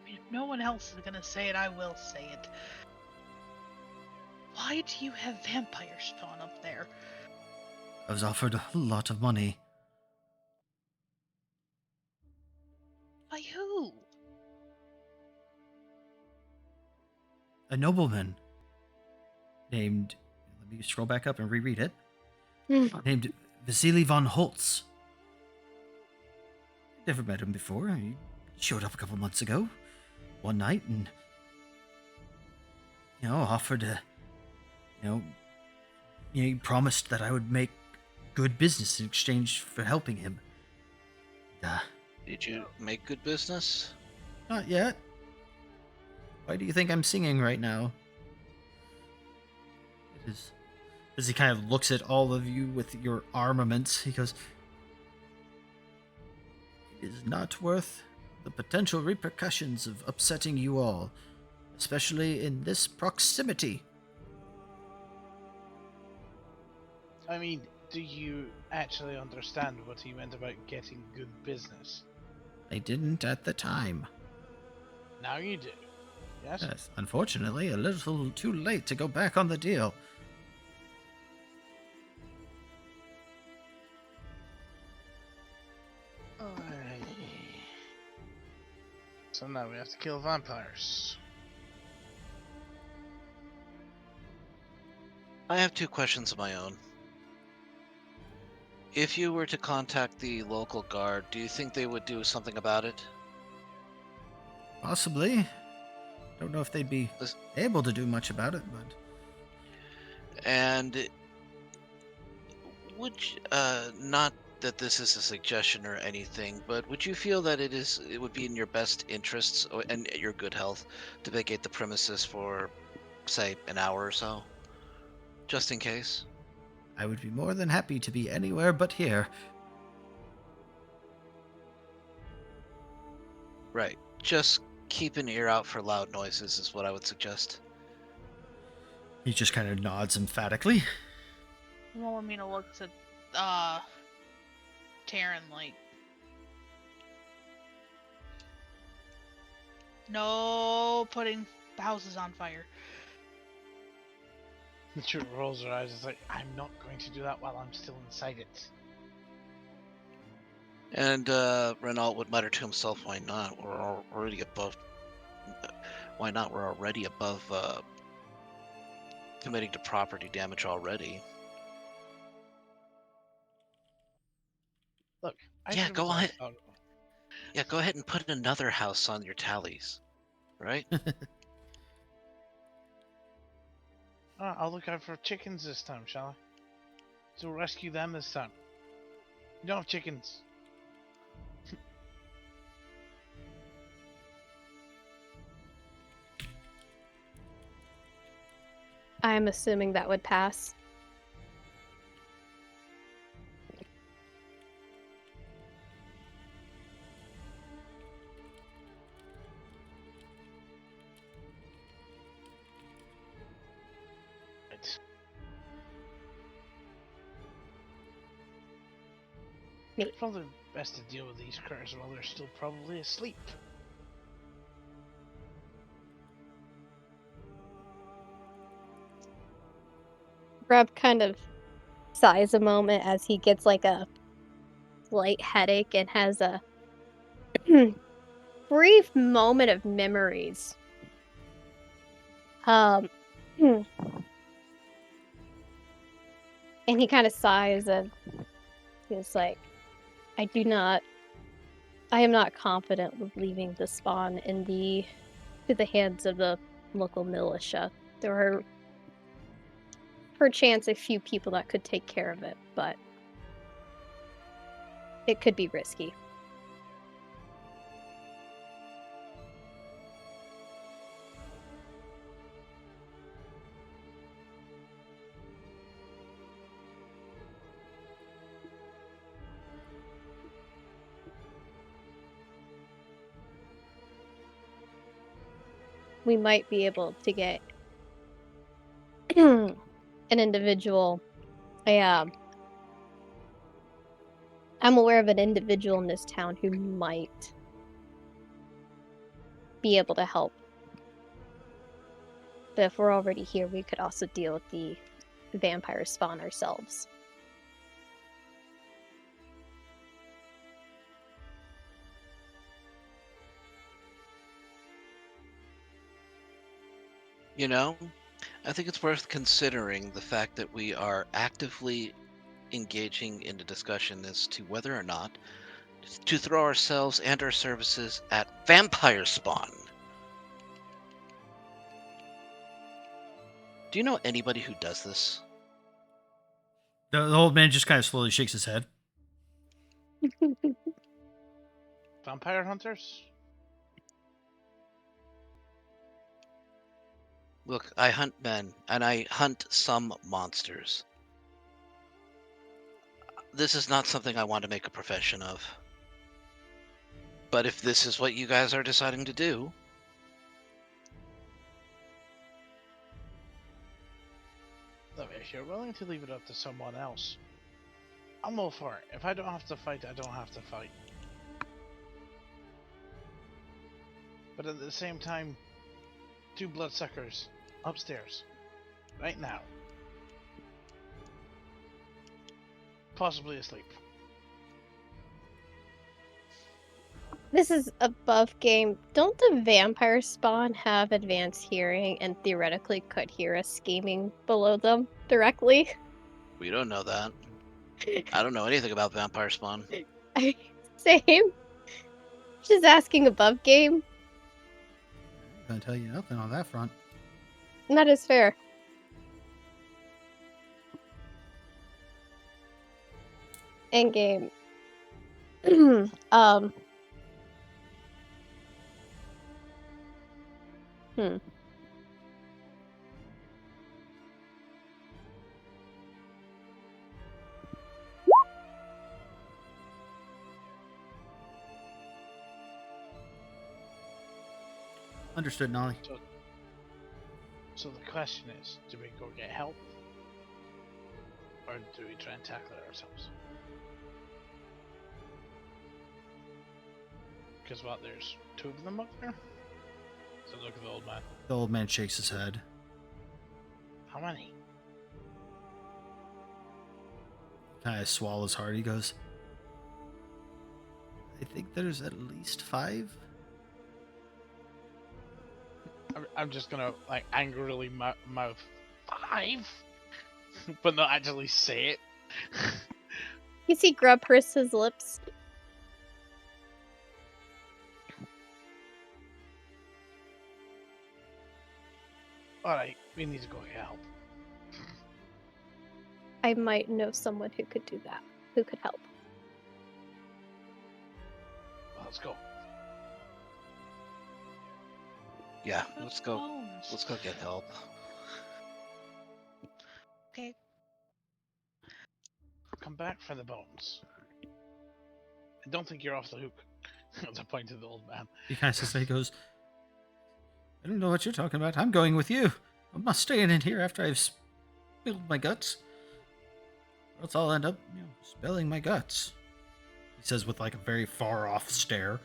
I mean, if no one else is gonna say it, I will say it. Why do you have vampire spawn up there? I was offered a lot of money. By who? A nobleman named, let me scroll back up and reread it, named Vasily von Holtz. Never met him before. He showed up a couple months ago, one night, and, offered to, he promised that I would make good business in exchange for helping him. Did you make good business? Not yet. Why do you think I'm singing right now? It is. As he kind of looks at all of you with your armaments, he goes, it is not worth the potential repercussions of upsetting you all, especially in this proximity. I mean, do you actually understand what he meant about getting good business? I didn't at the time. Now you do. Yes? Yes, unfortunately, a little too late to go back on the deal. So now we have to kill vampires. I have two questions of my own. If you were to contact the local guard, do you think they would do something about it? Possibly. Don't know if they'd be able to do much about it, but... And would not that this is a suggestion or anything, but would you feel that it would be in your best interests and your good health to vacate the premises for, say, an hour or so, just in case? I would be more than happy to be anywhere but here. Right. Just keep an ear out for loud noises is what I would suggest. He just kind of nods emphatically. Wilhelmina looks at Taryn like, no putting houses on fire. She rolls her eyes. It's like, I'm not going to do that while I'm still inside it. And Renault would mutter to himself, "Why not? We're already above. Why not? We're already above committing to property damage already." Look, Yeah, go ahead. Yeah, go ahead and put another house on your tallies, right? I'll look out for chickens this time, shall I? So we'll rescue them this time. You don't have chickens. I'm assuming that would pass. Right. It's probably best to deal with these critters while they're still probably asleep. Grub kind of sighs a moment as he gets like a slight headache and has a brief moment of memories. And he kind of sighs and he's like, I am not confident with leaving the spawn to the hands of the local militia. There are perchance a few people that could take care of it, but it could be risky. We might be able to get an individual. I'm aware of an individual in this town who might be able to help. But if we're already here, we could also deal with the vampire spawn ourselves. You know, I think it's worth considering the fact that we are actively engaging in a discussion as to whether or not to throw ourselves and our services at vampire spawn. Do you know anybody who does this? The old man just kind of slowly shakes his head. Vampire hunters? Look, I hunt men, and I hunt some monsters. This is not something I want to make a profession of. But if this is what you guys are deciding to do, Look, if you're willing to leave it up to someone else, I'm all for it. If I don't have to fight, I don't have to fight. But at the same time, 2 bloodsuckers upstairs, right now. Possibly asleep. This is above game. Don't the vampire spawn have advanced hearing and theoretically could hear us scheming below them directly? we don't know that. I don't know anything about vampire spawn. Same. Just asking above game. I'm gonna tell you nothing on that front. That is fair. End game. Hmm. Understood, Nolly. So the question is, do we go get help? Or do we try and tackle it ourselves? Because what, there's 2 of them up there? So look at the old man. The old man shakes his head. How many? Kind of swallows hard. He goes, I think there's at least 5. I'm just gonna like angrily mouth 5, but not actually say it. You see Grub purse his lips. Alright, we need to go get help. I might know someone who could do that, who could help. Well, let's go. Yeah, What let's go. bones? Let's go get help. Okay. Come back for the bones. I don't think you're off the hook. That's a point to the old man. He kind of says that. He goes, I don't know what you're talking about. I'm going with you. I'm not staying in here after I've spilled my guts. Or else I'll end up, spilling my guts. He says with like a very far off stare.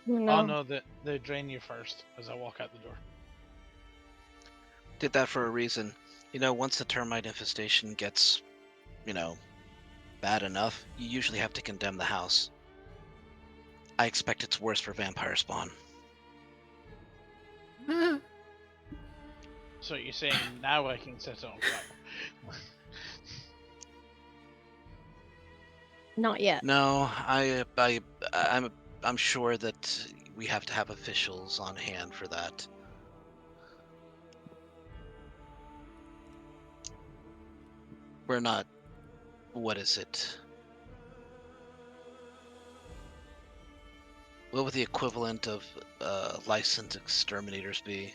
No. Oh no, they drain you first as I walk out the door. Did that for a reason. Once the termite infestation gets, bad enough, you usually have to condemn the house. I expect it's worse for vampire spawn. So you're saying now I can set it on fire? Not yet. No, I'm sure that we have to have officials on hand for that. We're not. What is it? What would the equivalent of licensed exterminators be?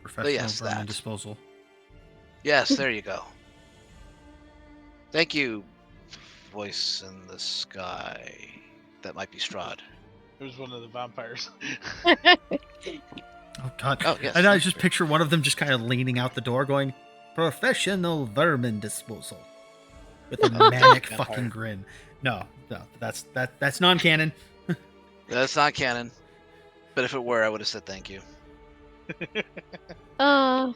Professional yes, vermin that. disposal. Yes, there you go. Thank you, voice in the sky. That might be Strahd. It was one of the vampires. Oh god. Oh, yes, And I thank just you. picture one of them just kind of leaning out the door going, professional vermin disposal. With a manic Vampire. fucking grin. No, that's non-canon. That's not canon. But if it were, I would have said thank you. Uh,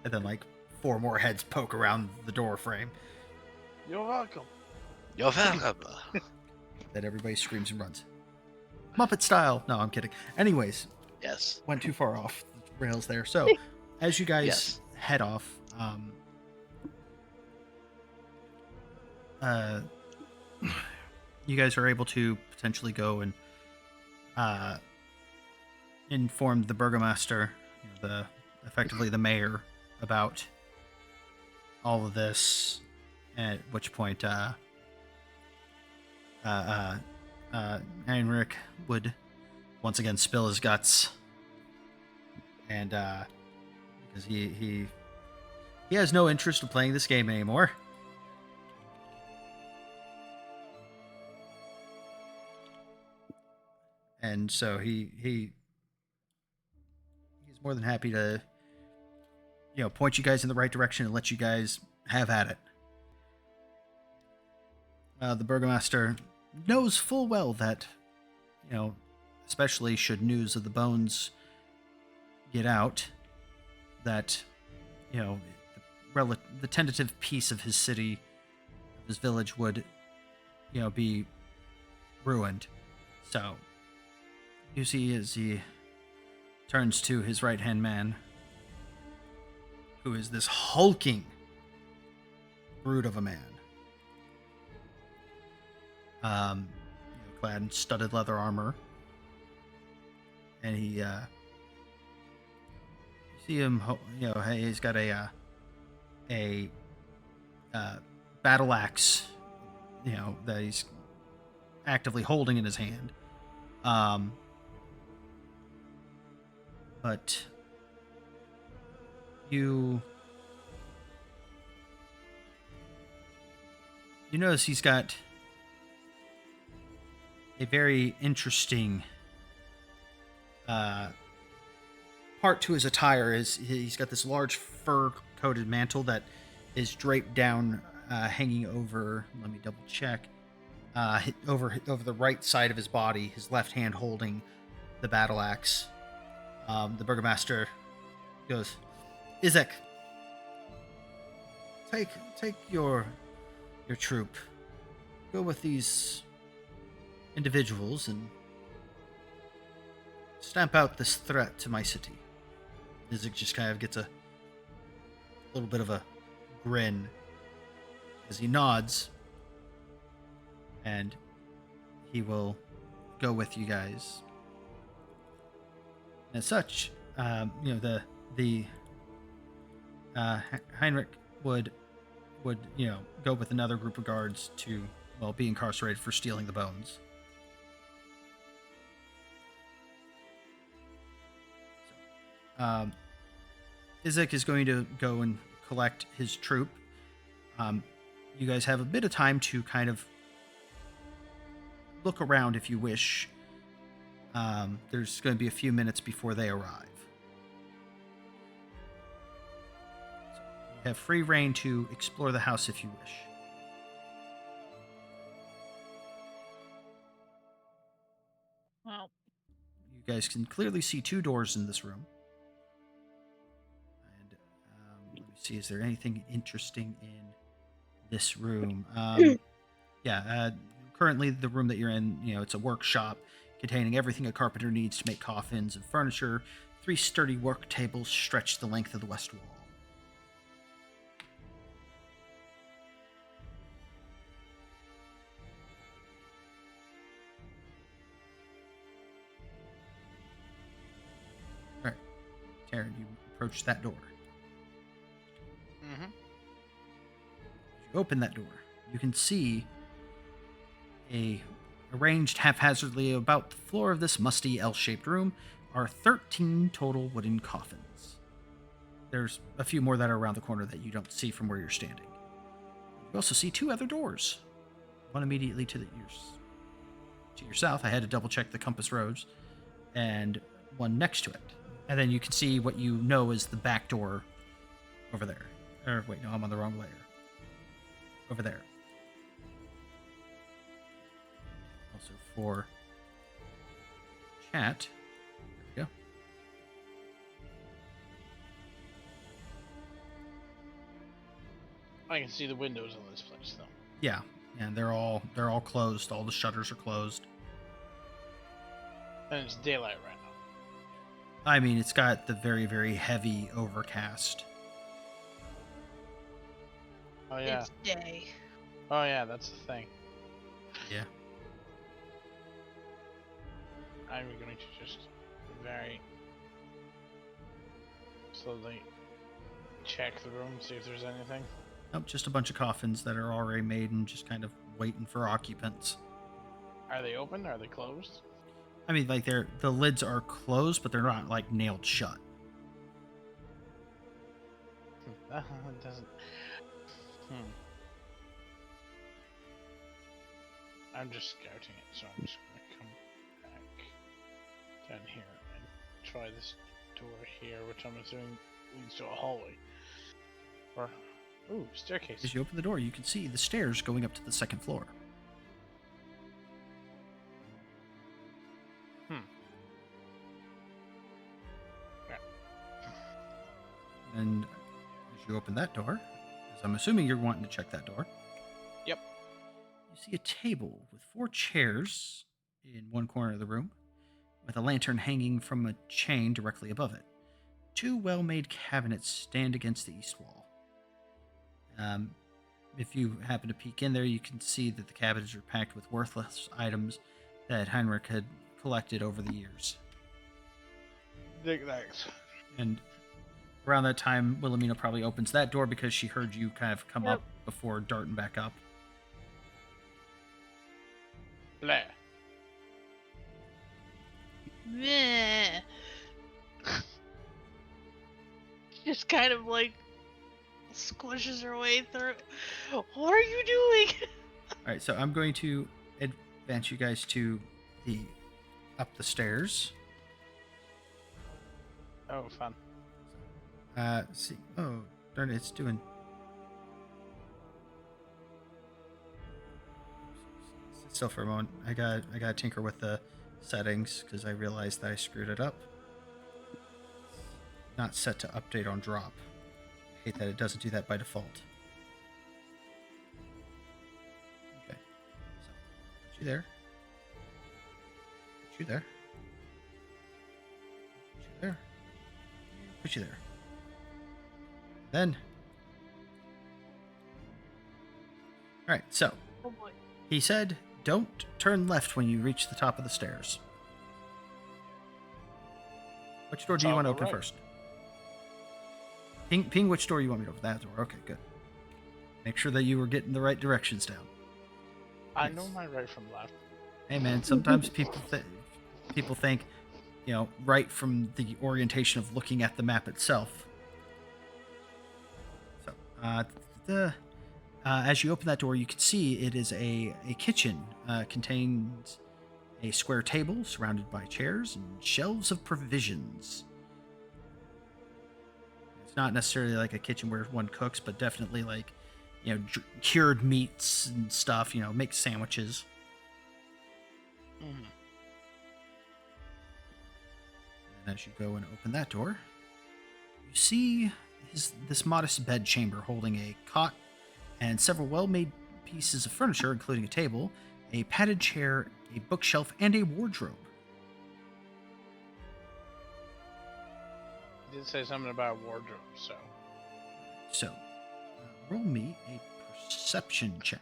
And then like 4 more heads poke around the door frame. You're welcome. You're welcome. Then everybody screams and runs. Muppet style. No, I'm kidding. Anyways, Yes. went too far off the rails there. So, as you guys Yes. head off, you guys are able to potentially go and inform the burgomaster, effectively the mayor, about all of this. At which point, Heinrich would once again spill his guts, and because he has no interest in playing this game anymore. And so he's more than happy to point you guys in the right direction and let you guys have at it. The burgomaster knows full well that, especially should news of the bones get out, that, the tentative peace of his city, his village would, be ruined. So, you see as he turns to his right-hand man, who is this hulking brute of a man. Clad in studded leather armor, and he, you see him, he's got a battle axe, that he's actively holding in his hand. But you notice he's got a very interesting part to his attire. He's got this large fur-coated mantle that is draped down, hanging over. Let me double check. Over the right side of his body, his left hand holding the battle axe. The burgomaster goes, Izek, take your troop. Go with these individuals and stamp out this threat to my city. Izek just kind of gets a little bit of a grin as he nods, and he will go with you guys. As such, Heinrich would go with another group of guards to be incarcerated for stealing the bones. Isaac is going to go and collect his troop. You guys have a bit of time to kind of look around if you wish. There's going to be a few minutes before they arrive. So you have free reign to explore the house if you wish. Well, You guys can clearly see 2 doors in this room. And let me see, is there anything interesting in this room? Currently the room that you're in, it's a workshop containing everything a carpenter needs to make coffins and furniture. 3 sturdy work tables stretch the length of the west wall. All right, Taryn, you approach that door. Mm-hmm. As you open that door, you can see arranged haphazardly about the floor of this musty L-shaped room are 13 total wooden coffins. There's a few more that are around the corner that you don't see from where you're standing. You also see 2 other doors. One immediately to your south. I had to double check the compass roads. And one next to it. And then you can see what you know is the back door over there. Or wait, no, I'm on the wrong layer. Over there. Also for chat. There we go. I can see the windows on this place, though. Yeah, and they're all closed. All the shutters are closed. And it's daylight right now. I mean, it's got the very, very heavy overcast. Oh yeah. it's day. Oh yeah, that's the thing. Yeah. I'm going to just very slowly check the room, see if there's anything. Nope, just a bunch of coffins that are already made and just kind of waiting for occupants. Are they open? Are they closed? I mean, like the lids are closed, but they're not like nailed shut. It doesn't. I'm just scouting it, so I'm just gonna come back down here and try this door here, which I'm assuming leads to a hallway. Or, ooh, staircase. As you open the door, you can see the stairs going up to the 2nd floor. And as you open that door, as I'm assuming you're wanting to check that door. Yep. You see a table with 4 chairs in one corner of the room, with a lantern hanging from a chain directly above it. 2 well-made cabinets stand against the east wall. If you happen to peek in there, you can see that the cabinets are packed with worthless items that Heinrich had collected over the years. Thanks. And around that time, Wilhelmina probably opens that door because she heard you kind of come Yep. up before darting back up. Blah. Meh. Just kind of like squishes her way through. What are you doing? All right, so I'm going to advance you guys to up the stairs. Oh, fun. See, oh darn it, it's doing. Sit still for a moment. I got to tinker with the settings because I realized that I screwed it up. Not set to update on drop. I hate that it doesn't do that by default. Okay, so put you there. Put you there. Put you there. Put you there. Then. Alright, so Oh boy. he said, don't turn left when you reach the top of the stairs. Which door do you want to open right. first? Ping which door you want me to open. That door. Okay, good. Make sure that you were getting the right directions down. I Yes. know my right from left. Hey man, sometimes people think, right from the orientation of looking at the map itself. So, as you open that door, you can see it is a kitchen. Contains a square table surrounded by chairs and shelves of provisions. It's not necessarily like a kitchen where one cooks, but definitely like, cured meats and stuff, make sandwiches. Mm-hmm. And as you go and open that door, you see this modest bed chamber holding a cot and several well-made pieces of furniture, including a table, a padded chair, a bookshelf, and a wardrobe. You did say something about wardrobe, so. So, roll me a perception check.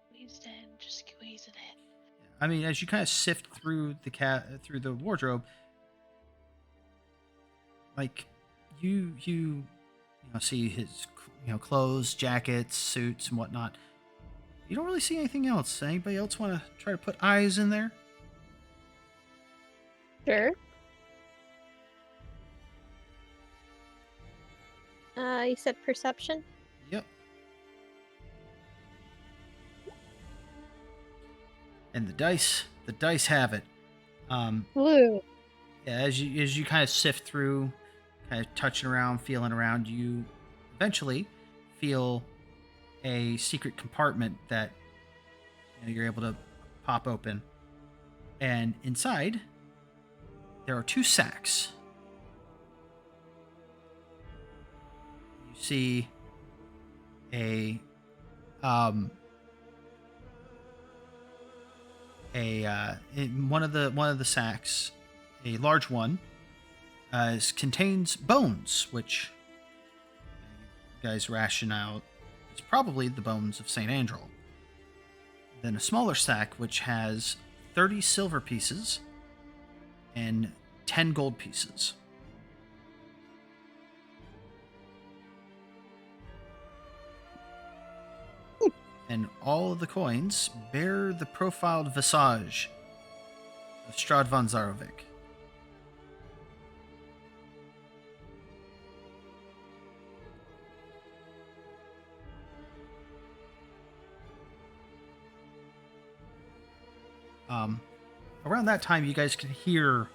Squeezed in, just squeezing it. I mean, as you kind of sift through the wardrobe, like you see his clothes, jackets, suits, and whatnot. You don't really see anything else. Anybody else want to try to put eyes in there? Sure. You said perception? Yep. And the dice have it. Woo. Yeah, as you kind of sift through, kind of touching around, feeling around, you eventually feel a secret compartment that you're able to pop open, and inside there are 2 sacks. You see in one of the sacks, a large one, contains bones, which you guys ration out. It's probably the bones of Saint Andral. Then a smaller sack, which has 30 silver pieces and 10 gold pieces. And all of the coins bear the profiled visage of Strahd von Zarovic. Around that time, you guys can hear,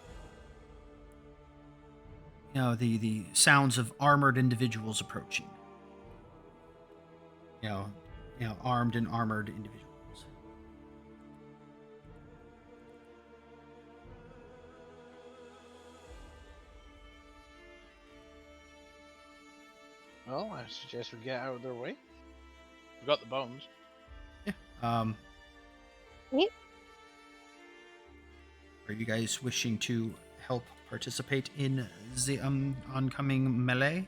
the sounds of armored individuals approaching. Armed and armored individuals. Well, I suggest we get out of their way. We got the bones. Yeah. Yep. Are you guys wishing to help participate in the oncoming melee?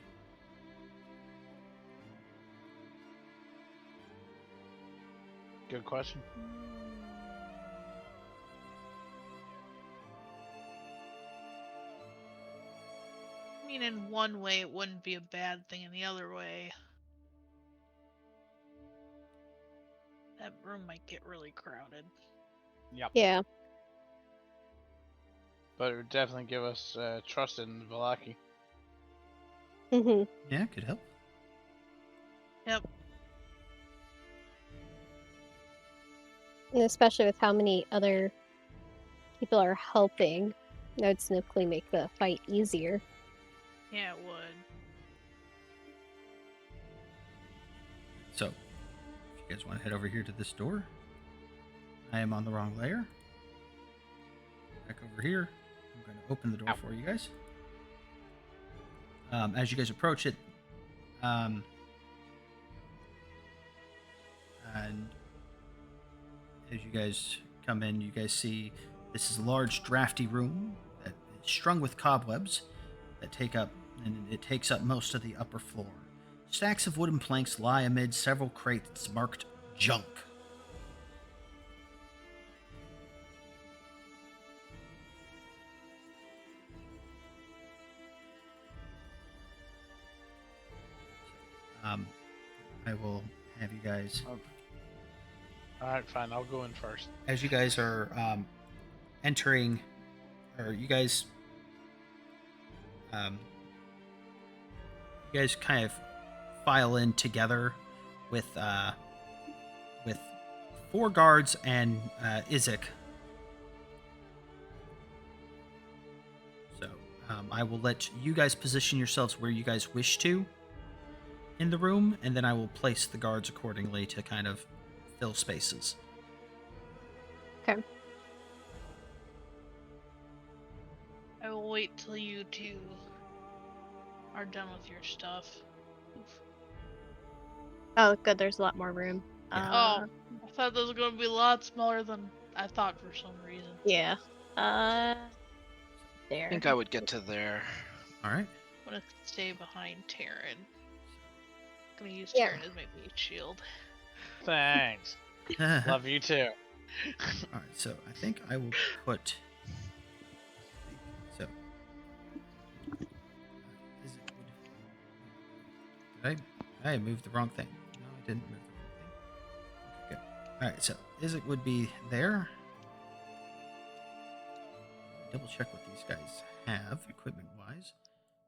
Good question. I mean, in one way, it wouldn't be a bad thing. In the other way, that room might get really crowded. Yep. Yeah. But it would definitely give us trust in Valaki. Mm-hmm. Yeah, could help. Yep. And especially with how many other people are helping, that would significantly make the fight easier. Yeah, it would. So, if you guys want to head over here to this door, I am on the wrong layer. Back over here. I'm going to open the door for you guys. As you guys approach it, and as you guys come in, you guys see this is a large, drafty room that is strung with cobwebs that takes up most of the upper floor. Stacks of wooden planks lie amid several crates marked junk. I will have you guys, Alright, fine. I'll go in first. as you guys are entering, or you guys kind of file in together with 4 guards and Izek. So I will let you guys position yourselves where you guys wish to in the room, and then I will place the guards accordingly to kind of fill spaces. Okay. I will wait till you two are done with your stuff. Oof. Oh, good. There's a lot more room. Yeah. Oh, I thought this was going to be a lot smaller than I thought for some reason. Yeah. There. I think I would get to there. All right. I'm going to stay behind Taryn. I'm going to use Yeah. Taryn as my meat shield. Thanks. All Love you too. right. So I think I will put. So. Did I moved the wrong thing? No, I didn't move the wrong thing. Okay, good. All right. So Izek would be there. Double check what these guys have equipment wise,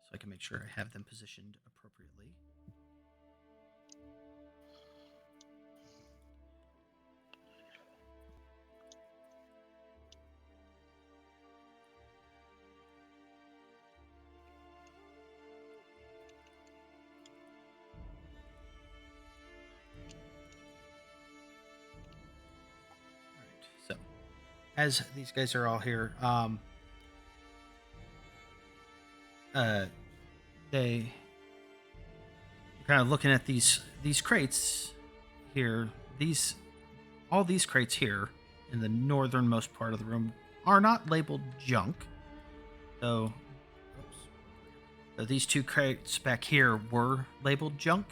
so I can make sure I have them positioned appropriately. Alright, so as these guys are all here, you're kind of looking at these crates here. All these crates here in the northernmost part of the room are not labeled junk. So these 2 crates back here were labeled junk.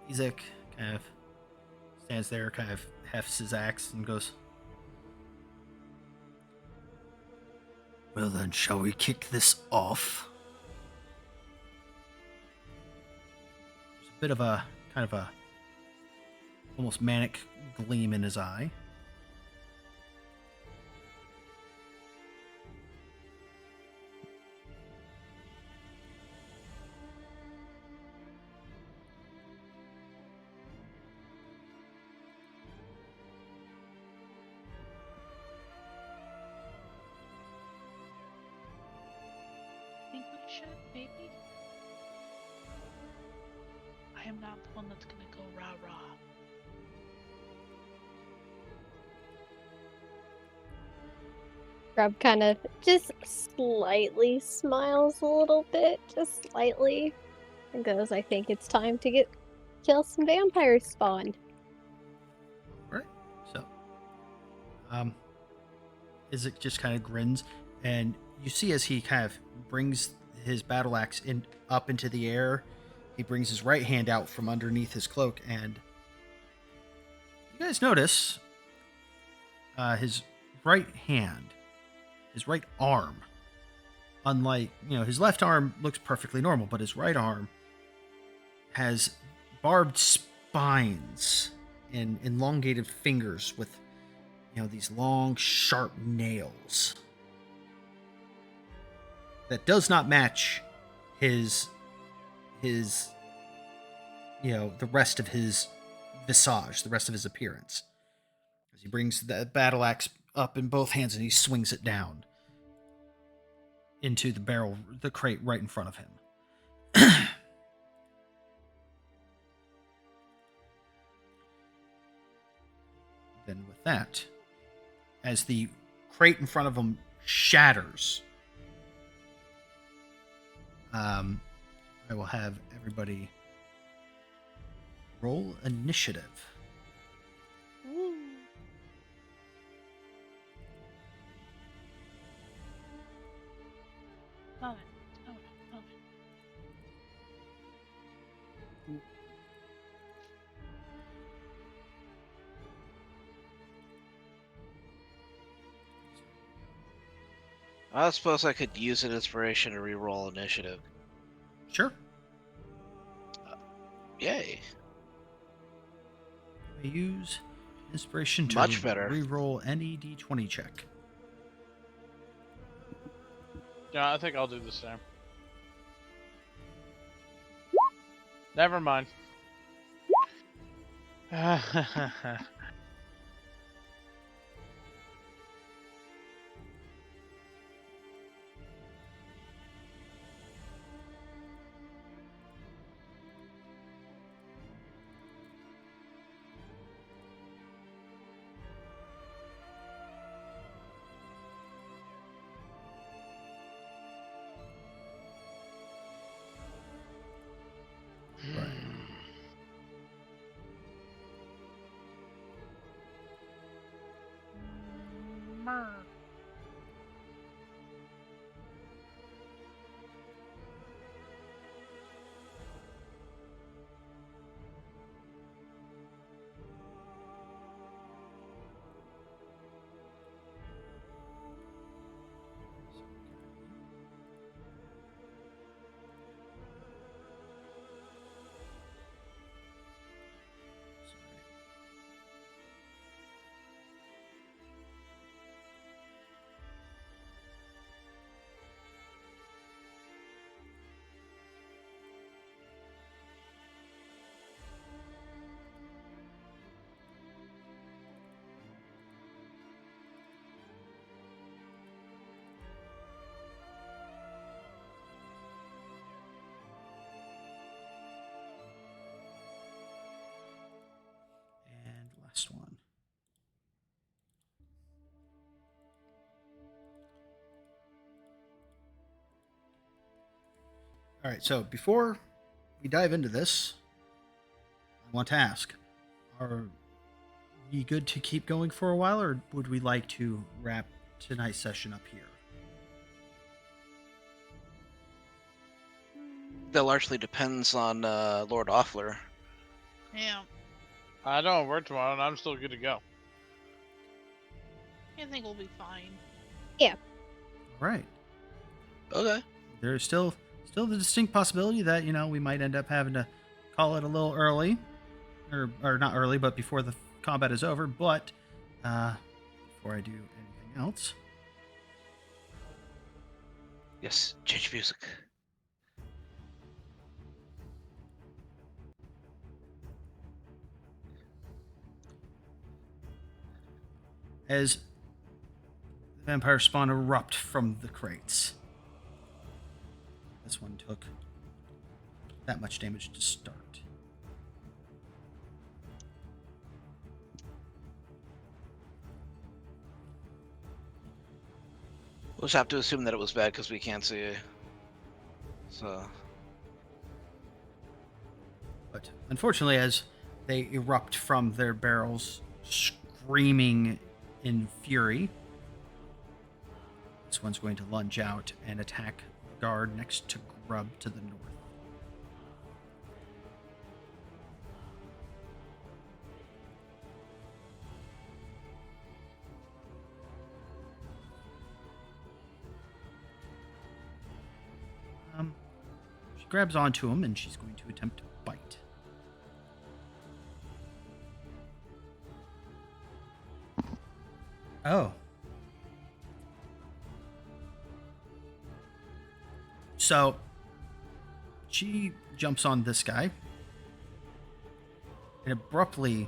Izek kind of stands there, kind of hefts his axe and goes, "Well then, shall we kick this off?" There's a bit of a kind of a almost manic gleam in his eye. Think we should, maybe? I am not the one that's gonna go rah-rah. Grub kind of just slightly smiles a little bit, just slightly, and goes, "I think it's time to kill some vampires spawn." Right. So, Izek just kind of grins, and you see as he kind of brings his battle axe up into the air, he brings his right hand out from underneath his cloak, and you guys notice his right hand, his right arm, unlike, his left arm looks perfectly normal, but his right arm has barbed spines and elongated fingers with, these long, sharp nails. That does not match his the rest of his visage, the rest of his appearance. As he brings the battle axe up in both hands and he swings it down into the crate right in front of him. Then with that, as the crate in front of him shatters, I will have everybody roll initiative. Ooh. I suppose I could use an inspiration to reroll initiative. Sure. Yay. I use inspiration to Much better. re-roll any d20 check. Yeah, I think I'll do the same. Never mind. Right. And last one. All right, so before we dive into this, I want to ask, are we good to keep going for a while, or would we like to wrap tonight's session up here? That largely depends on Lord Offler. Yeah, I don't work tomorrow, and I'm still good to go. I think we'll be fine. All right. Okay. There's still the distinct possibility that, we might end up having to call it a little early, or not early, but before the combat is over. But before I do anything else, Yes, change music. as the vampire spawn erupt from the crates, this one took that much damage to start. We'll just have to assume that it was bad because we can't see it. So. But unfortunately, as they erupt from their barrels, screaming in fury, this one's going to lunge out and attack the guard next to Grub to the north. She grabs onto him and she's going to attempt to bite. Oh. So she jumps on this guy and abruptly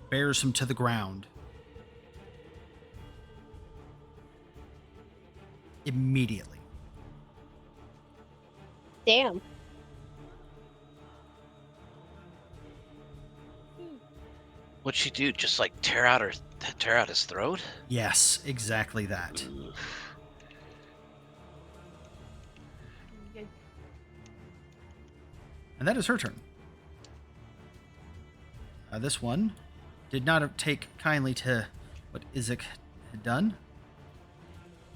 bears him to the ground. Immediately. Damn. What'd she do? Just like tear out his throat? Yes, exactly that. And that is her turn. This one did not take kindly to what Isaac had done.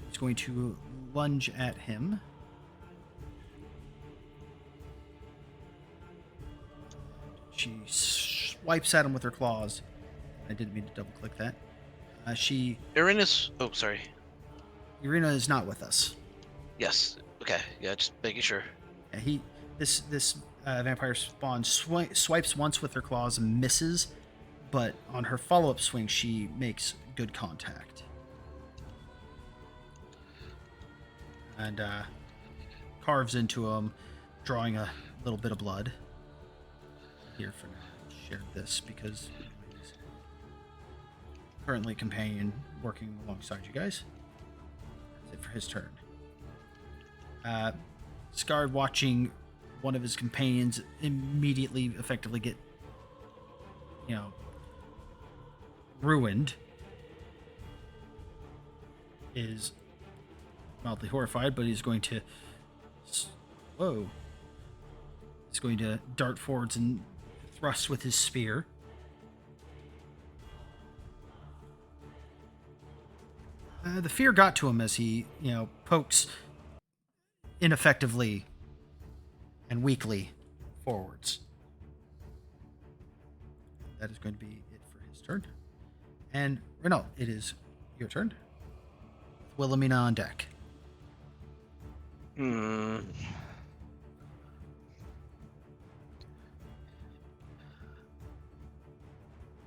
He's going to lunge at him. She swipes at him with her claws. I didn't mean to double click that. Irina's. Oh, sorry. Irina is not with us. Yes. Okay. Yeah, just making sure. Yeah, this vampire spawn swipes once with her claws and misses, but on her follow-up swing, she makes good contact. And carves into him, drawing a little bit of blood. Here for now. I shared this because he's currently a companion working alongside you guys. That's it for his turn. Scarred watching one of his companions immediately effectively get, ruined, is mildly horrified, but he's going to he's going to dart forwards and thrust with his spear. The fear got to him as he, pokes ineffectively and weakly forwards. That is going to be it for his turn. And Renault, it is your turn. Wilhelmina on deck.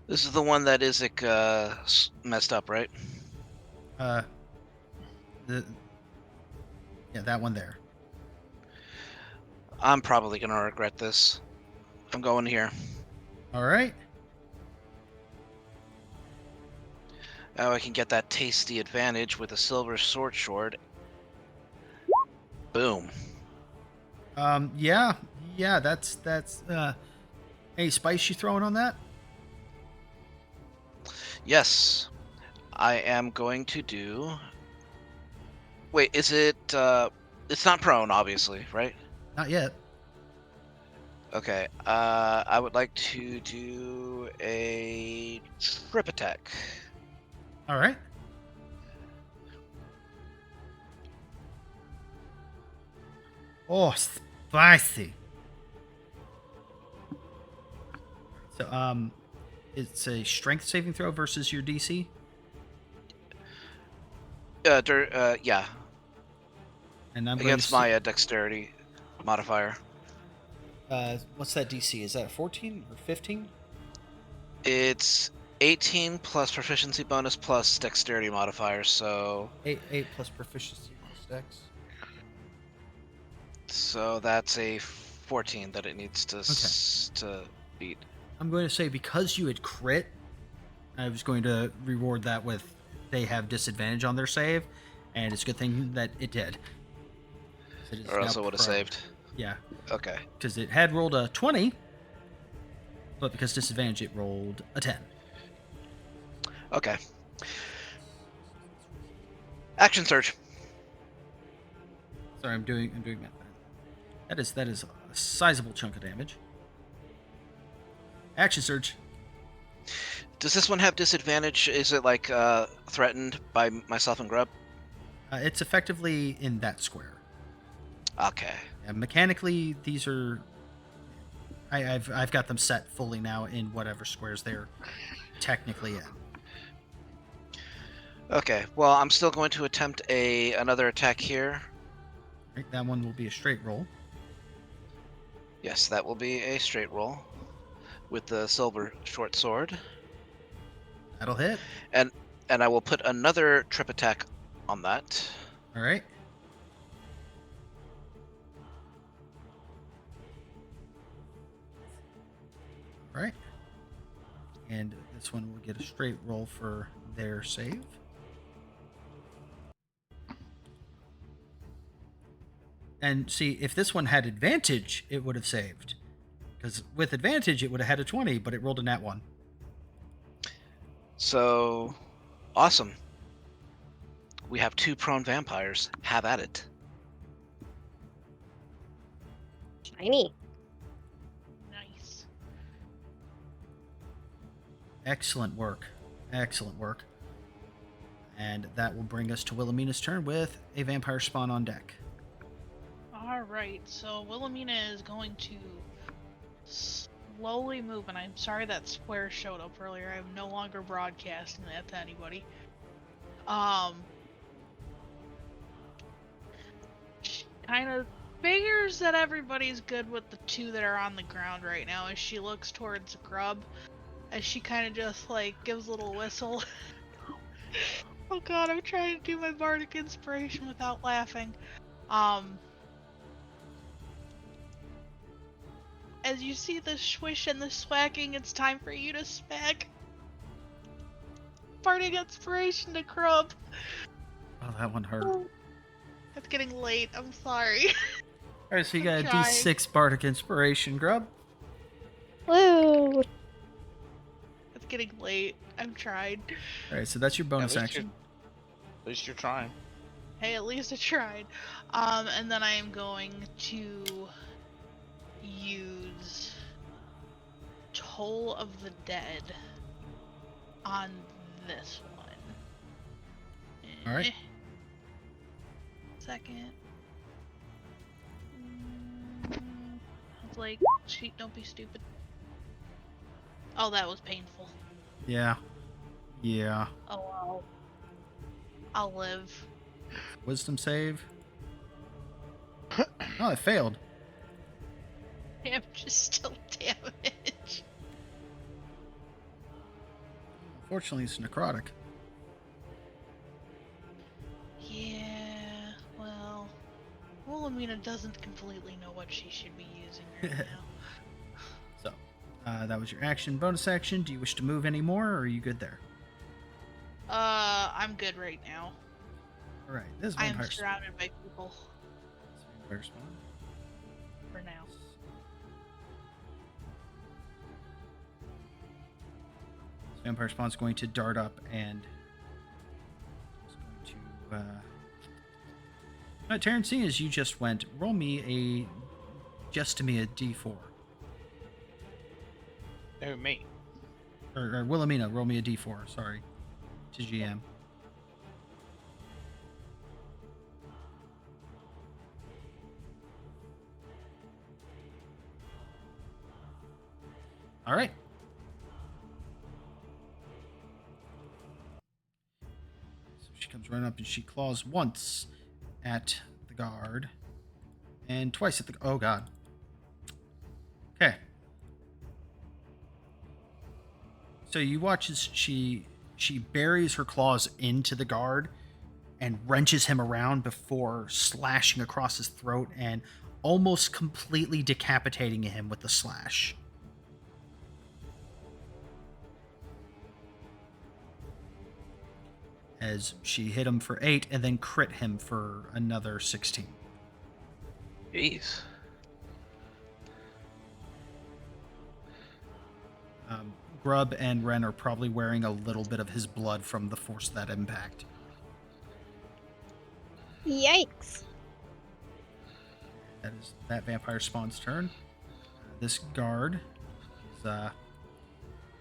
This is the one that Isaac messed up, right? That one there. I'm probably gonna regret this. I'm going here. All right. Now I can get that tasty advantage with a silver sword. Boom. Yeah, that's any spice you throwing on that? Yes. I am going to do... Wait, is it... It's not prone, obviously, right? Not yet. Okay, I would like to do a trip attack. All right. Oh, spicy. So, it's a strength saving throw versus your DC. Yeah. And I'm against my dexterity modifier. What's that DC? Is that 14 or 15? It's 18 plus proficiency bonus plus dexterity modifier, so... 8 plus proficiency plus dex. So that's a 14 that it needs to beat. I'm going to say because you had crit, I was going to reward that with they have disadvantage on their save, and it's a good thing that it did. Or else it would have saved. Yeah. Okay. Because it had rolled a 20, but because disadvantage, it rolled a 10. Okay. Action surge. Sorry, I'm doing that. That is a sizable chunk of damage. Action surge. Does this one have disadvantage? Is it like threatened by myself and Grub? It's effectively in that square. Okay. Mechanically, these are. I've got them set fully now in whatever squares they're technically in. Okay. Well, I'm still going to attempt another attack here. Right, that one will be a straight roll. Yes, that will be a straight roll with the silver short sword. That'll hit. And I will put another trip attack on that. All right. All right. And this one will get a straight roll for their save. And see, if this one had advantage, it would have saved. Because with advantage, it would have had a 20, but it rolled a nat 1. So, awesome. We have 2 prone vampires. Have at it. Shiny. Nice. Excellent work. Excellent work. And that will bring us to Wilhelmina's turn with a vampire spawn on deck. Alright, so Wilhelmina is going to slowly move, and I'm sorry that square showed up earlier. I'm no longer broadcasting that to anybody. She kind of figures that everybody's good with the two that are on the ground right now as she looks towards Grub, as she kind of just, like, gives a little whistle. Oh god, I'm trying to do my bardic inspiration without laughing. As you see the swish and the swacking, it's time for you to smack. Bardic inspiration to Grub. Oh, that one hurt. All It's getting late, I'm sorry. right, so you got I'm a trying. D6 bardic inspiration, Grub. Woo! It's getting late. I'm trying. All right, so that's your bonus At least action. At least you're trying. Hey, at least I tried. And then I am going to use Toll of the Dead on this one. All right. Second. I was like, sheet, don't be stupid. Oh, that was painful. Yeah. Yeah. Oh well. I'll live. Wisdom save. Oh, it failed. Damage is still damage. Unfortunately, it's necrotic. Yeah, well, Wilhelmina doesn't completely know what she should be using right now. So, that was your action. Bonus action. Do you wish to move any more, or are you good there? I'm good right now. All right. This I am vampire surrounded by people vampire spawn. for now. This vampire spawn's going to dart up and it's going to. Terrence, seeing as you just went, roll me a D4. Oh, me. Or Wilhelmina, roll me a D4. Sorry, to GM. All right. So she comes right up and she claws once at the guard and twice at the. Oh God. Okay. So you watch as she buries her claws into the guard and wrenches him around before slashing across his throat and almost completely decapitating him with the slash. As she hit him for 8 and then crit him for another 16. Jeez. Grub and Ren are probably wearing a little bit of his blood from the force of that impact. Yikes! That is that vampire spawn's turn. This guard is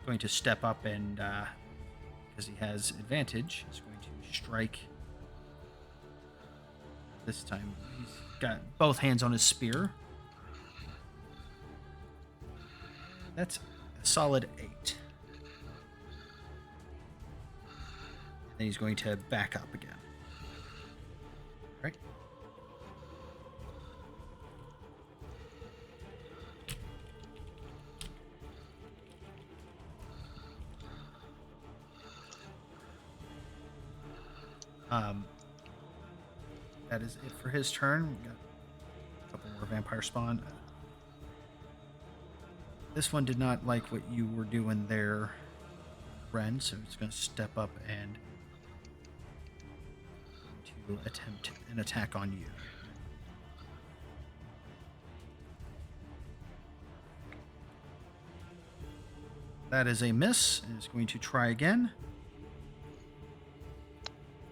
going to step up and, because he has advantage, is going to strike. This time he's got both hands on his spear. That's a solid 8. And then he's going to back up again. Right? That is it for his turn. We got a couple more vampire spawn. This one did not like what you were doing there, Ren, so it's going to step up and to attempt an attack on you. That is a miss, and it's going to try again.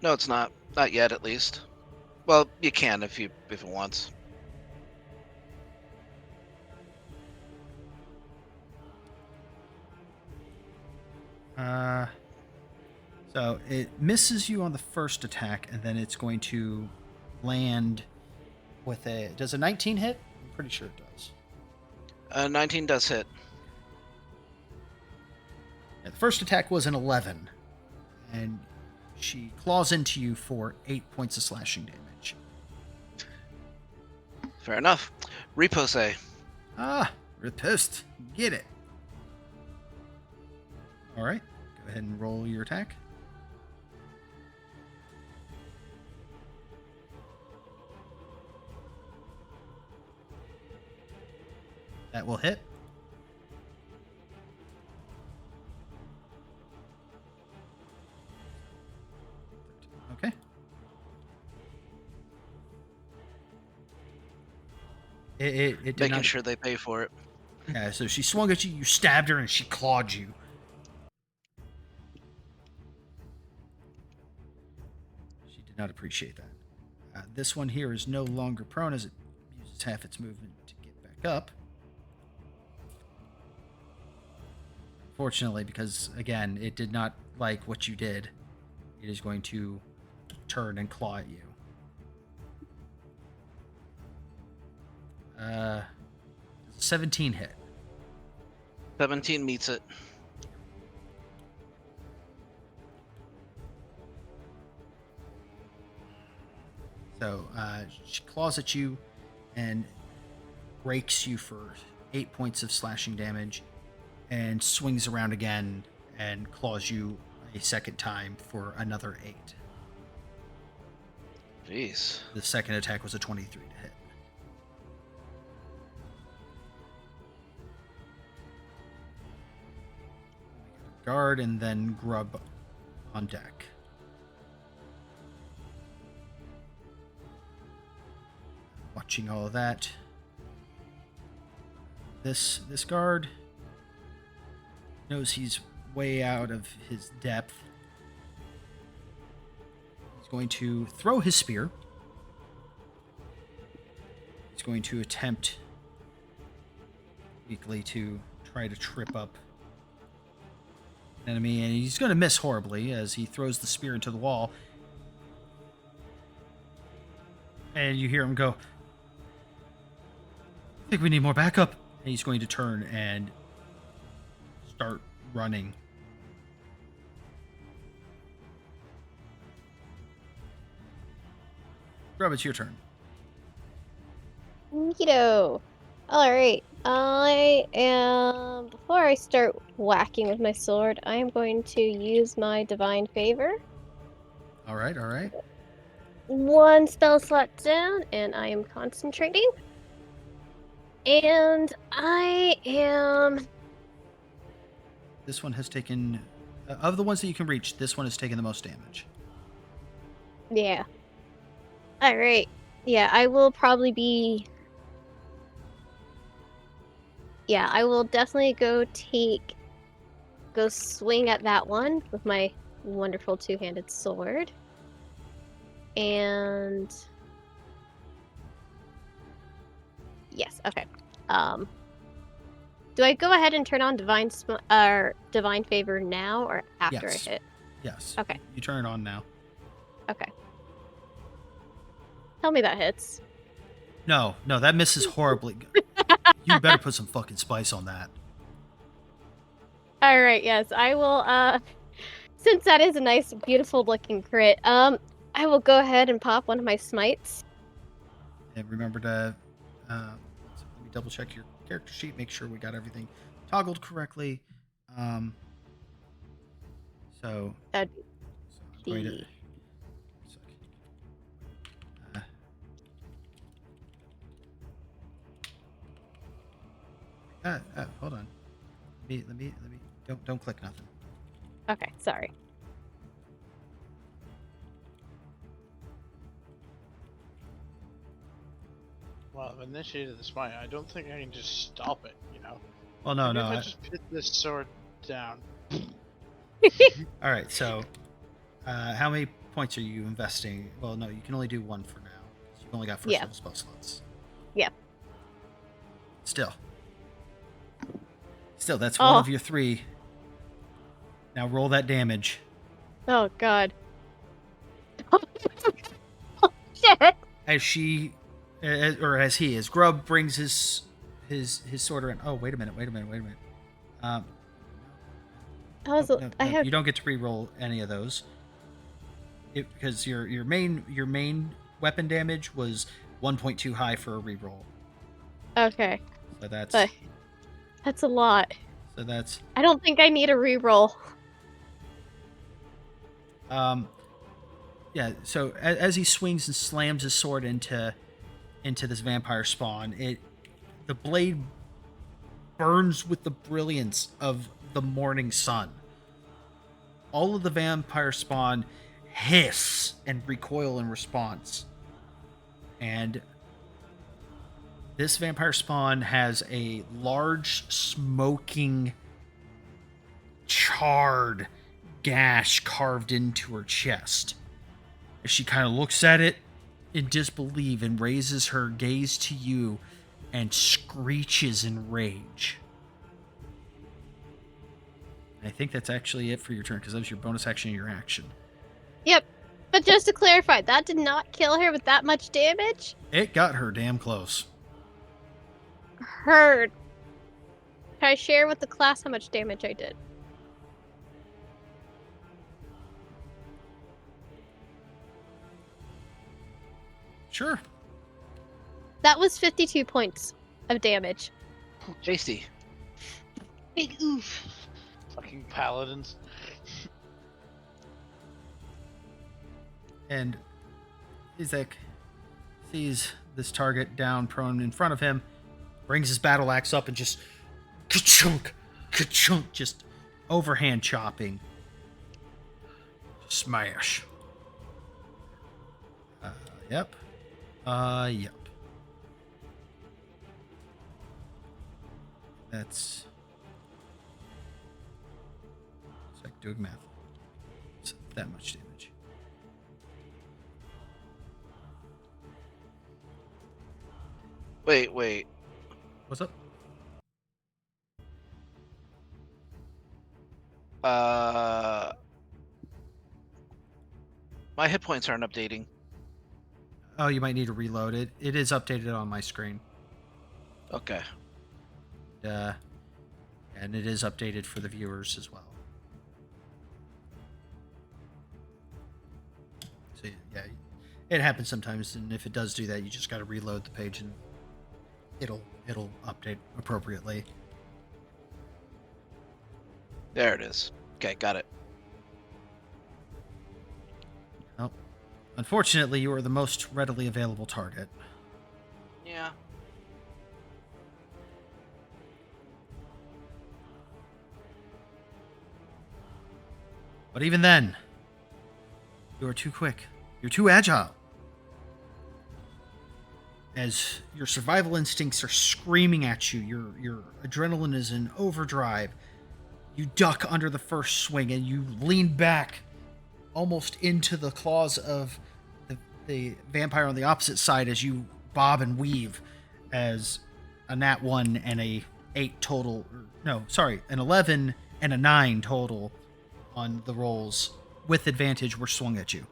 No, it's not. Not yet, at least. Well, you can if it wants. So it misses you on the first attack, and then it's going to land with a. Does a 19 hit? I'm pretty sure it does. 19 does hit. first attack was an 11, and she claws into you for 8 points of slashing damage. Fair enough. Repose. Ah, riposte. Get it. All right, go ahead and roll your attack. That will hit. Okay. It did Making not... sure they pay for it. Yeah, so she swung at you, you stabbed her, and she clawed you. She did not appreciate that. This one here is no longer prone as it uses half its movement to get back up. Fortunately, because, again, it did not like what you did, it is going to turn and claw at you. 17 hit. 17 meets it. So she claws at you and rakes you for 8 points of slashing damage, and swings around again and claws you a second time for another 8. Jeez. The second attack was a 23 to hit. Guard and then Grub on deck. Watching all of that. This guard knows he's way out of his depth. He's going to throw his spear. He's going to attempt weakly to try to trip up an enemy, and he's going to miss horribly as he throws the spear into the wall. And you hear him go, "I think we need more backup." And he's going to turn and start running. Grub, it's your turn. Neato. Alright. Before I start whacking with my sword, I am going to use my Divine Favor. All right. One spell slot down, and I am concentrating. And I am... This one has taken... of the ones that you can reach, this one has taken the most damage. Yeah. Alright. Yeah, I will probably be... Yeah, I will definitely go swing at that one with my wonderful two-handed sword. And... Yes, okay. Do I go ahead and turn on Divine Favor now or after Yes. I hit? Yes. Okay. You turn it on now. Okay. Tell me that hits. No, that misses horribly. You better put some fucking spice on that. Alright, yes, I will, since that is a nice, beautiful looking crit, I will go ahead and pop one of my smites. And remember to, let me double check your character sheet, make sure we got everything toggled correctly. So That'd I'm going to... be... hold on. Let me. Don't click nothing. Okay, sorry. Well, I've initiated the smite. I don't think I can just stop it, you know? Well, no. Maybe if I just put this sword down. All right. So, how many points are you investing? Well, no, you can only do one for now. You've only got first level spell slots. Yeah. Still, that's one of your 3. Now roll that damage. Oh, God. Oh, shit! As Grub brings his sword around. Oh, wait a minute. I have. You don't get to re-roll any of those. Because your main weapon damage was 1.2 high for a re-roll. Okay, So that's but that's a lot. so that's I don't think I need a reroll. yeah. So as he swings and slams his sword into this vampire spawn, the blade burns with the brilliance of the morning sun. All of the vampire spawn hiss and recoil in response. And this vampire spawn has a large, smoking, charred gash carved into her chest. As she kind of looks at it in disbelief and raises her gaze to you and screeches in rage. I think that's actually it for your turn, because that was your bonus action and your action. Yep. But just to clarify, that did not kill her with that much damage? It got her damn close. Heard. Can I share with the class how much damage I did? Sure. That was 52 points of damage. JC. Big oof. Fucking paladins. And Izek sees this target down prone in front of him, brings his battle axe up and just ka-chunk, ka-chunk, just overhand chopping. Smash. Yep. Yep. That's... It's like doing math. It's that much damage. Wait. What's up? My hit points aren't updating. Oh, you might need to reload it. It is updated on my screen. Okay. And it is updated for the viewers as well. So yeah, it happens sometimes, and if it does do that, you just got to reload the page, and it'll update appropriately. There it is. Okay, got it. Well, unfortunately, you are the most readily available target. Yeah. But even then, you are too quick. You're too agile. As your survival instincts are screaming at you, your adrenaline is in overdrive. You duck under the first swing and you lean back almost into the claws of the vampire on the opposite side as you bob and weave as a nat 1 and a 8 total. An 11 and a 9 total on the rolls with advantage were swung at you.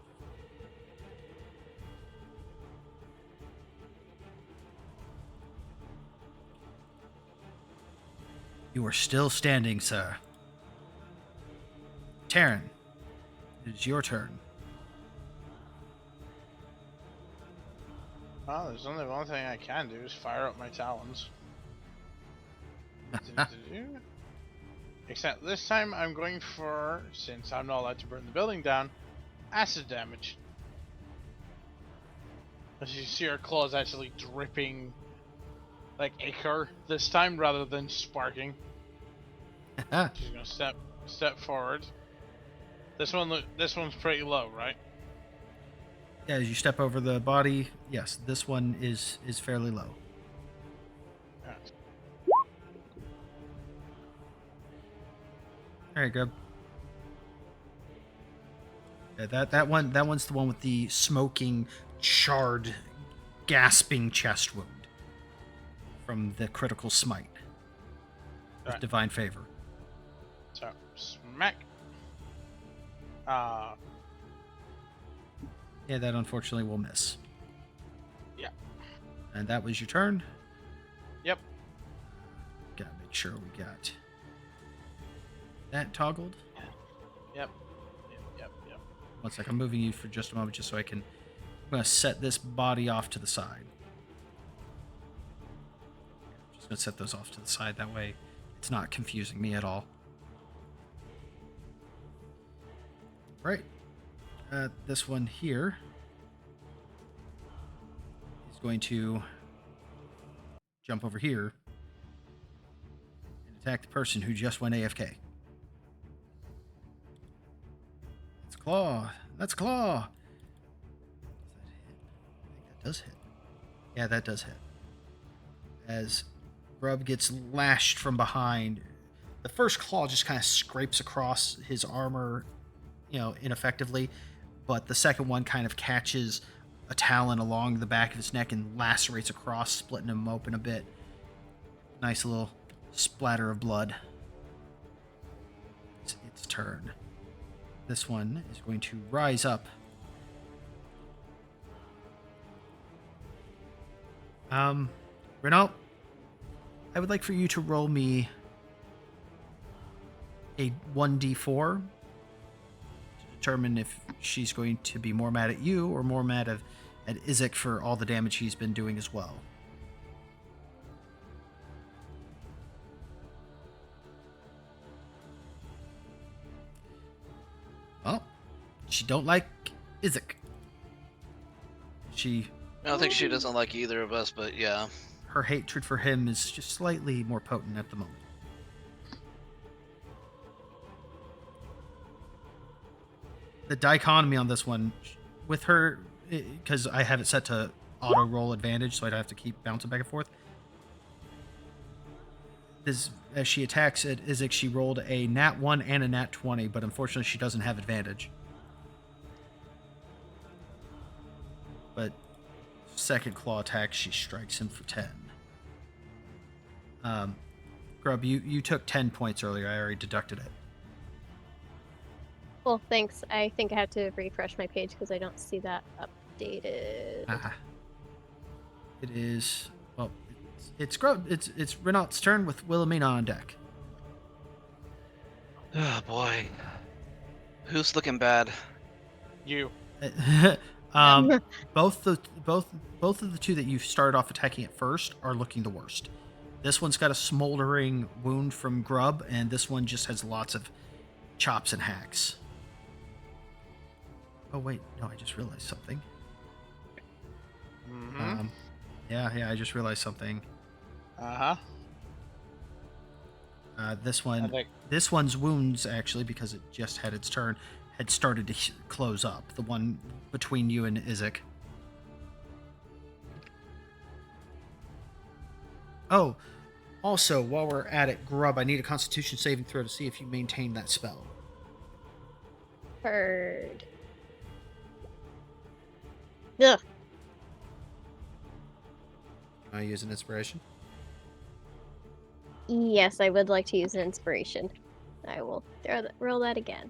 You are still standing, sir. Taryn, it is your turn. Well, there's only one thing I can do is fire up my talons. Except this time I'm going for, since I'm not allowed to burn the building down, acid damage. As you see, her claws actually dripping like ichor this time rather than sparking. She's gonna step forward. This one's pretty low, right? Yeah, as you step over the body, yes, this one is fairly low. Alright. All right, good. Yeah, that one's the one with the smoking, charred, gasping chest wound from the critical smite with Right. divine favor. So smack. Yeah, that unfortunately will miss. Yeah. And that was your turn. Yep. Gotta make sure we got that toggled? Yep. Yep. One sec, I'm moving you for just a moment just so I can... I'm going to set this body off to the side. Just going to set those off to the side. That way it's not confusing me at all. Right. This one here is going to jump over here and attack the person who just went AFK. That's claw. That's claw. Does that hit? I think that does hit. Yeah, that does hit. As Grub gets lashed from behind, the first claw just kind of scrapes across his armor, ineffectively, but the second one kind of catches a talon along the back of his neck and lacerates across, splitting him open a bit. Nice little splatter of blood. It's its turn. This one is going to rise up. Renault, I would like for you to roll me a 1d4 to determine if she's going to be more mad at you or more mad at Izek for all the damage he's been doing as well. Well, she don't like Izek. I don't think she doesn't like either of us, but yeah. Her hatred for him is just slightly more potent at the moment. The dichotomy on this one, with her, because I have it set to auto roll advantage, so I don't have to keep bouncing back and forth. As she attacks at Izek, she rolled a nat 1 and a nat 20, but unfortunately she doesn't have advantage. But second claw attack, she strikes him for 10. Grub, you took 10 points earlier. I already deducted it. Well, thanks. I think I have to refresh my page because I don't see that updated. It is... Well, it's Grub. It's Renault's turn with Wilhelmina on deck. Oh boy. Who's looking bad? You. Both of the two that you started off attacking at first are looking the worst. This one's got a smoldering wound from Grub, and this one just has lots of chops and hacks. Oh wait, no, I just realized something. Mm-hmm. Yeah, I just realized something. Uh-huh. This one's wounds, actually, because it just had its turn, had started to close up. The one between you and Izek. Oh, also, while we're at it, Grub, I need a Constitution saving throw to see if you maintain that spell. Heard. Ugh. Can I use an inspiration? Yes, I would like to use an inspiration. I will roll that again.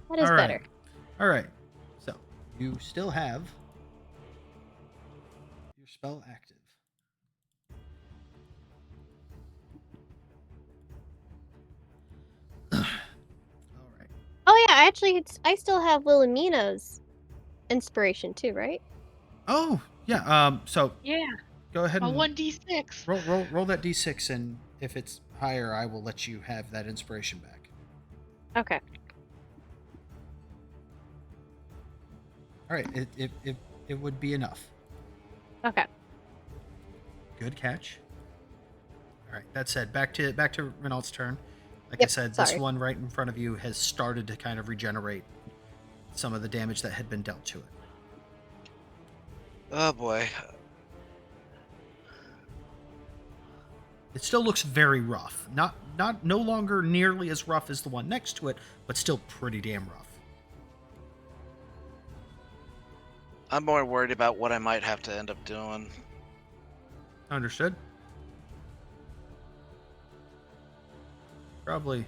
That is better. All right. So, you still have your spell active. All right. Oh yeah, actually, I still have Wilhelmina's inspiration too, right? Oh, yeah. So Yeah. go ahead A and 1d6. roll that d6, and if it's higher, I will let you have that inspiration back. Okay. All right. It would be enough. Okay. Good catch. All right. That said, back to Renault's turn. Like Yep, I said, sorry. this one right in front of you has started to kind of regenerate some of the damage that had been dealt to it. Oh boy. It still looks very rough. No longer nearly as rough as the one next to it, but still pretty damn rough. I'm more worried about what I might have to end up doing. Understood. Probably.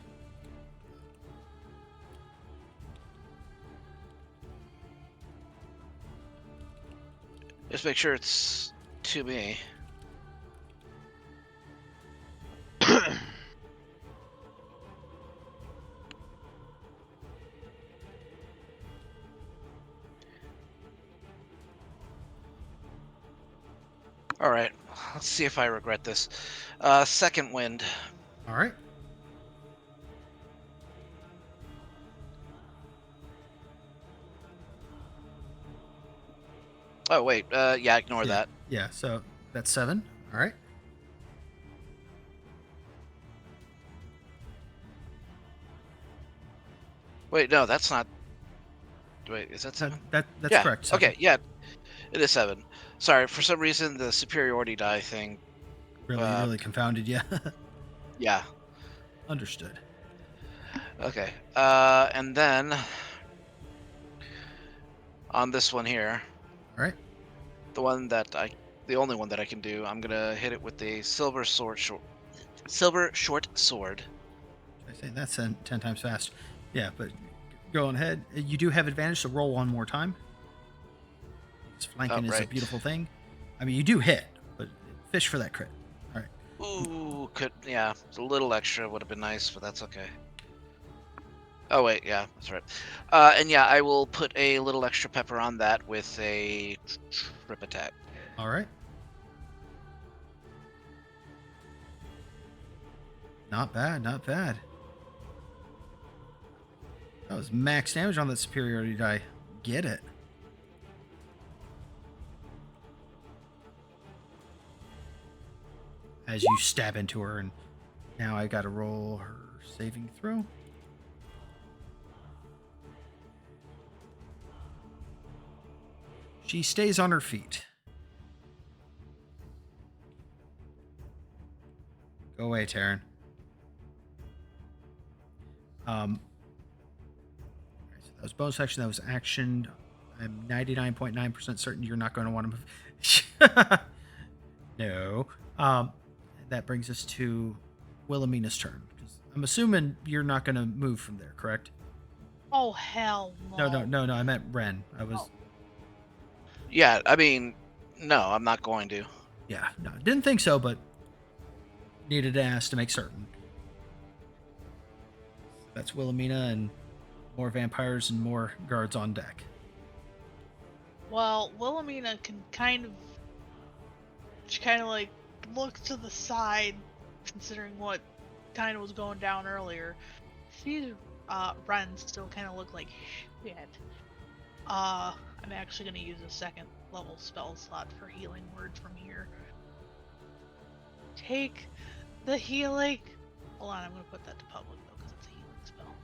Just make sure it's to me. All right, let's see if I regret this. Second wind. All right. Oh wait, yeah, ignore Yeah. that. Yeah. So that's 7. All right. Wait, no, that's not. Wait, is that 7? That's Yeah. correct. 7. Okay. Yeah, it is 7. Sorry, for some reason the superiority die thing. Really confounded. Yeah. Yeah. Understood. Okay. And then on this one here, All right. the only one that I can do, I'm gonna hit it with the silver short sword. I say that's 10 times fast. Yeah, but go on ahead. You do have advantage, so roll one more time. Because flanking is a Right. beautiful thing. I mean, you do hit, but fish for that crit. All right. Ooh, yeah, a little extra would have been nice, but that's okay. Oh wait, yeah, that's right. And yeah, I will put a little extra pepper on that with a trip attack. All right. Not bad. Not bad. That was max damage on that superiority die. Get it. As you stab into her, and now I got to roll her saving throw. She stays on her feet. Go away, Taryn. Alright, so that was bonus action. That was action. I'm 99.9% certain you're not going to want to move. No. That brings us to Wilhelmina's turn. 'Cause I'm assuming you're not going to move from there, correct? Oh hell no. No. I meant Ren. I was. Yeah, I mean, no, I'm not going to. Yeah, no. Didn't think so, but needed to ask to make certain. That's Wilhelmina and more vampires and more guards on deck. Well, Wilhelmina can she kind of like look to the side, considering what kind of was going down earlier. Sees Ren still kind of look like shit. I'm actually gonna use a second level spell slot for healing word from here. Take the healing. Hold on, I'm gonna put that to public though, because it's a healing spell.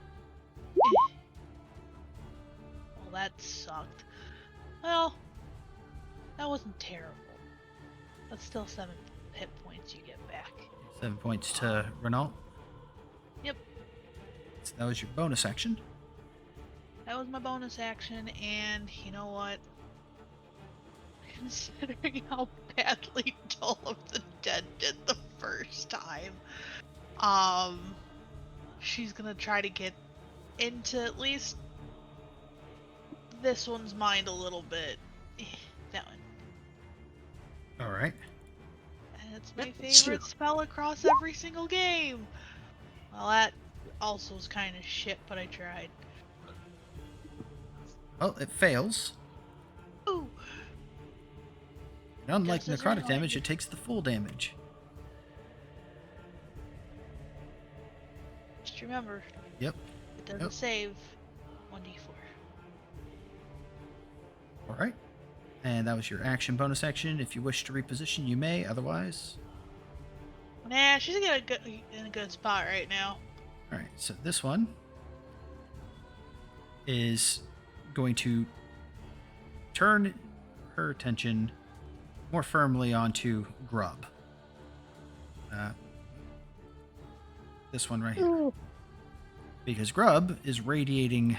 Well, that sucked. Well, that wasn't terrible. That's still 7 hit points you get back. 7 points to Renault. Yep. So that was your bonus action. That was my bonus action, and you know what? Considering how badly Dull of the Dead did the first time, she's gonna try to get into at least this one's mind a little bit. That one. All right. And it's my favorite spell across every single game. Well, that also is kind of shit, but I tried. Well, it fails. Ooh. And unlike Just as necrotic annoying. damage, it takes the full damage. Just remember, Yep. it doesn't Yep. save 1d4. All right. And that was your action bonus action. If you wish to reposition, you may. Otherwise, Nah, she's in a good spot right now. all right. So this one is going to turn her attention more firmly onto Grub. This one right here. Ooh. Because Grub is radiating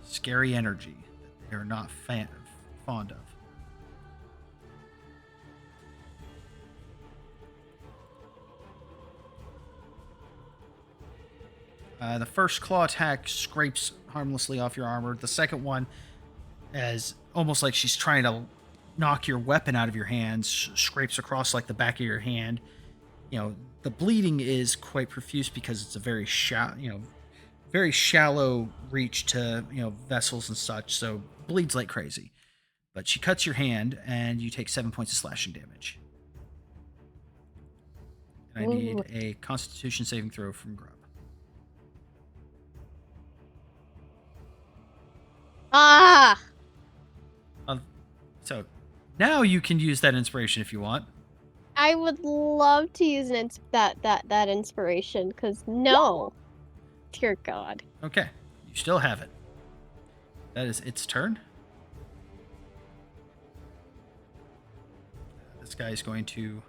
scary energy that they are not fond of. The first claw attack scrapes harmlessly off your armor. The second one, as almost like she's trying to knock your weapon out of your hands, scrapes across like the back of your hand. You know, the bleeding is quite profuse because it's a very shallow reach to vessels and such. So bleeds like crazy. But she cuts your hand, and you take 7 points of slashing damage. And I need a Constitution saving throw from Grub. Ah! So now you can use that inspiration if you want. I would love to use that inspiration, because no. Dear God. Okay, you still have it. That is its turn. This guy is going to...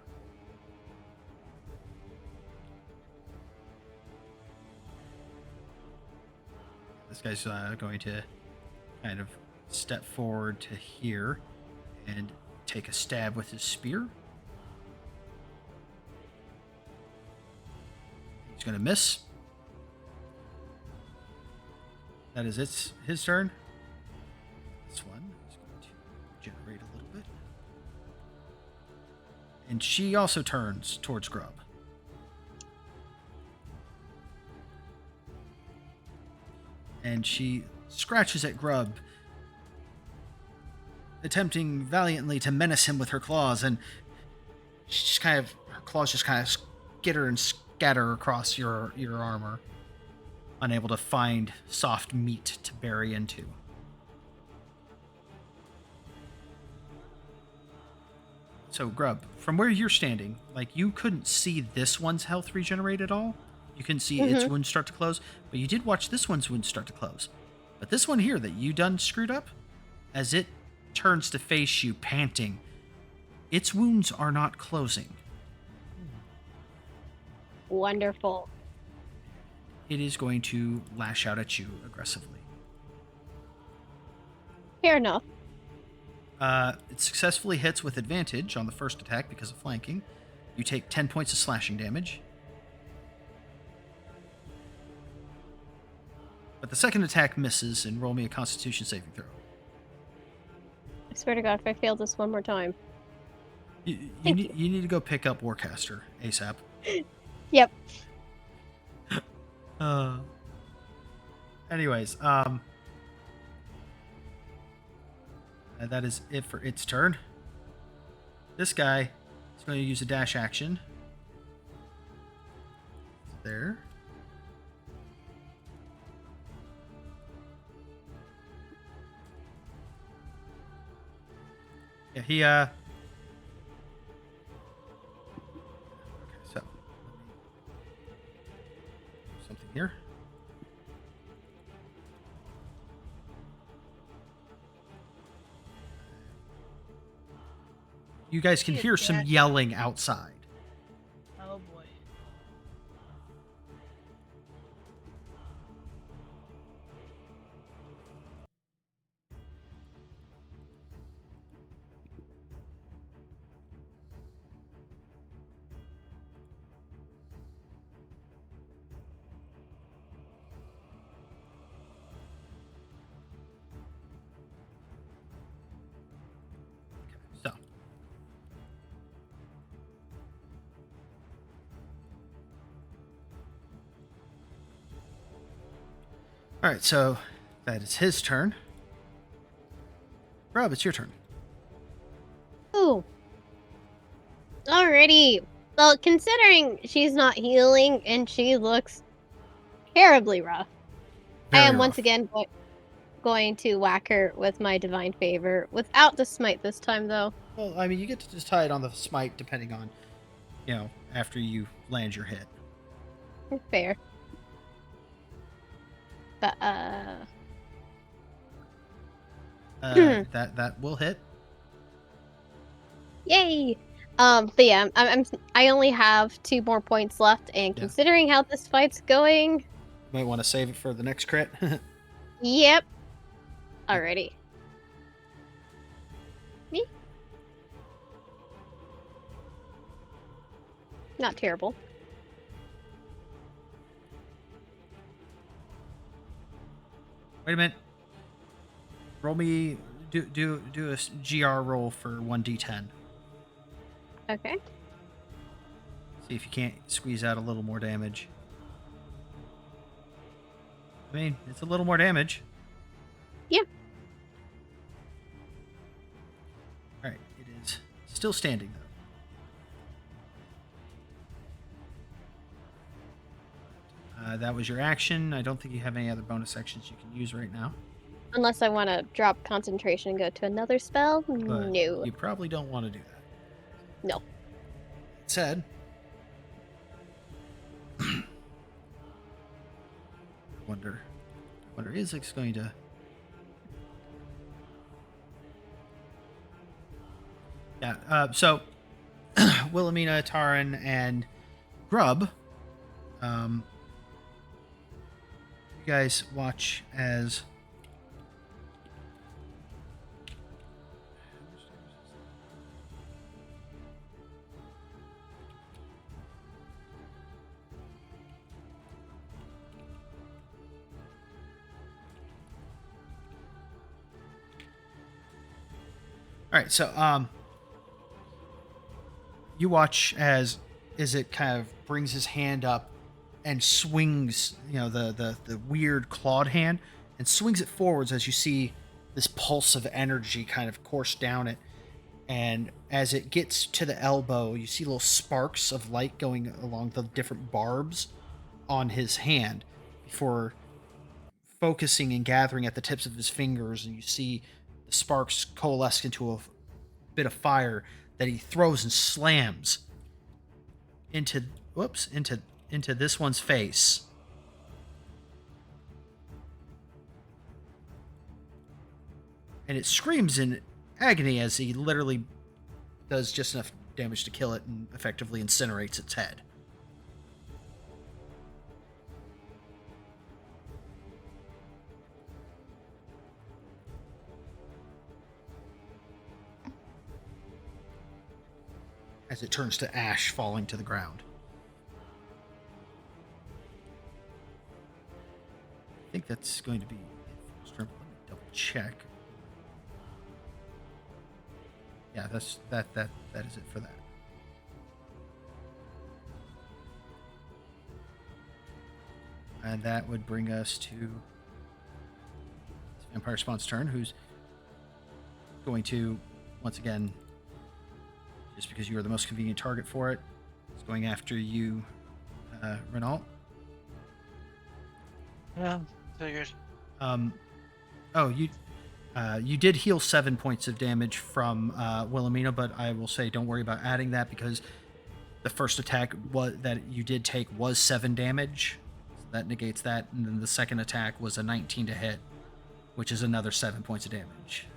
This guy's going to kind of step forward to here and take a stab with his spear. He's going to miss. That is his turn. This one is going to generate a little bit. And she also turns towards Grub. And she scratches at Grub, attempting valiantly to menace him with her claws, and she just kind of, her claws just kind of skitter and scatter across your armor, unable to find soft meat to bury into. So, Grub, from where you're standing, like, you couldn't see this one's health regenerate at all. You couldn't see its wounds start to close, but you did watch this one's wounds start to close. But this one here that you done screwed up, as it turns to face you panting, its wounds are not closing. Wonderful. It is going to lash out at you aggressively. Fair enough. It successfully hits with advantage on the first attack because of flanking. You take 10 points of slashing damage. But the second attack misses, and roll me a Constitution saving throw. I swear to God, if I fail this one more time. You need to go pick up Warcaster ASAP. Yep. Anyways, that is it for its turn. This guy is going to use a dash action. There. Yeah, he okay, so something here. You guys can hear some yelling outside. Oh boy. So. Alright, so that is his turn. Rob, it's your turn. Ooh. Alrighty. Well, considering she's not healing and she looks terribly rough, I Very am once rough. again going to whack her with my divine favor without the smite this time, though. Well, I mean, you get to decide on the smite depending on, after you land your hit. Fair. But That will hit. yay! But yeah, I only have 2 more points left, and Yeah. considering how this fight's going, You might want to save it for the next crit. yep. Alrighty. Me? Not terrible. Wait a minute. Roll me. Do a GR roll for 1d10. Okay. See if you can't squeeze out a little more damage. I mean, it's a little more damage. Yeah. Alright, it is still standing, That was your action. I don't think you have any other bonus actions you can use right now. Unless I want to drop concentration and go to another spell? But No. you probably don't want to do that. No. That said, wonder is it's going to. Yeah. So, Wilhelmina, Taran, and Grub, you guys watch as. All right, so you watch as it kind of brings his hand up and swings, the weird clawed hand, and swings it forwards as you see this pulse of energy kind of course down it. And as it gets to the elbow, you see little sparks of light going along the different barbs on his hand before focusing and gathering at the tips of his fingers, and you see the sparks coalesce into a bit of fire that he throws and slams into this one's face. And it screams in agony as he literally does just enough damage to kill it and effectively incinerates its head. As it turns to ash falling to the ground. I think that's going to be it. Let me double check. Yeah, that is it for that. And that would bring us to Vampire Spawn's turn, who's going to once again, just because you are the most convenient target for it, it's going after you, Renault. Yeah, figured. You did heal 7 points of damage from Wilhelmina, but I will say don't worry about adding that because the first attack that you did take was 7 damage. So that negates that. And then the second attack was a 19 to hit, which is another 7 points of damage.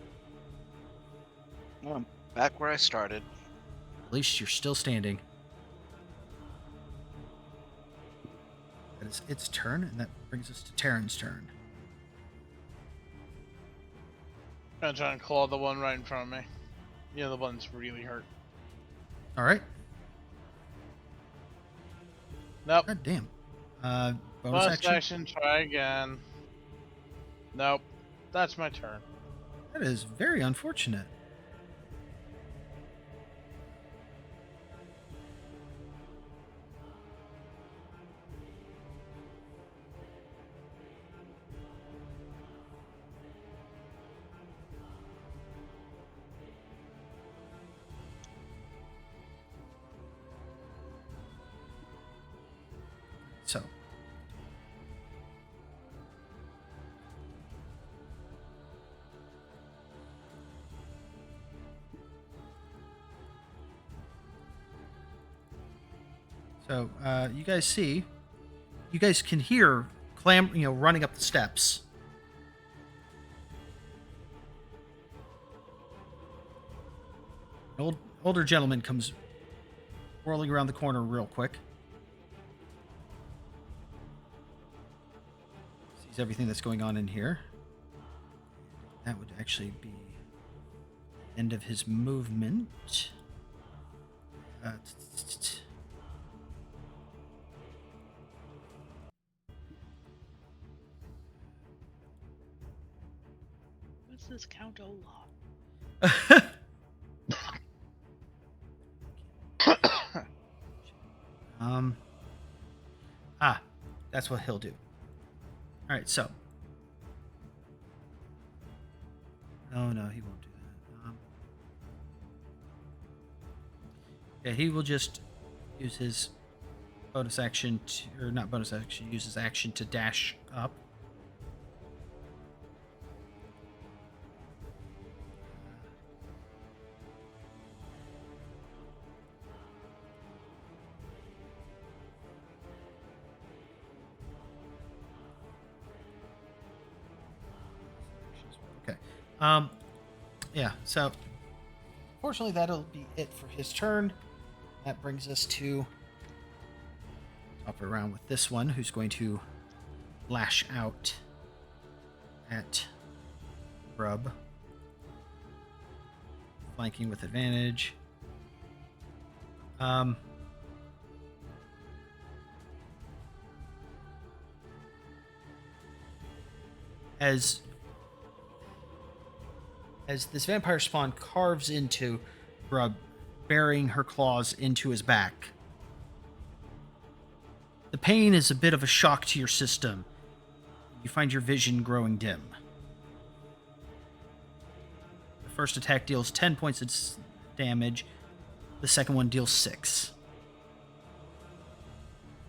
Well, back where I started. At least you're still standing. That is its turn, and that brings us to Terran's turn. I'm trying to claw the one right in front of me. Yeah, the one's really hurt. All right. Nope. God damn. Bonus Bonus action. try again. Nope. That's my turn. That is very unfortunate. So, you guys can hear running up the steps. An older gentleman comes whirling around the corner real quick. Sees everything that's going on in here. That would actually be the end of his movement. What's this Count Olaf? That's what he'll do. All right, so. No, he won't do that. Yeah, he will just use his bonus action, or not bonus action, uses action to dash up. Okay. Yeah, so fortunately that'll be it for his turn. That brings us to up around with this one, who's going to lash out at Grub. Flanking with advantage. As this vampire spawn carves into Grub, burying her claws into his back. The pain is a bit of a shock to your system. You find your vision growing dim. The first attack deals 10 points of damage. The second one deals 6.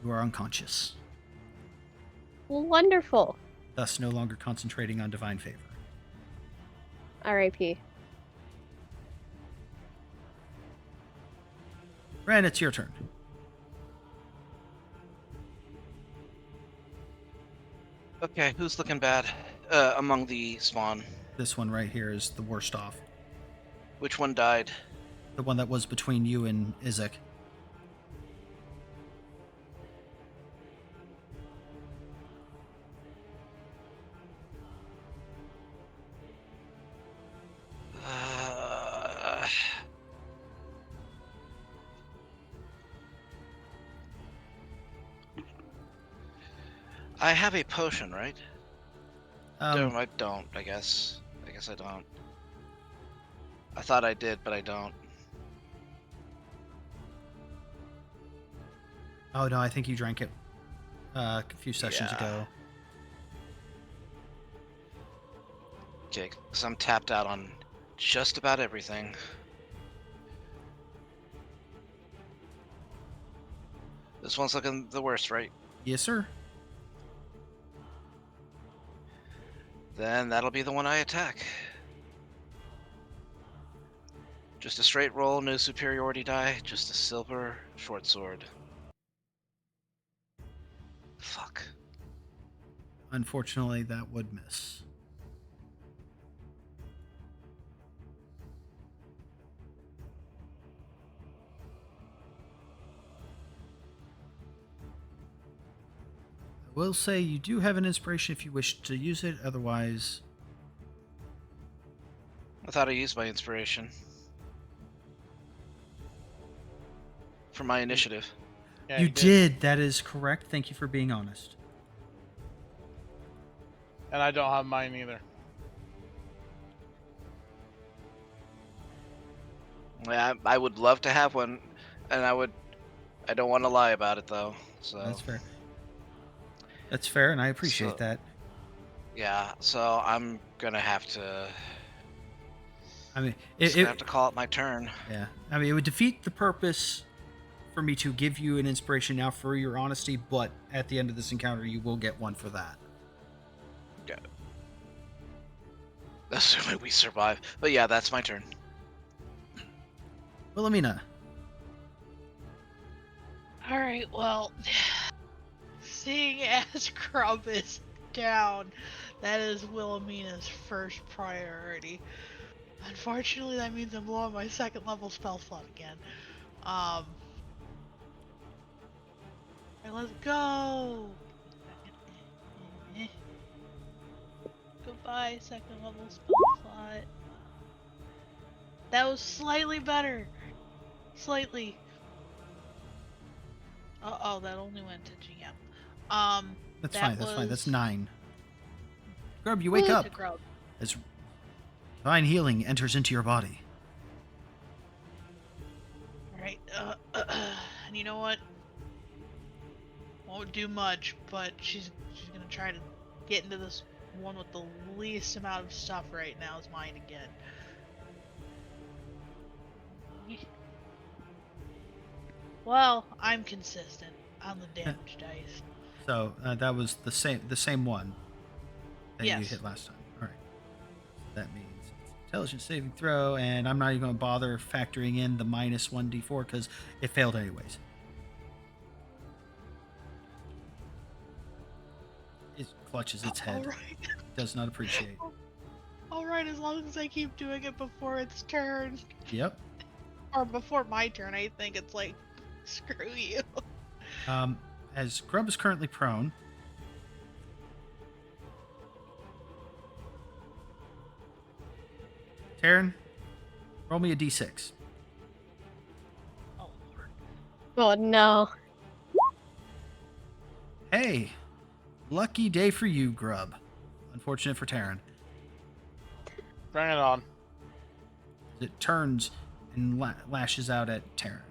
You are unconscious, Wonderful. thus no longer concentrating on divine favor. R.I.P. Ren, it's your turn. Okay, who's looking bad among the spawn? This one right here is the worst off. Which one died? The one that was between you and Izek. I have a potion, right? No, Um, I don't, I guess. I guess I don't. I thought I did, but I don't. oh no, I think you drank it a few sessions Yeah. ago. Okay, because I'm tapped out on just about everything. This one's looking the worst, right? Yes, sir. Then that'll be the one I attack. Just a straight roll, no superiority die, just a silver short sword. Fuck. Unfortunately, that would miss. I will say you do have an inspiration if you wish to use it, otherwise... I thought I used my inspiration. For my initiative. Yeah, you did, that is correct. Thank you for being honest. And I don't have mine either. Yeah, I would love to have one, and I don't want to lie about it though. So That's fair. That's fair, and I appreciate So- that. yeah, so I'm gonna have to. I mean, Just gonna have to call it my turn. yeah. I mean, it would defeat the purpose for me to give you an inspiration now for your honesty, but at the end of this encounter, you will get one for that. Got it. Assuming we survive. But yeah, that's my turn. Wilhelmina. Alright, well, seeing as Grub is down, that is Wilhelmina's first priority. Unfortunately, that means I'm low on my second level spell slot again. Alright, let's go! Goodbye, second level spell slot. That was slightly better. Slightly. Oh, that only went to GM. That's That fine. That's fine. That's was- 9. Grub, you wake Woo, up to Grub. as divine healing enters into your body. Alright, and you know what? Won't do much, but she's gonna try to get into this one with the least amount of stuff right now is mine again. Well, I'm consistent. on the damage dice. So that was the same one that you Yes. hit last time. All right. That means it's intelligence saving throw, and I'm not even going to bother factoring in the minus 1d4 because it failed anyways. It clutches its head. All right. Does not appreciate. All right, as long as I keep doing it before its turn, Yep. or before my turn, I think it's like, screw you. As Grub is currently prone, Taryn, roll me a d6. Oh Lord. Oh no. Hey, lucky day for you, Grub. Unfortunate for Taryn. Bring it on. It turns and lashes out at Taryn.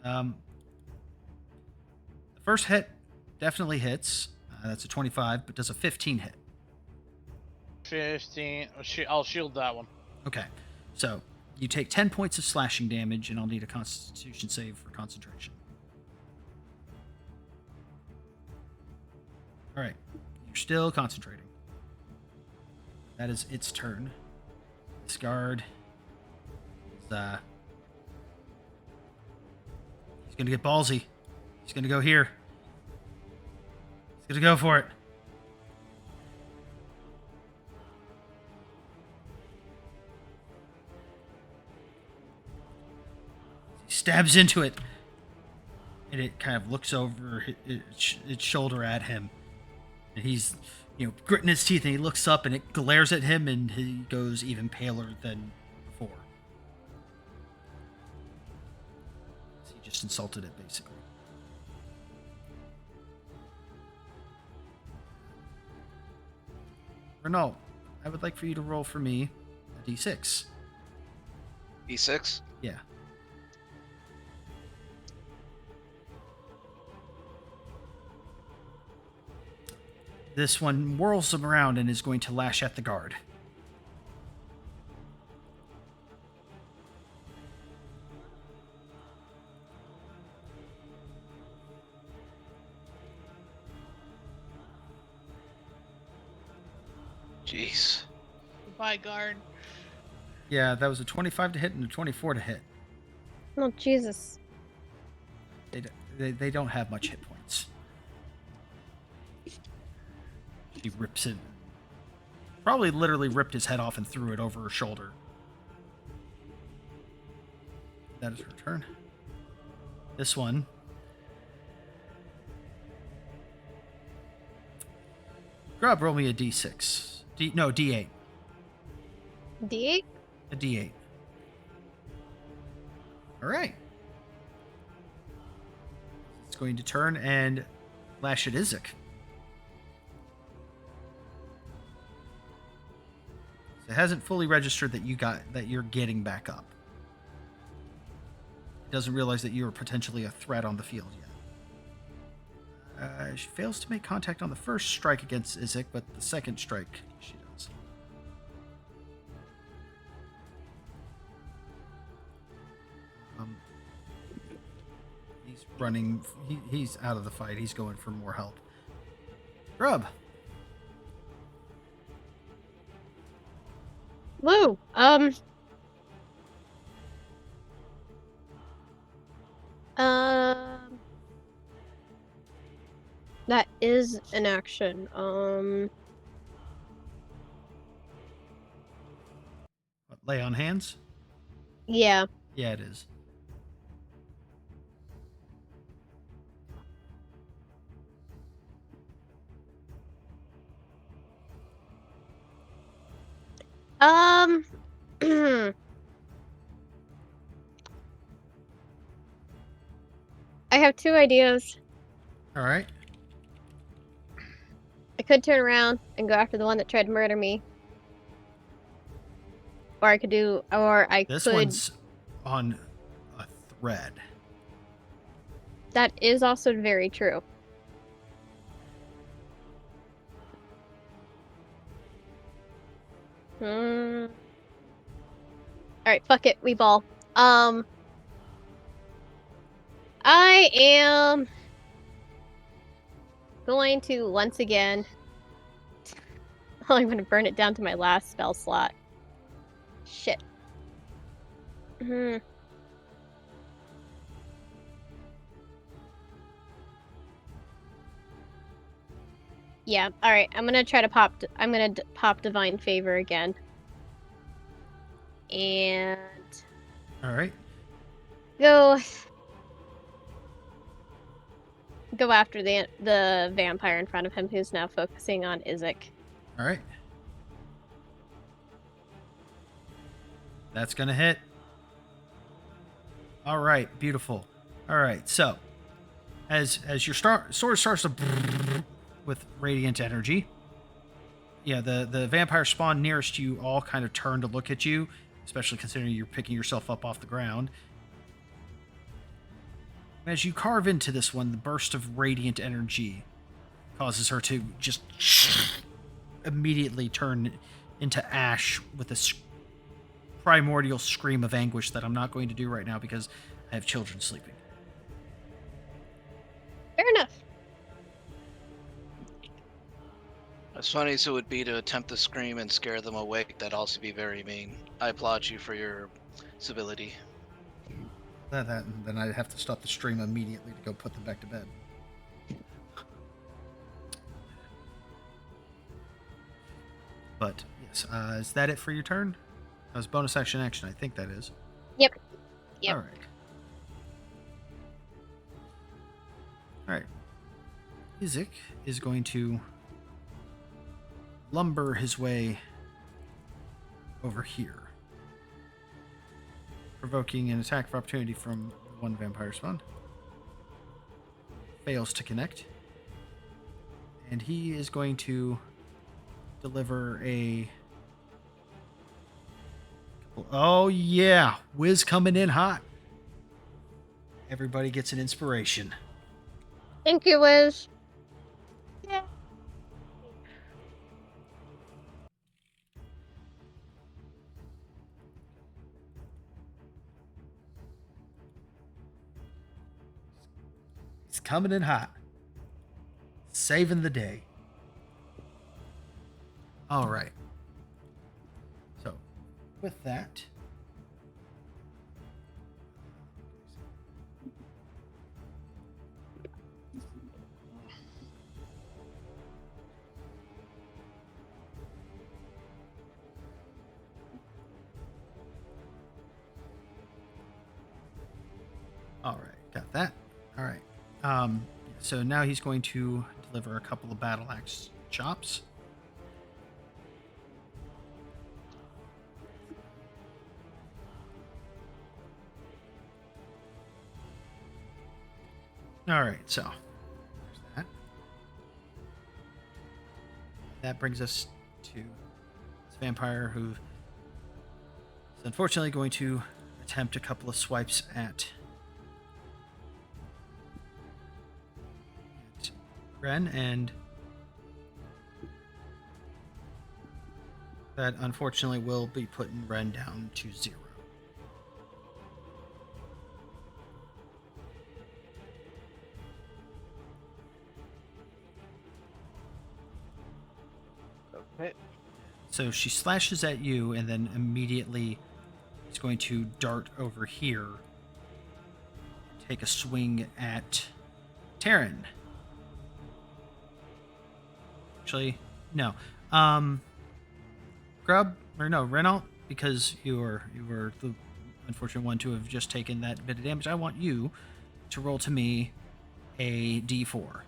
The first hit definitely hits. That's a 25, but does a 15 hit. 15. I'll shield that one. Okay, so you take 10 points of slashing damage, and I'll need a Constitution save for concentration. All right, you're still concentrating. That is its turn. This guard is, he's gonna get ballsy. He's gonna go here. He's gonna go for it. He stabs into it, and it kind of looks over its shoulder at him. And he's, gritting his teeth, and he looks up, and it glares at him, and he goes even paler than before. He just insulted it, basically. Renault, I would like for you to roll for me a d6. E6? Yeah. This one whirls him around and is going to lash at the guard. Jeez. Goodbye, guard. Yeah, that was a 25 to hit and a 24 to hit. Oh Jesus. They don't have much hit points. She rips it. Probably literally ripped his head off and threw it over her shoulder. That is her turn. This one. Grub, roll me a d6. D8. D8? A d8. All right. It's going to turn and lash at Izek. It hasn't fully registered that you're getting back up. It doesn't realize that you are potentially a threat on the field yet. She fails to make contact on the first strike against Izek, but the second strike she does. He's running. He's out of the fight. He's going for more help. Grub. Woo! That is an action. What, lay on hands? Yeah. Yeah, it is. I have two ideas. All right. I could turn around and go after the one that tried to murder me. Or I could This one's on a thread. That is also very true. Alright, fuck it, we ball. I am going to once again. Oh, I'm going to burn it down to my last spell slot. Shit. Hmm. Yeah. All right. I'm gonna try to pop. I'm gonna pop Divine Favor again. And All right. go after the vampire in front of him, who's now focusing on Izek. All right. That's gonna hit. All right. Beautiful. All right. So, as your sword starts to with radiant energy, yeah, the vampire spawn nearest you all kind of turn to look at you, especially considering you're picking yourself up off the ground. As you carve into this one, the burst of radiant energy causes her to just immediately turn into ash with a primordial scream of anguish that I'm not going to do right now because I have children sleeping. Fair enough. As funny as it would be to attempt to scream and scare them awake, that'd also be very mean. I applaud you for your civility. Then I'd have to stop the stream immediately to go put them back to bed. But yes, is that it for your turn? That was bonus action. I think that is. Yep. All right. All right. Izek is going to lumber his way over here, provoking an attack of opportunity from one vampire spawn. Fails to connect. And he is going to deliver a... Oh, yeah. Wiz coming in hot. Everybody gets an inspiration. Thank you, Wiz. Yeah. It's coming in hot. Saving the day. All right. So, with that... All right, got that. All right. So now he's going to deliver a couple of battle axe chops. All right, so there's that. That brings us to this vampire who is unfortunately going to attempt a couple of swipes at Ren, and that unfortunately will be putting Ren down to 0. Okay. So she slashes at you and then immediately is going to dart over here, take a swing at Taryn. Actually, no. Grub, or no, Renault, because you were the unfortunate one to have just taken that bit of damage. I want you to roll to me a d4. All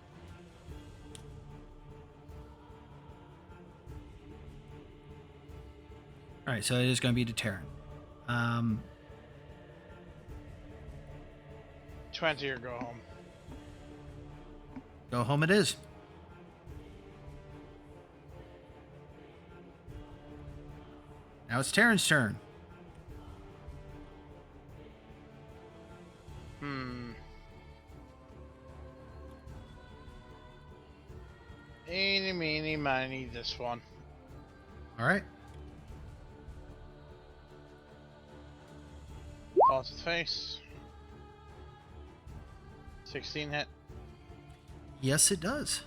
right, so it is going to be to Taryn. 20 or go home. Go home it is. Now it's Taryn's turn. Eeny, meeny, miny, this one. All right. Falls its face. 16 hit. Yes, it does.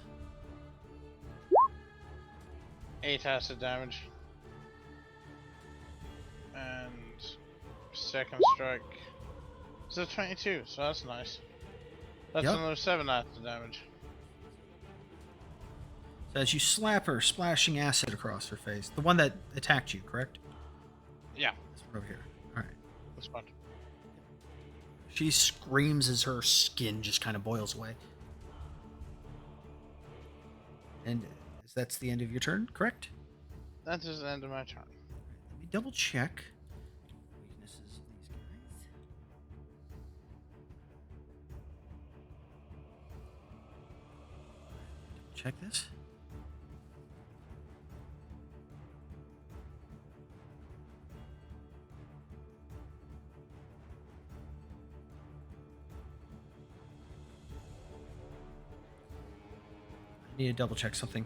8 acid damage. And second strike. It's a 22, so that's nice. That's Yep. another 7 acid damage. So as you slap her, splashing acid across her face. The one that attacked you, correct? Yeah, This one over here. All right. that's fine. She screams as her skin just kind of boils away. And that's the end of your turn, correct? That is the end of my turn. Let me double check weaknesses of these guys. Check this. I need to double check something.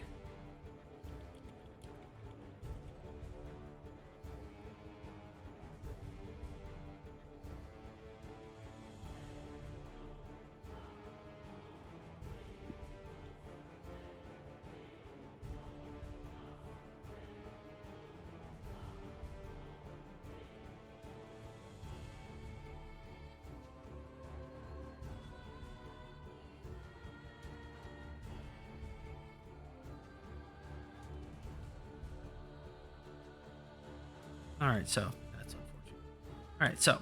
All right, so that's unfortunate. All right, so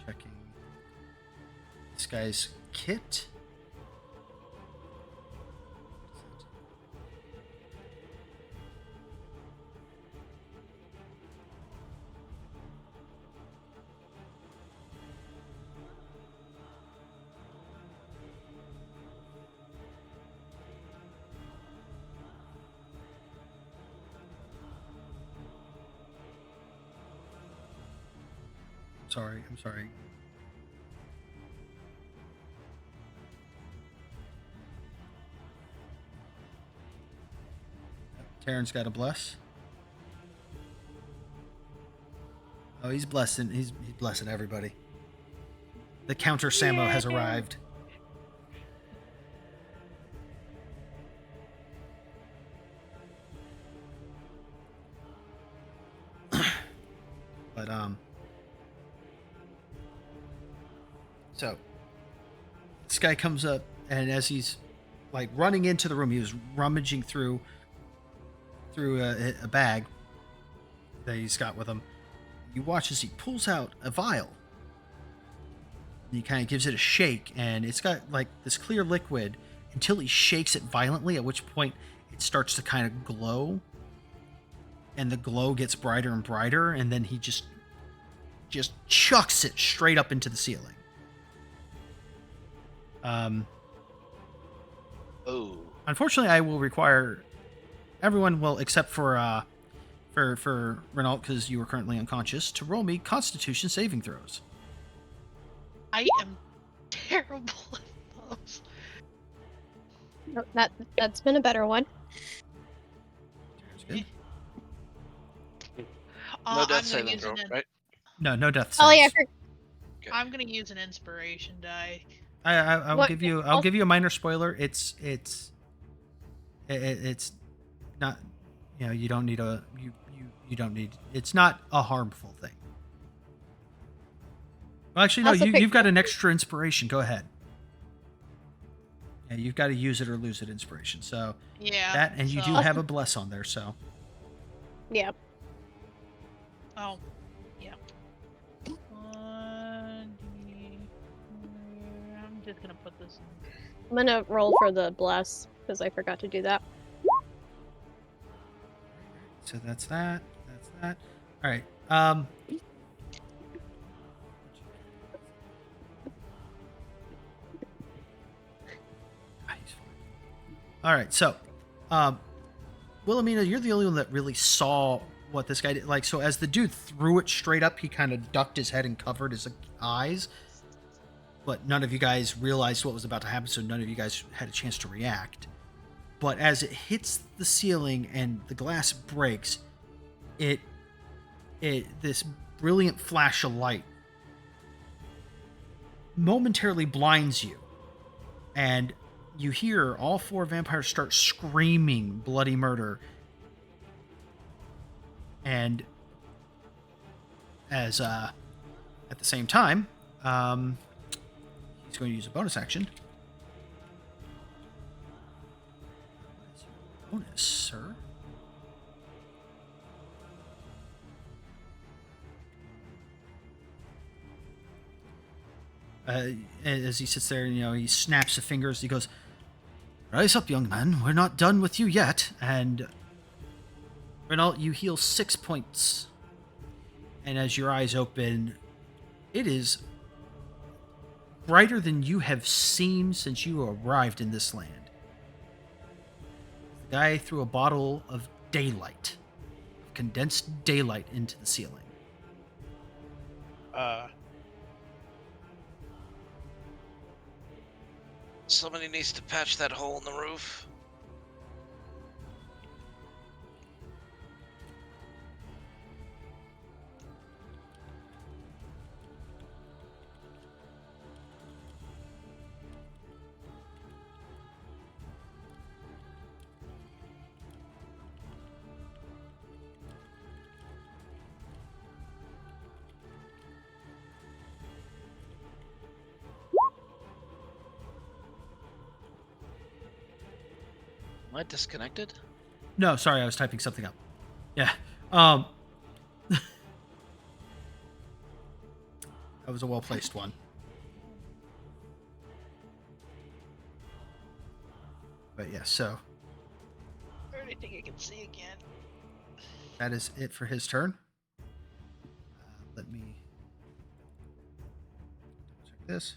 checking this guy's kit. I'm sorry. Terran's got a bless. Oh, he's blessing. He's blessing everybody. The counter Samo has arrived. But so this guy comes up, and as he's like running into the room, he was rummaging through a bag that he's got with him. You watch as he pulls out a vial. And he kind of gives it a shake, and it's got like this clear liquid until he shakes it violently, at which point it starts to kind of glow. And the glow gets brighter and brighter, and then he just chucks it straight up into the ceiling. Oh. Unfortunately, I will require everyone, well, except for Renault, because you are currently unconscious, to roll me Constitution saving throws. I am terrible at those. No, that's been a better one. That's good. No death I'm gonna saving use throw, an, right? No death Oh yeah, saves. I'm gonna use an inspiration die. I'll What- give you a minor spoiler. It's not, you don't need you don't need, it's not a harmful thing. Well, actually no, Also you've pick- got an extra inspiration. Go ahead. Yeah, you've got to use it or lose it inspiration. So Yeah. that, and you so- do have a bless on there, so Yeah. Oh, yeah. I'm just gonna put this in. I'm gonna roll for the bless because I forgot to do that. so that's that. All right. He's fine. All right. So, Wilhelmina, you're the only one that really saw what this guy did. Like, so as the dude threw it straight up, he kind of ducked his head and covered his eyes. But none of you guys realized what was about to happen, so none of you guys had a chance to react. But as it hits the ceiling and the glass breaks, this brilliant flash of light momentarily blinds you, and you hear all 4 vampires start screaming bloody murder. And as at the same time, he's going to use a bonus action. What is your bonus, sir? As he sits there, he snaps the fingers. He goes, "Rise up, young man. We're not done with you yet." And Renault, you heal 6 points. And as your eyes open, it is brighter than you have seen since you arrived in this land. The guy threw a bottle of daylight, condensed daylight, into the ceiling. Somebody needs to patch that hole in the roof. Am I disconnected? No, sorry, I was typing something up. Yeah. That was a well-placed one. But yeah, so Anything I can see again. that is it for his turn. Let me check this.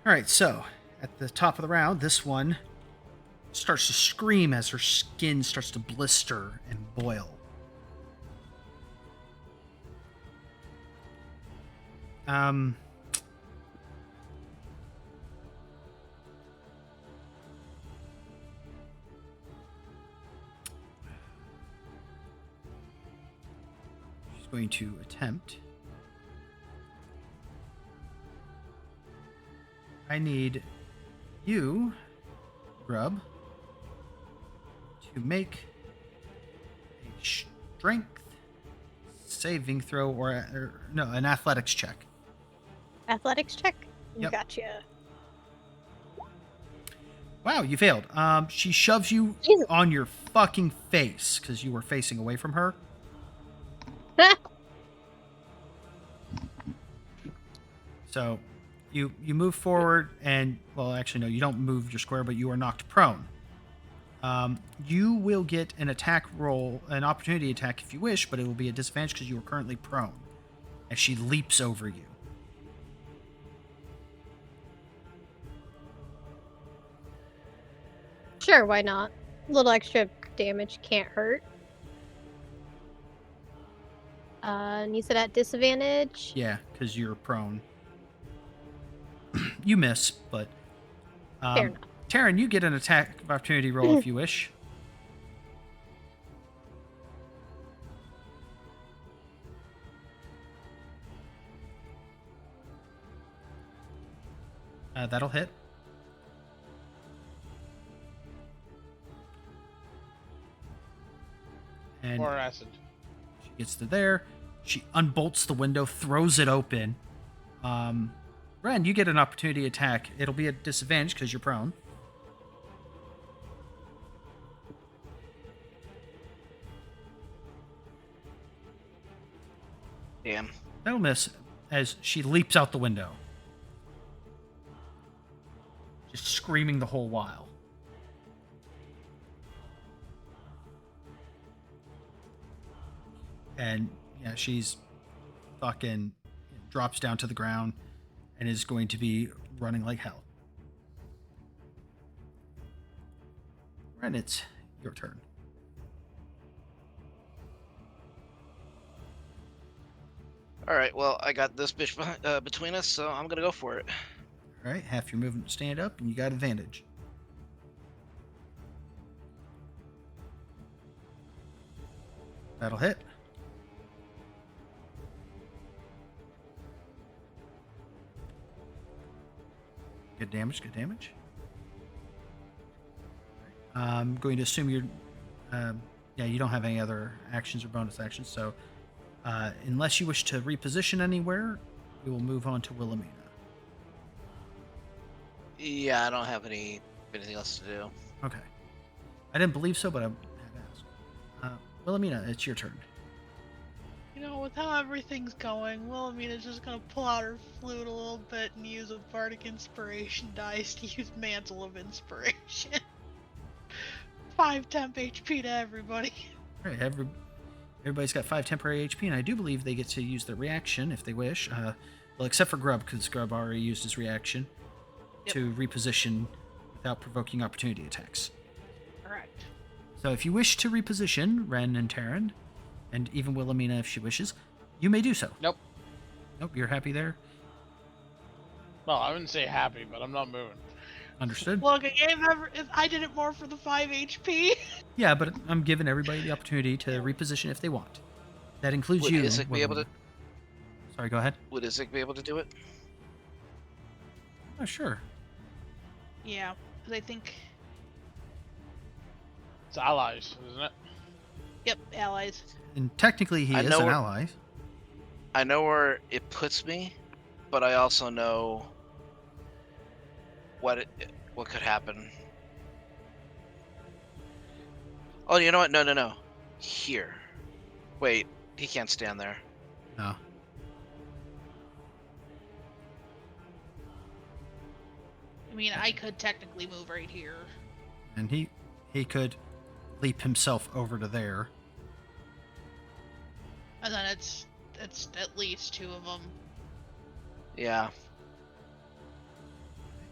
All right, so at the top of the round, this one starts to scream as her skin starts to blister and boil. She's going to attempt. I need you, Grub, to make a strength saving throw or no, an athletics check. Athletics check? Yep. Gotcha. Wow, you failed. She shoves you Jesus. on your fucking face because you were facing away from her. So you move forward and, well, actually, no, you don't move your square, but you are knocked prone. You will get an attack roll, an opportunity attack if you wish, but it will be a disadvantage because you are currently prone as she leaps over you. Sure, why not? A little extra damage can't hurt. And you said at disadvantage? Yeah, because you're prone. You miss, but Fair enough. Taryn, you get an attack opportunity roll if you wish. That'll hit. And Or acid. she gets to there. She unbolts the window, throws it open. Ren, you get an opportunity attack. It'll be a disadvantage because you're prone. Damn. That'll miss. as she leaps out the window, just screaming the whole while. And yeah, she's fucking drops down to the ground and is going to be running like hell. Ren, it's your turn. All right. Well, I got this bitch between us, so I'm gonna go for it. All right, half your movement to stand up, and you got advantage. That'll hit. Good damage, good damage. I'm going to assume you're... yeah, you don't have any other actions or bonus actions, so unless you wish to reposition anywhere, we will move on to Wilhelmina. Yeah, I don't have anything else to do. Okay. I didn't believe so, but I had to ask. Wilhelmina, it's your turn. You know, with how everything's going, Wilhelmina's just gonna pull out her flute a little bit and use a bardic inspiration dice to use Mantle of Inspiration. 5 temp HP to everybody. All right, everybody's got 5 temporary HP, and I do believe they get to use their reaction if they wish. Well, except for Grub, because Grub already used his reaction to reposition without provoking opportunity attacks. Correct. So if you wish to reposition Ren and Terran, and even Wilhelmina if she wishes, you may do so. Nope. Nope, you're happy there? Well, I wouldn't say happy, but I'm not moving. Understood? Look, I did it more for the 5 HP. Yeah, but I'm giving everybody the opportunity to reposition if they want. That includes Would you. Isaac be able to? Sorry, go ahead. Would Isaac be able to do it? Oh, sure. Yeah, because I think... It's allies, isn't it? Yep, allies. And technically he I is know an where- ally. I know where it puts me, but I also know what could happen. Oh, you know what? No. Here. Wait, he can't stand there. No. I mean, I could technically move right here. And he could leap himself over to there. And then it's at least 2 of them. Yeah.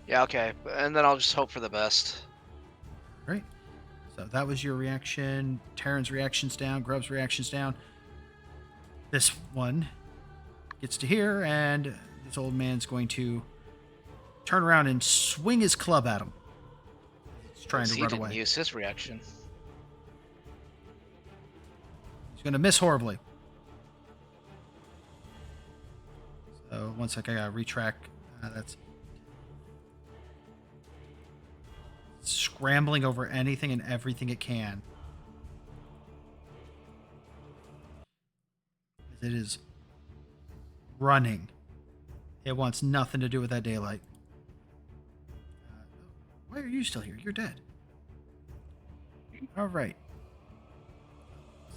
Yeah, okay. And then I'll just hope for the best. Right. So that was your reaction. Terran's reaction's down. Grub's reaction's down. This one gets to here, and this old man's going to turn around and swing his club at him. He's trying to He run didn't away. use his reaction. He's going to miss horribly. So one sec, I gotta retrack. That's scrambling over anything and everything it can. It is running. It wants nothing to do with that daylight. Why are you still here? You're dead. All right.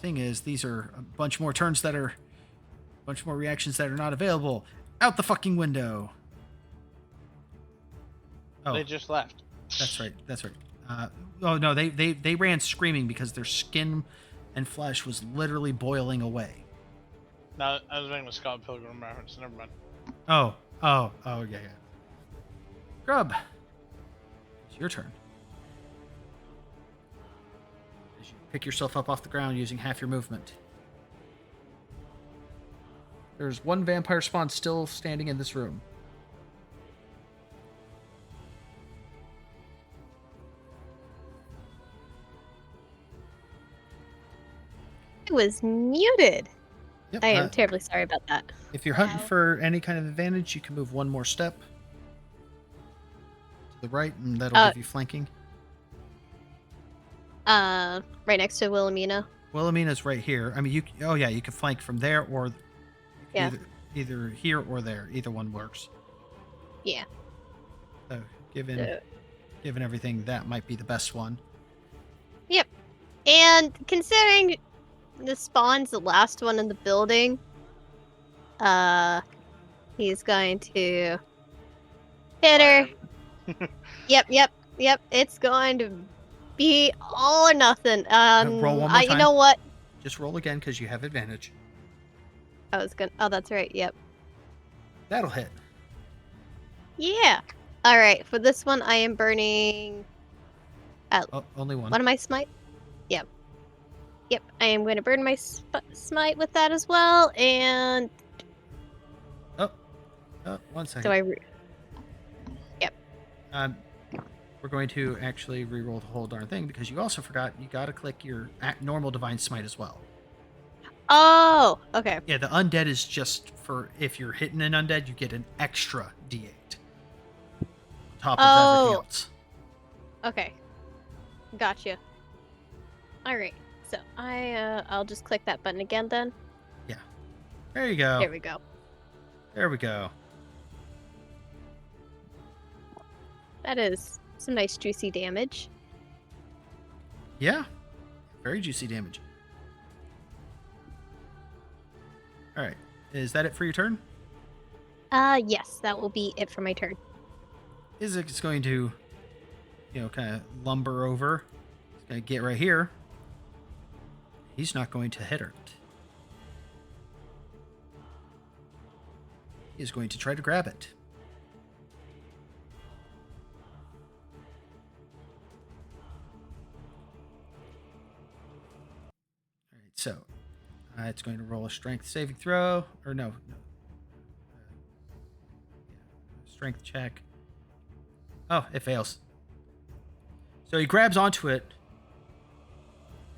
Thing is, these are a bunch more turns that are, a bunch more reactions that are not available. Out the fucking window. Oh, They just left. that's right. That's right. Oh no, they ran screaming because their skin and flesh was literally boiling away. No, I was making a Scott Pilgrim reference. Never mind. Oh, yeah. Grub, it's your turn. As you pick yourself up off the ground using half your movement. There's one vampire spawn still standing in this room. I was muted. Yep, I am terribly sorry about that. if you're hunting Ow. for any kind of advantage, you can move one more step to the right, and that'll give you flanking. Right next to Wilhelmina. Wilhelmina's right here. I mean, you can flank from there or Yeah. either here or there. Either one works. Yeah. So, given everything, that might be the best one. Yep. And considering the spawn's the last one in the building, He's going to hit her. Yep. It's going to be all or nothing. Roll one more You time. know what? Just roll again because you have advantage. Oh, that's right. Yep. That'll hit. Yeah. All right. For this one, I am burning. Oh, only one. One of my smite. Yep. I am going to burn my smite with that as well. And Oh, 1 second. so I. We're going to actually re-roll the whole darn thing because you also forgot you got to click your normal divine smite as well. Oh. Okay. Yeah, the undead is just for if you're hitting an undead, you get an extra d8 on top of everything else. Okay. Gotcha. All right. So I'll just click that button again then. Yeah. There you go. There we go. There we go. That is some nice juicy damage. Yeah. Very juicy damage. All right. Is that it for your turn? Yes, that will be it for my turn. Izik's going to, kind of lumber over. He's going to get right here. He's not going to hit her. He is going to try to grab it. All right, so it's going to roll a strength saving throw. Or no. Strength check. Oh, it fails. So he grabs onto it,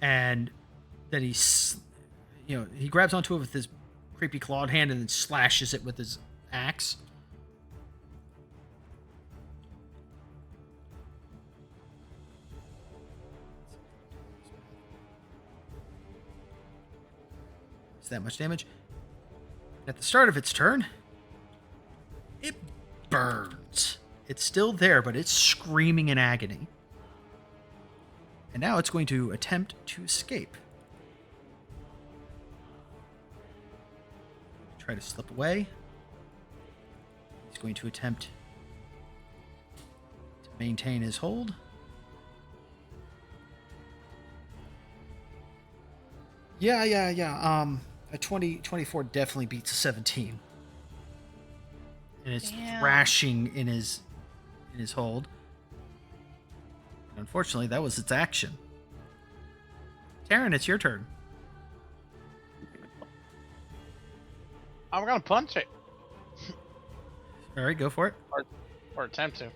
and then he grabs onto it with his creepy clawed hand and then slashes it with his axe. Is that much damage? At the start of its turn, it burns. It's still there, but it's screaming in agony. And now it's going to attempt to escape. Try to slip away. He's going to attempt to maintain his hold. Yeah. A 24 definitely beats a 17. And it's thrashing in his hold. Unfortunately, that was its action. Taryn, it's your turn. I'm gonna punch it. All right, go for it. Or attempt to.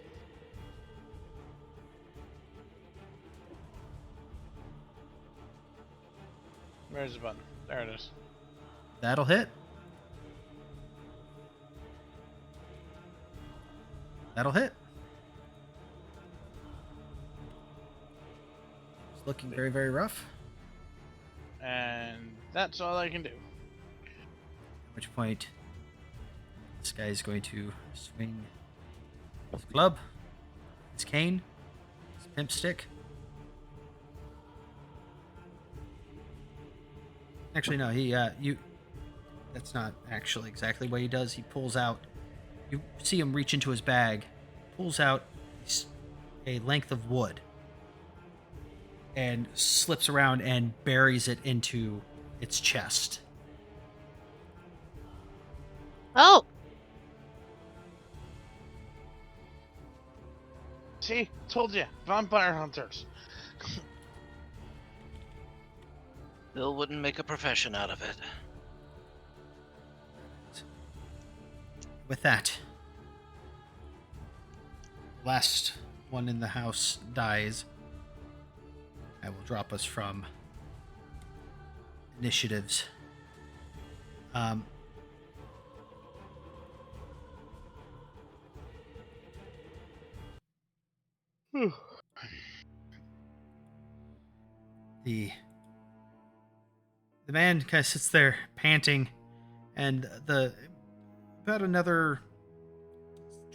Where's the button? There it is. That'll hit. That'll hit. It's looking very, very rough. And that's all I can do. At which point, this guy is going to swing his club, his cane, his pimp stick. Actually, no, that's not actually exactly what he does. He pulls out, you see him reach into his bag, pulls out a length of wood, and slips around and buries it into its chest. Oh! See? Told you. Vampire hunters. Bill wouldn't make a profession out of it. With that, last one in the house dies. I will drop us from initiatives. The man kind of sits there panting, and about another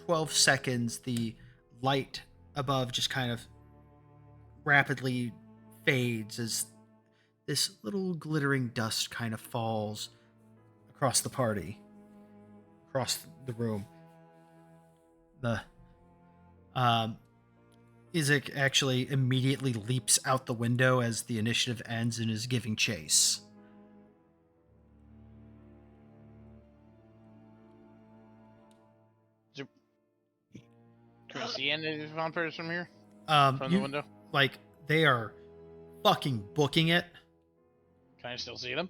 12 seconds, the light above just kind of rapidly fades as this little glittering dust kind of falls across the party, across the room. The Isaac actually immediately leaps out the window as the initiative ends and is giving chase. Can we see any of these vampires from here? From the You window? like they are fucking booking it. Can I still see them?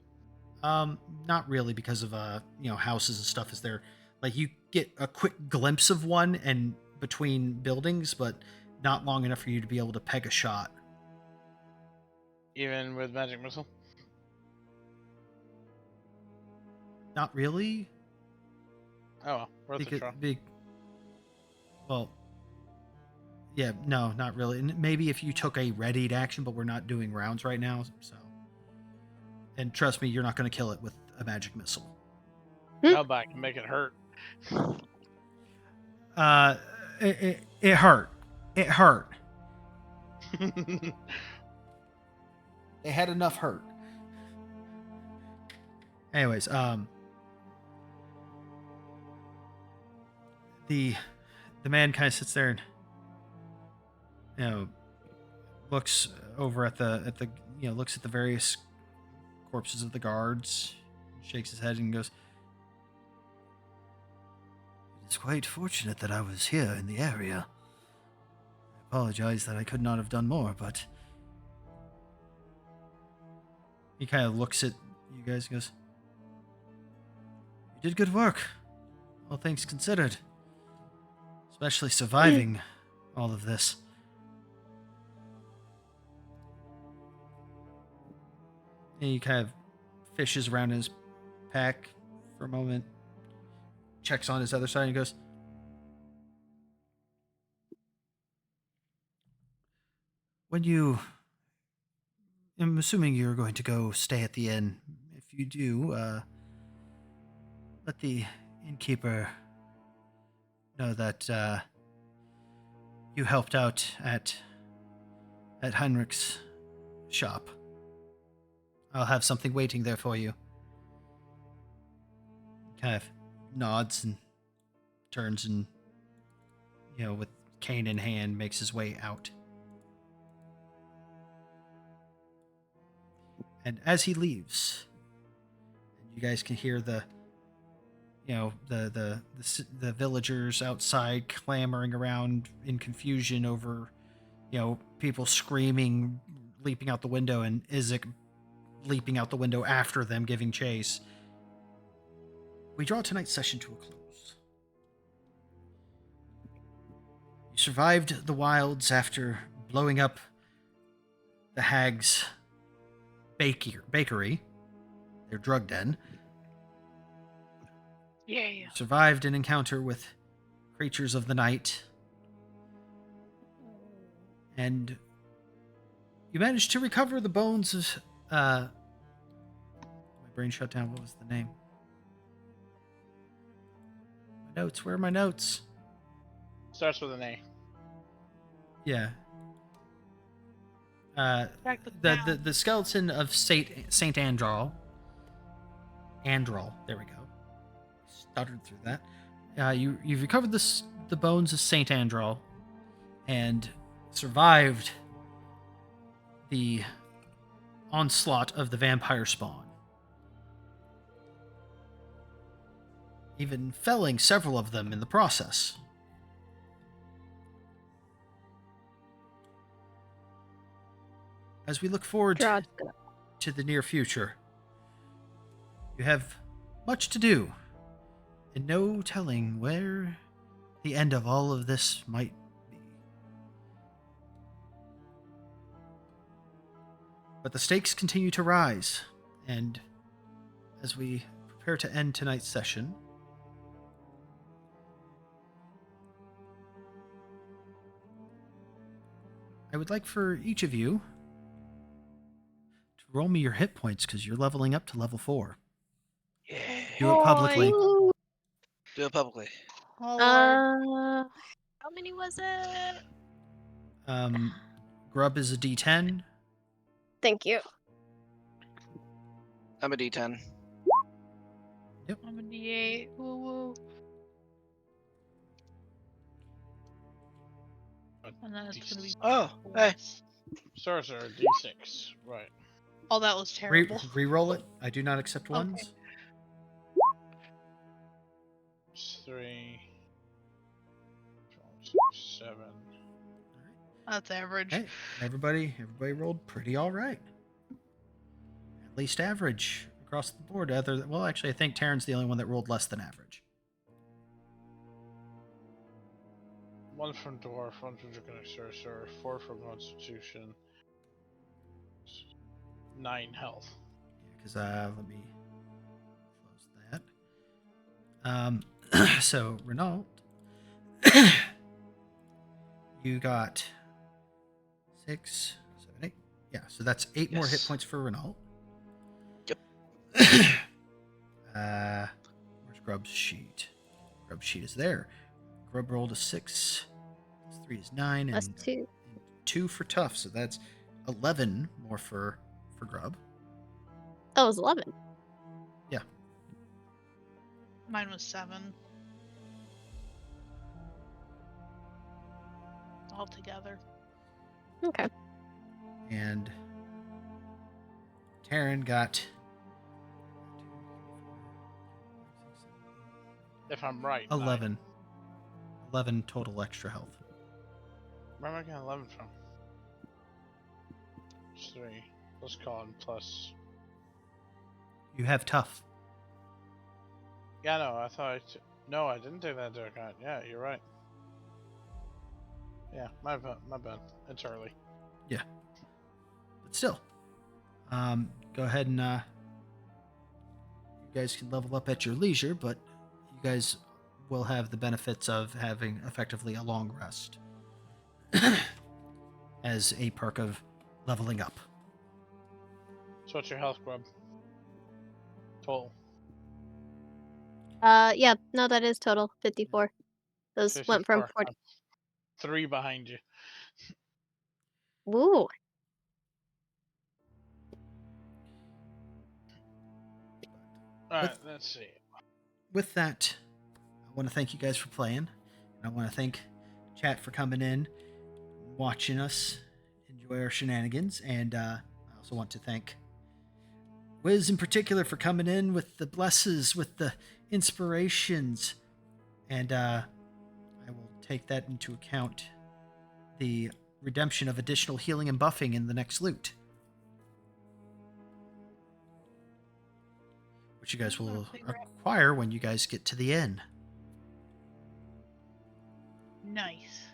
Not really because of houses and stuff is there. Like you get a quick glimpse of one and between buildings, but not long enough for you to be able to peg a shot. Even with magic missile? Not really. Oh, well, worth a try. Well, yeah, no, not really. Maybe if you took a readied action, but we're not doing rounds right now, so. And trust me, you're not going to kill it with a magic missile. No, but I can make it hurt. It hurt. It hurt. They had enough hurt. Anyways, the man kind of sits there and looks over at the looks at the various corpses of the guards, shakes his head and goes, "It's quite fortunate that I was here in the area. I apologize that I could not have done more, but..." He kind of looks at you guys and goes, "You did good work, all things considered. Especially surviving all of this." And he kind of fishes around in his pack for a moment, checks on his other side, and goes, I'm assuming you're going to go stay at the inn. If you do, let the innkeeper know that you helped out at Heinrich's shop. I'll have something waiting there for you." Kind of nods and turns and, with cane in hand, makes his way out. And as he leaves, you guys can hear the villagers outside clamoring around in confusion over, people screaming, leaping out the window, and Isaac leaping out the window after them, giving chase. We draw tonight's session to a close. You survived the wilds after blowing up the hag's bakery, their drug den. Yeah. You survived an encounter with creatures of the night. And you managed to recover the bones of... my brain shut down. What was the name? My notes. Where are my notes? Starts with an A. Yeah. The skeleton of Saint Andral. Andral. There we go. Stuttered through that. You've recovered the bones of Saint Andral and survived the onslaught of the vampire spawn, even felling several of them in the process. As we look forward to the near future, you have much to do, and no telling where the end of all of this might be. But the stakes continue to rise, and as we prepare to end tonight's session, I would like for each of you to roll me your hit points, because you're leveling up to level 4. Yeah. Do it publicly. Do it publicly. Oh, Lord. How many was it? Grub is a D10. Thank you. I'm a D10. I'm a D8. Woo woo. And then it's gonna be Oh, hey. plus. Sorcerer D6. Right. Oh, that was terrible. Re-roll it. I do not accept Okay. ones. 3, 4, 6, 7. That's average. Hey, everybody rolled pretty all right. At least average across the board. Well, actually, I think Taryn's the only one that rolled less than average. 1 from Dwarf, 1 from Draconic Sorcerer, 4 from Constitution, 9 health. Because let me close that. So Renault, you got 6, 7, 8. Yeah, so that's 8 more hit Yes. points for Renault. Yep. Where's Grub's sheet? Grub's sheet is there. Grub rolled a 6. 3 is 9, Plus and 2. 2 for Tough. So that's 11 more for Grub. Oh, it was 11. Yeah. Mine was 7. All together. Okay. And Taryn got If I'm right. 11. 11 total extra health. Where am I getting 11 from? 3 plus con plus. You have Tough. Yeah, no, I thought no, I didn't take that into account. Yeah, you're right. Yeah, my bad. It's early. Yeah. But still, go ahead and you guys can level up at your leisure, but you guys will have the benefits of having effectively a long rest as a perk of leveling up. So what's your health, Grub? Total. Yeah, no, that is total 54. Those went from 54. 40. I'm 3 behind you. Ooh. Alright, let's see. With that, I want to thank you guys for playing. And I want to thank chat for coming in, watching us, enjoy our shenanigans, and I also want to thank Wiz in particular for coming in with the blesses, with the inspirations, and I will take that into account. The redemption of additional healing and buffing in the next loot, which you guys will acquire when you guys get to the inn. Nice.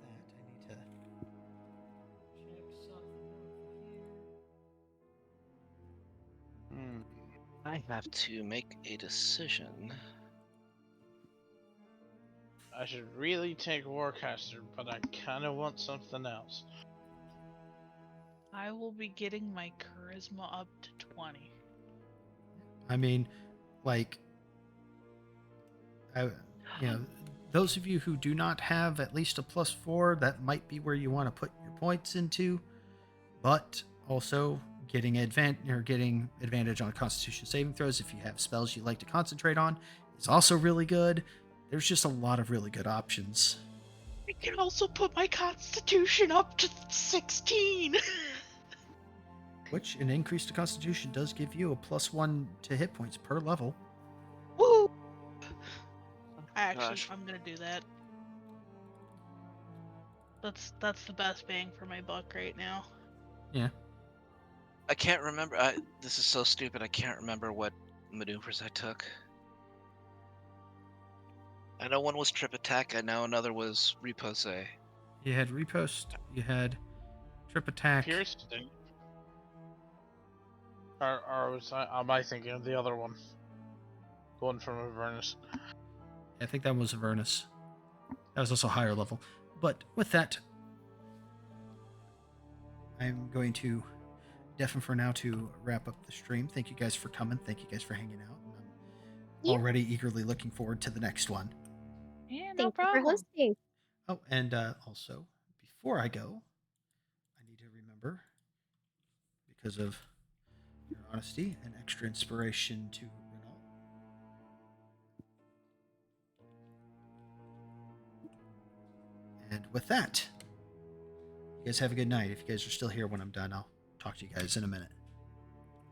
But with that, I need to check something over here. I have to make a decision. I should really take Warcaster, but I kinda want something else. I will be getting my charisma up to 20. I mean, like, those of you who do not have at least a +4, that might be where you want to put your points into. But also getting advantage on Constitution saving throws if you have spells you like to concentrate on is also really good. There's just a lot of really good options. I can also put my constitution up to 16. Which an increase to Constitution does give you a +1 to hit points per level. Woo! I'm gonna do that. That's the best bang for my buck right now. Yeah. I can't remember. This is so stupid. I can't remember what maneuvers I took. I know one was trip attack. I know another was repose. You had riposte. You had trip attack. Pierce didn't. Or am I thinking of the other one? The one from Avernus. I think that was Avernus. That was also higher level. But with that, I'm going to deafen for now to wrap up the stream. Thank you guys for coming. Thank you guys for hanging out. I'm Yeah. already eagerly looking forward to the next one. Yeah, no Thank you problem. for hosting. Oh, and also, before I go, I need to remember, because of your honesty, an extra inspiration to Renault. with that, you guys have a good night. If you guys are still here when I'm done, I'll talk to you guys in a minute.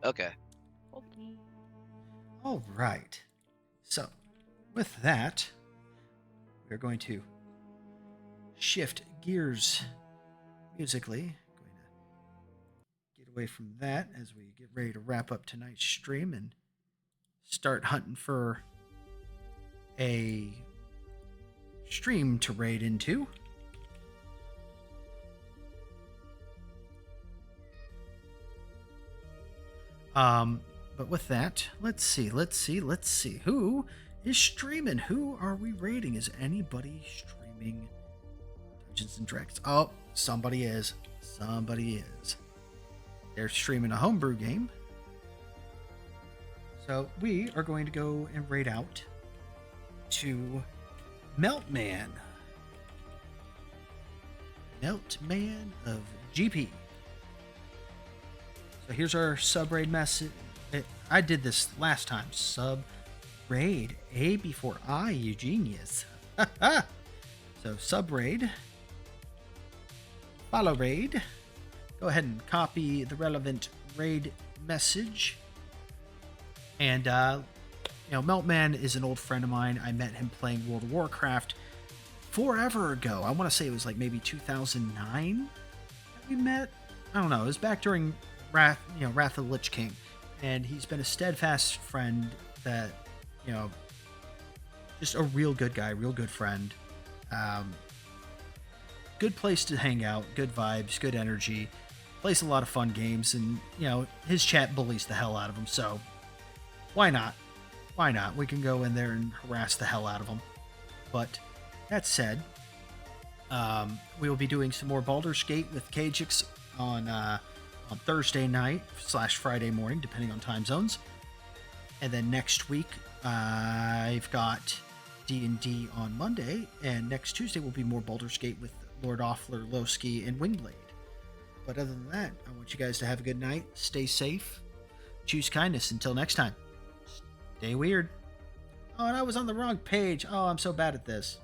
Okay. Okay. All right. So, with that, we're going to shift gears musically. Going to get away from that as we get ready to wrap up tonight's stream and start hunting for a stream to raid into. But with that, let's see. Who is streaming? Who are we raiding? Is anybody streaming Dungeons and Dragons? Oh, somebody is. They're streaming a homebrew game. So we are going to go and raid out to Meltman of GP. So here's our sub raid message. I did this last time. Sub raid A before I, you genius. So sub raid, follow raid. Go ahead and copy the relevant raid message. And Meltman is an old friend of mine. I met him playing World of Warcraft forever ago. I want to say it was like maybe 2009 that we met. I don't know. It was back during Wrath of the Lich King, and he's been a steadfast friend that, just a real good guy, real good friend. Good place to hang out, good vibes, good energy. Plays a lot of fun games, and his chat bullies the hell out of him. So why not? We can go in there and harass the hell out of him. But that said, we will be doing some more Baldur's Gate with Kajix on Thursday night / Friday morning, depending on time zones. And then next week, I've got D&D on Monday, and next Tuesday will be more Baldur's Gate with Lord Offler, Lowski, and Wingblade. But other than that, I want you guys to have a good night, stay safe, choose kindness. Until next time, stay weird. Oh, and I was on the wrong page. Oh, I'm so bad at this.